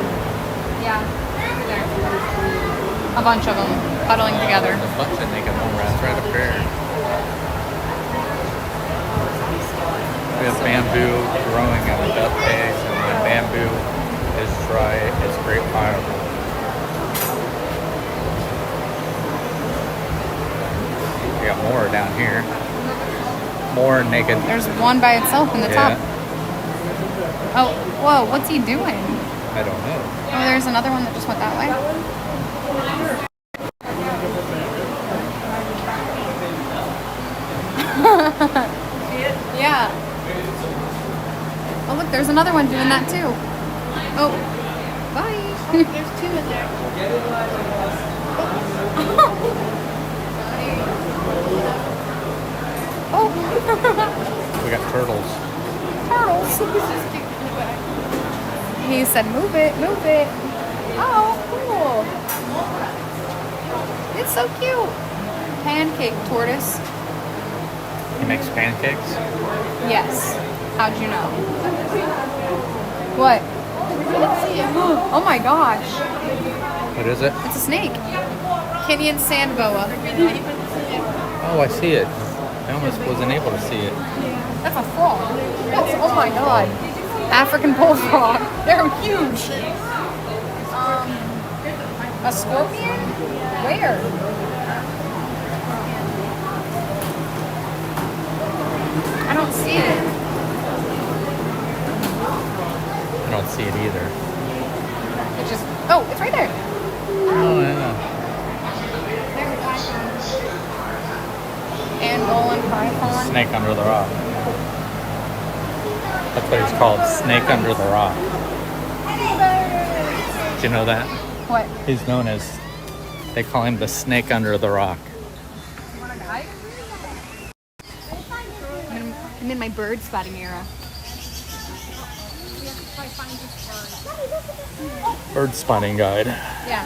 Yeah. A bunch of them huddling together. A bunch of naked mole rats right up there. We have bamboo growing on the duck eggs, and when bamboo is dry, it's great firewood. We got more down here. More naked. There's one by itself in the top. Oh, whoa, what's he doing? I don't know. Oh, there's another one that just went that way. Yeah. Oh, look, there's another one doing that too. Oh, bye. There's two in there. Oh. We got turtles. Turtles. He said, move it, move it. Oh, cool. It's so cute. Pancake tortoise. He makes pancakes. Yes. How'd you know? What? Oh my gosh. What is it? It's a snake. Kenyan sand boa. Oh, I see it. I almost wasn't able to see it. That's a frog. That's, oh my god. African bullfrog. They're huge. A scorpion? Where? I don't see it. I don't see it either. It's just, oh, it's right there. Oh, yeah. Angolan python. Snake under the rock. That's what he's called. Snake under the rock. Did you know that? What? He's known as, they call him the snake under the rock. I'm in my bird spotting era. Bird spotting guide. Yeah.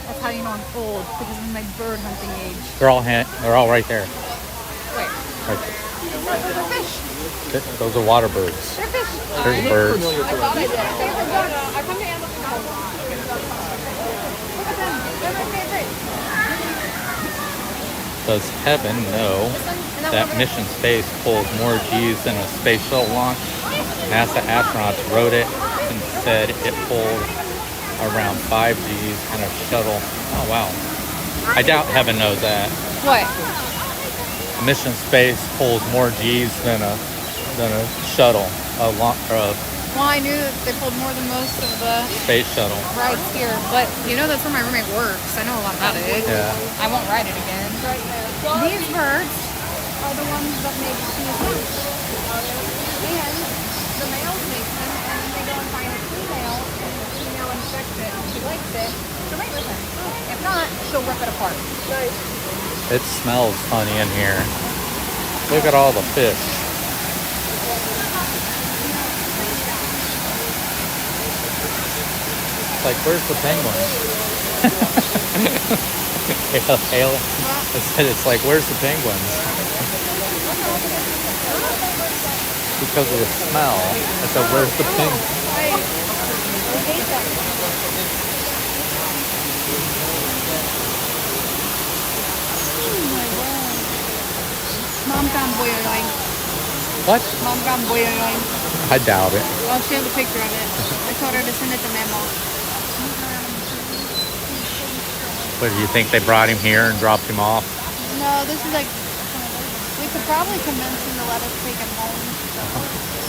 That's how you know I'm old, because I'm in my bird hunting age. They're all right there. Wait. Right there. Those are fish. Those are water birds. They're fish. There's birds. I thought I did. Favorite duck. I come to animal control. Look at them. They're my favorite. Does heaven know that Mission Space pulls more G's than a space shuttle launch? NASA astronauts wrote it and said it pulled around 5 G's in a shuttle. Oh, wow. I doubt heaven knows that. What? Mission Space pulls more G's than a shuttle, Well, I knew that they pulled more than most of the space shuttle. rides here, but you know that's where my roommate works. I know a lot about it. Yeah. I won't ride it again. These birds are the ones that make these nuts. And the males make them, and then they go and find a female, and the female inspects it. If she likes it, she'll mate with her. If not, she'll rip it apart. It smells funny in here. Look at all the fish. It's like, where's the penguins? Ayla, it's like, where's the penguins? because of the smell. I said, where's the pink? I hate them. Mom got boyoyoing. What? Mom got boyoyoing. I doubt it. Well, she has a picture of it. I told her to send it to Memo. What, do you think they brought him here and dropped him off? No, this is like, we could probably convince him to let us take him home. So,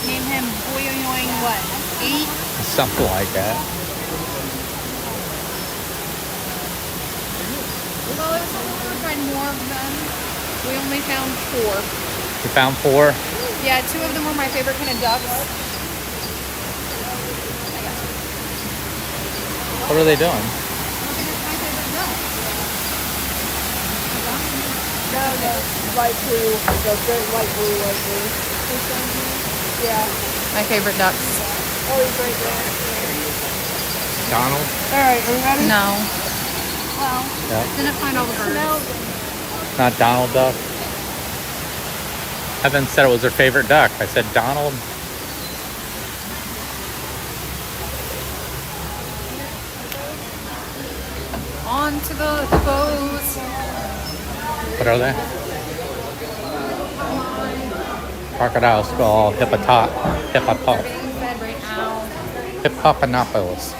name him boyoyoing what? 8? Something like that. Well, there's someone who would find more of them. We only found 4. You found 4? Yeah, 2 of them were my favorite kind of ducks. What are they doing? No, light blue, the great light blue, light blue. Yeah. My favorite ducks. Oh, he's right there. Donald? All right, are we ready? No. Well, Yeah. didn't find all the birds. Not Donald Duck? Evan said it was her favorite duck. I said Donald. On to the boats. What are they? Crocodile skull, hippopotamus. Being fed right now. Hippopotamus.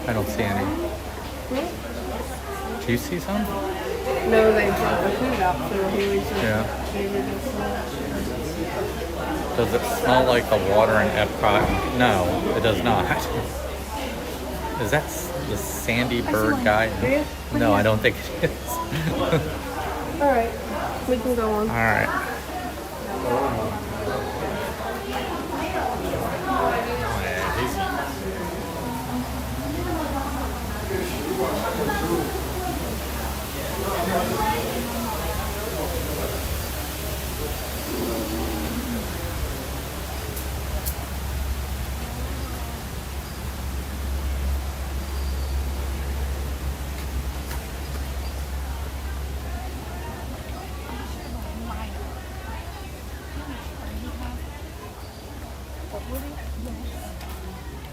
I don't see any. Do you see some? No, they brought the food out, so he was just, Yeah. they were just Does it smell like the water in Epcot? No, it does not. Is that the sandy bird guy? Do you? No, I don't think it is. All right, we can go on. All right.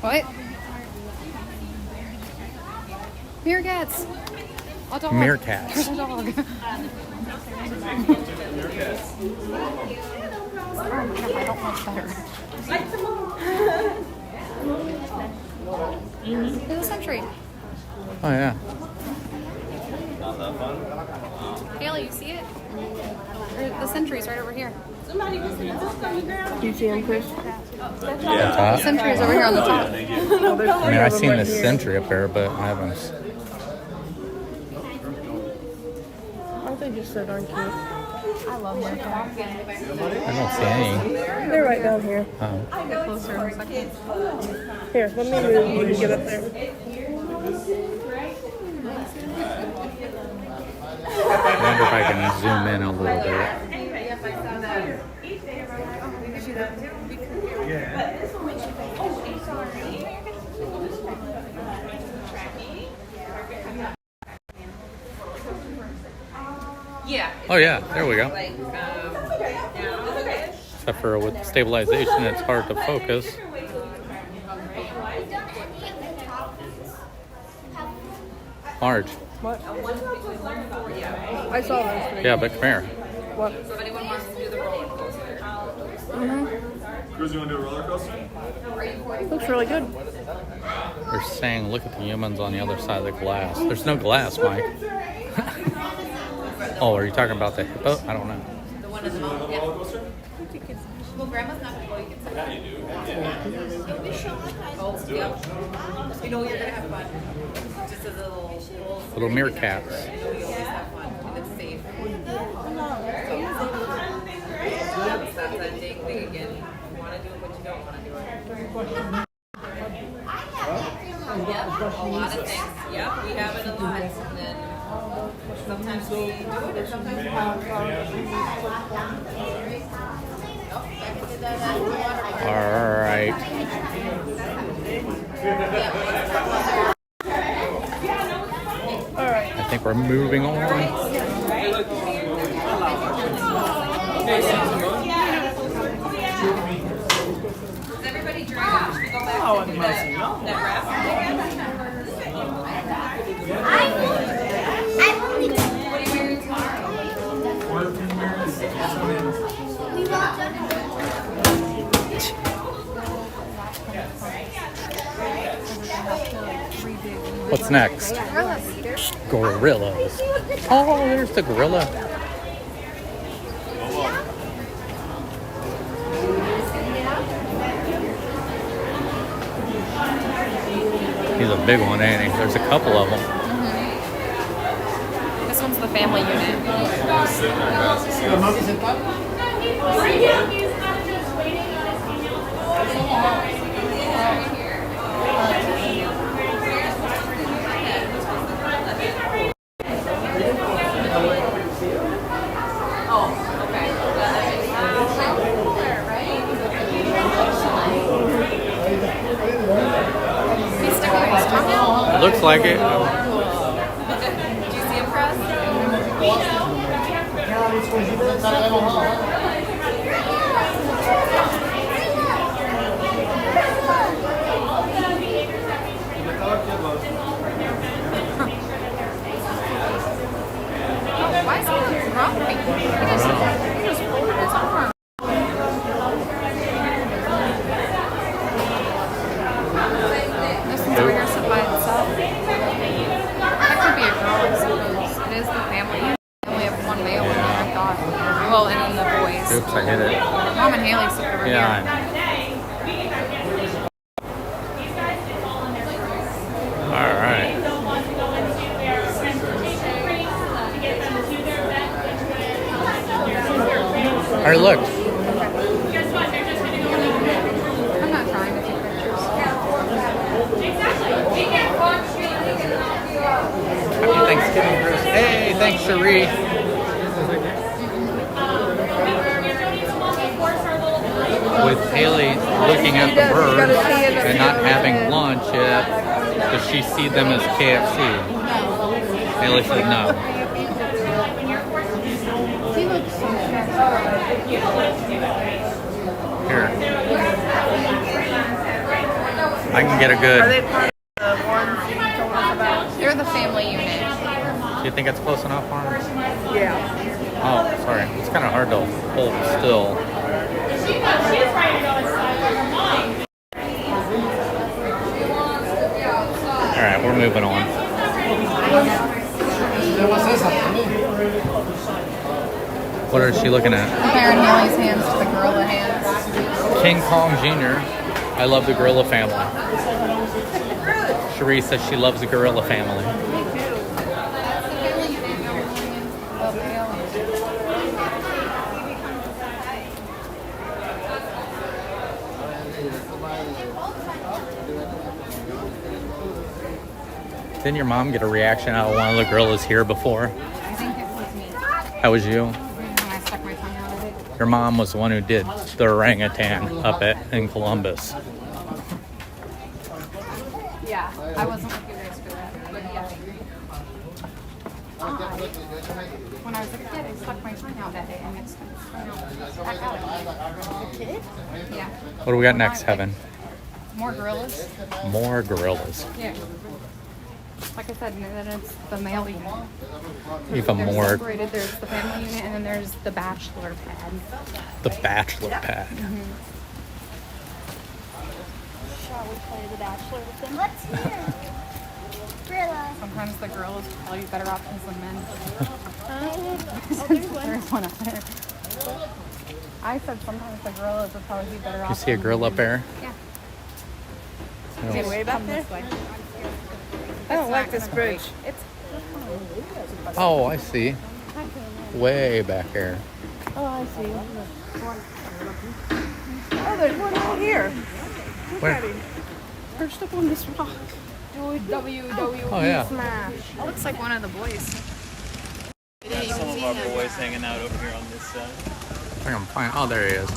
What? Meerkats. A dog. Meerkats. There's a dog. Oh my God, I don't like better. There's a sentry. Oh, yeah. Not that fun. Haley, you see it? The sentry's right over here. Somebody was in the hook on the ground. Do you see him, Chris? Yeah. The sentry is over here on the top. I mean, I've seen the sentry up there, but I haven't. Aren't they just so darn cute? I love meerkats. I don't see any. They're right down here. Oh. I'll get closer in a second. Here, let me move. You can get up there. I wonder if I can zoom in a little bit. Yeah. Oh yeah, there we go. Except for with stabilization, it's hard to focus. Marge. What? I saw those three. Yeah, but come here. What? So if anyone wants to do the roller coaster. Cruz, you want to do a roller coaster? Looks really good. They're saying, look at the humans on the other side of the glass. There's no glass, Mike. Oh, are you talking about the hippo? I don't know. The one in the middle. Yeah. Well, grandma's not going to go. You can sit down. Yeah, you do. It'll be so much fun. Oh, yep. You know you're going to have fun. Just as a Little meerkats. You always have fun. And it's safe. So, that's that ding thing again. You want to do it, but you don't want to do it. Yep, a lot of things. Yep, we have it a lot. And then sometimes we do it, and sometimes we don't. All right. I think we're moving on. What's next? Gorillas. Oh, there's the gorilla. He's a big one, ain't he? There's a couple of them. This one's the family unit. Looks like it. Do you see him, Chris? Why is he dropping? He just folded his arm. This one's over here sit by itself. That could be a girl, I suppose. It is the family. They only have one male in there, I thought. Well, and then the boys. Oops, I hit it. Mom and Haley sit over here. Yeah, I know. All right. All right, look. I'm not trying to take pictures. Happy Thanksgiving, Chris. Hey, thanks, Cherie. With Haley looking at the birds and not having lunch yet, does she see them as KFC? Haley said no. Here. I can get a good. Are they part of the ones you told us about? They're the family unit. Do you think it's close enough for him? Yeah. Oh, sorry. It's kind of hard to hold still. All right, we're moving on. What is she looking at? Comparing Haley's hands to the gorilla hands. King Kong Jr. I love the gorilla family. Cherie says she loves the gorilla family. Didn't your mom get a reaction out of one of the gorillas here before? I think it was me. That was you? When I stuck my tongue out of it. Your mom was the one who did the orangutan up in Columbus. Yeah, I wasn't with you guys for that, but yeah. When I was a kid, I stuck my tongue out at it and it's back out. A kid? Yeah. What do we got next, Heaven? More gorillas? More gorillas. Yeah. Like I said, and then it's the male unit. Even They're more. separated. There's the family unit, and then there's the bachelor pad. The bachelor pad. Shall we play the Bachelor with them? Let's hear. Sometimes the girls tell you better options than men. There's There's one up there. I said sometimes the gorillas would probably be better You off. see a girl up there? Yeah. No. Get way back Come there? this way. I don't like this bridge. It's Oh, I see. Way back here. Oh, I see. Oh, there's one out here. Look Where? at him. Perched up on this rock. WWE Oh, yeah. Smash. It looks like one of the boys. Some of our boys hanging out over here on this side. I think I'm fine. Oh, there he is.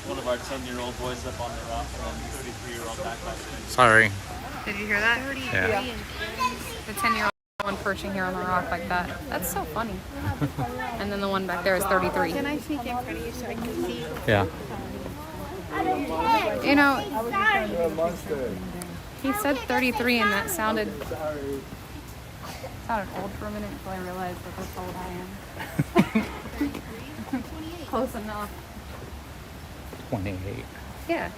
one of our 10-year-old boys up on the rock and then 33-year-old backpacker. Sorry. Did you hear that? Yeah. The 10-year-old one perching here on the rock like that. That's so funny. And then the one back there is 33. Can I sneak in front of you so I can see? Yeah. You know, he said 33 and that sounded old for a minute until I realized that that's how old I am. Close enough. 28. Yeah.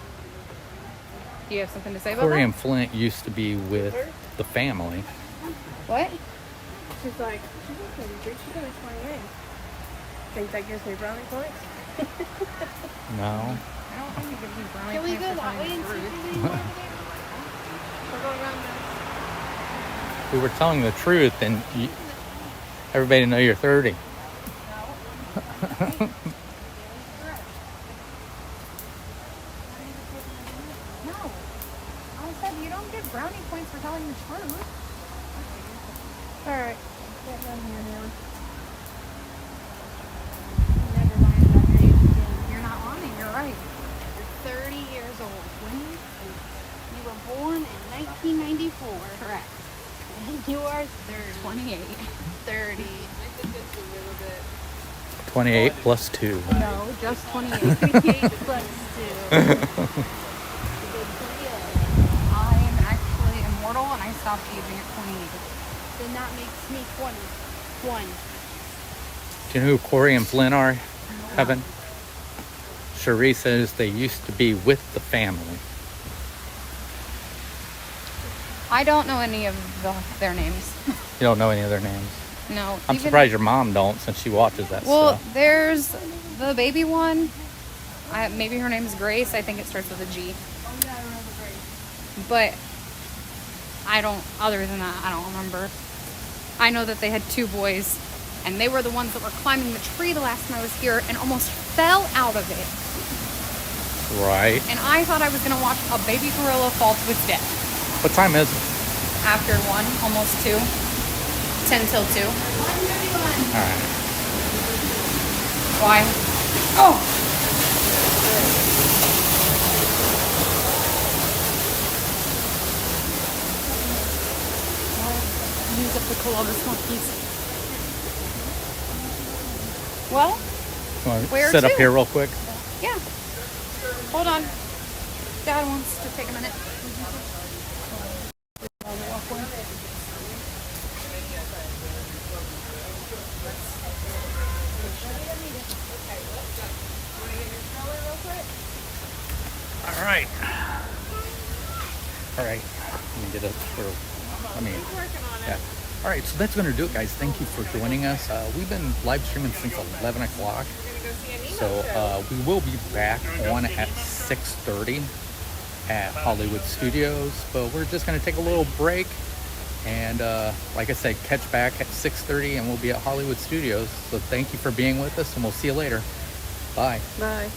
Do you have something to say about Corey that? and Flint used to be with the family. What? She's like, she's not 33, she's only 28. Think that gives me brownie points? No. I don't think it gives you brownie Can we points go for that telling way the and see truth. if there's any more over there? We'll go around there. We were telling the truth, and everybody know you're 30. No. I said you don't get brownie points for telling the truth. Alright. Get down here now. Never mind about your age again. You're not lying. You're right. You're 30 years old. When you were born in 1994. Correct. And you are 30. 28. 30. 28 plus 2. No, just 28. 28 plus 2. I'm actually immortal and I stopped aging at 28. Then that makes me 21. Do you know who Corey and Flynn are, Kevin? Cherie says they used to be with the family. I don't know any of their names. You don't know any of their names? No. I'm surprised your mom don't, since she watches that Well, stuff. there's the baby one. Maybe her name is Grace. I think it starts with a G. But other than that, I don't remember. I know that they had 2 boys, and they were the ones that were climbing the tree the last time I was here and almost fell out of it. Right. And I thought I was going to watch a baby gorilla fall to its death. What time is it? After 1, almost 2. 10 till 2. Alright. Why? Oh! Use up the Columbus monkeys. Well, where Sit up to? here real quick. Yeah. Hold on. Dad wants to take a minute. Alright. Alright. Let me get it for. Yeah. Alright, so that's going to do it, guys. Thank you for joining us. We've been live streaming since 11 o'clock. So we will be back on at 6:30 at Hollywood Studios. But we're just going to take a little break. And like I said, catch back at 6:30 and we'll be at Hollywood Studios. So thank you for being with us and we'll see you later. Bye. Bye.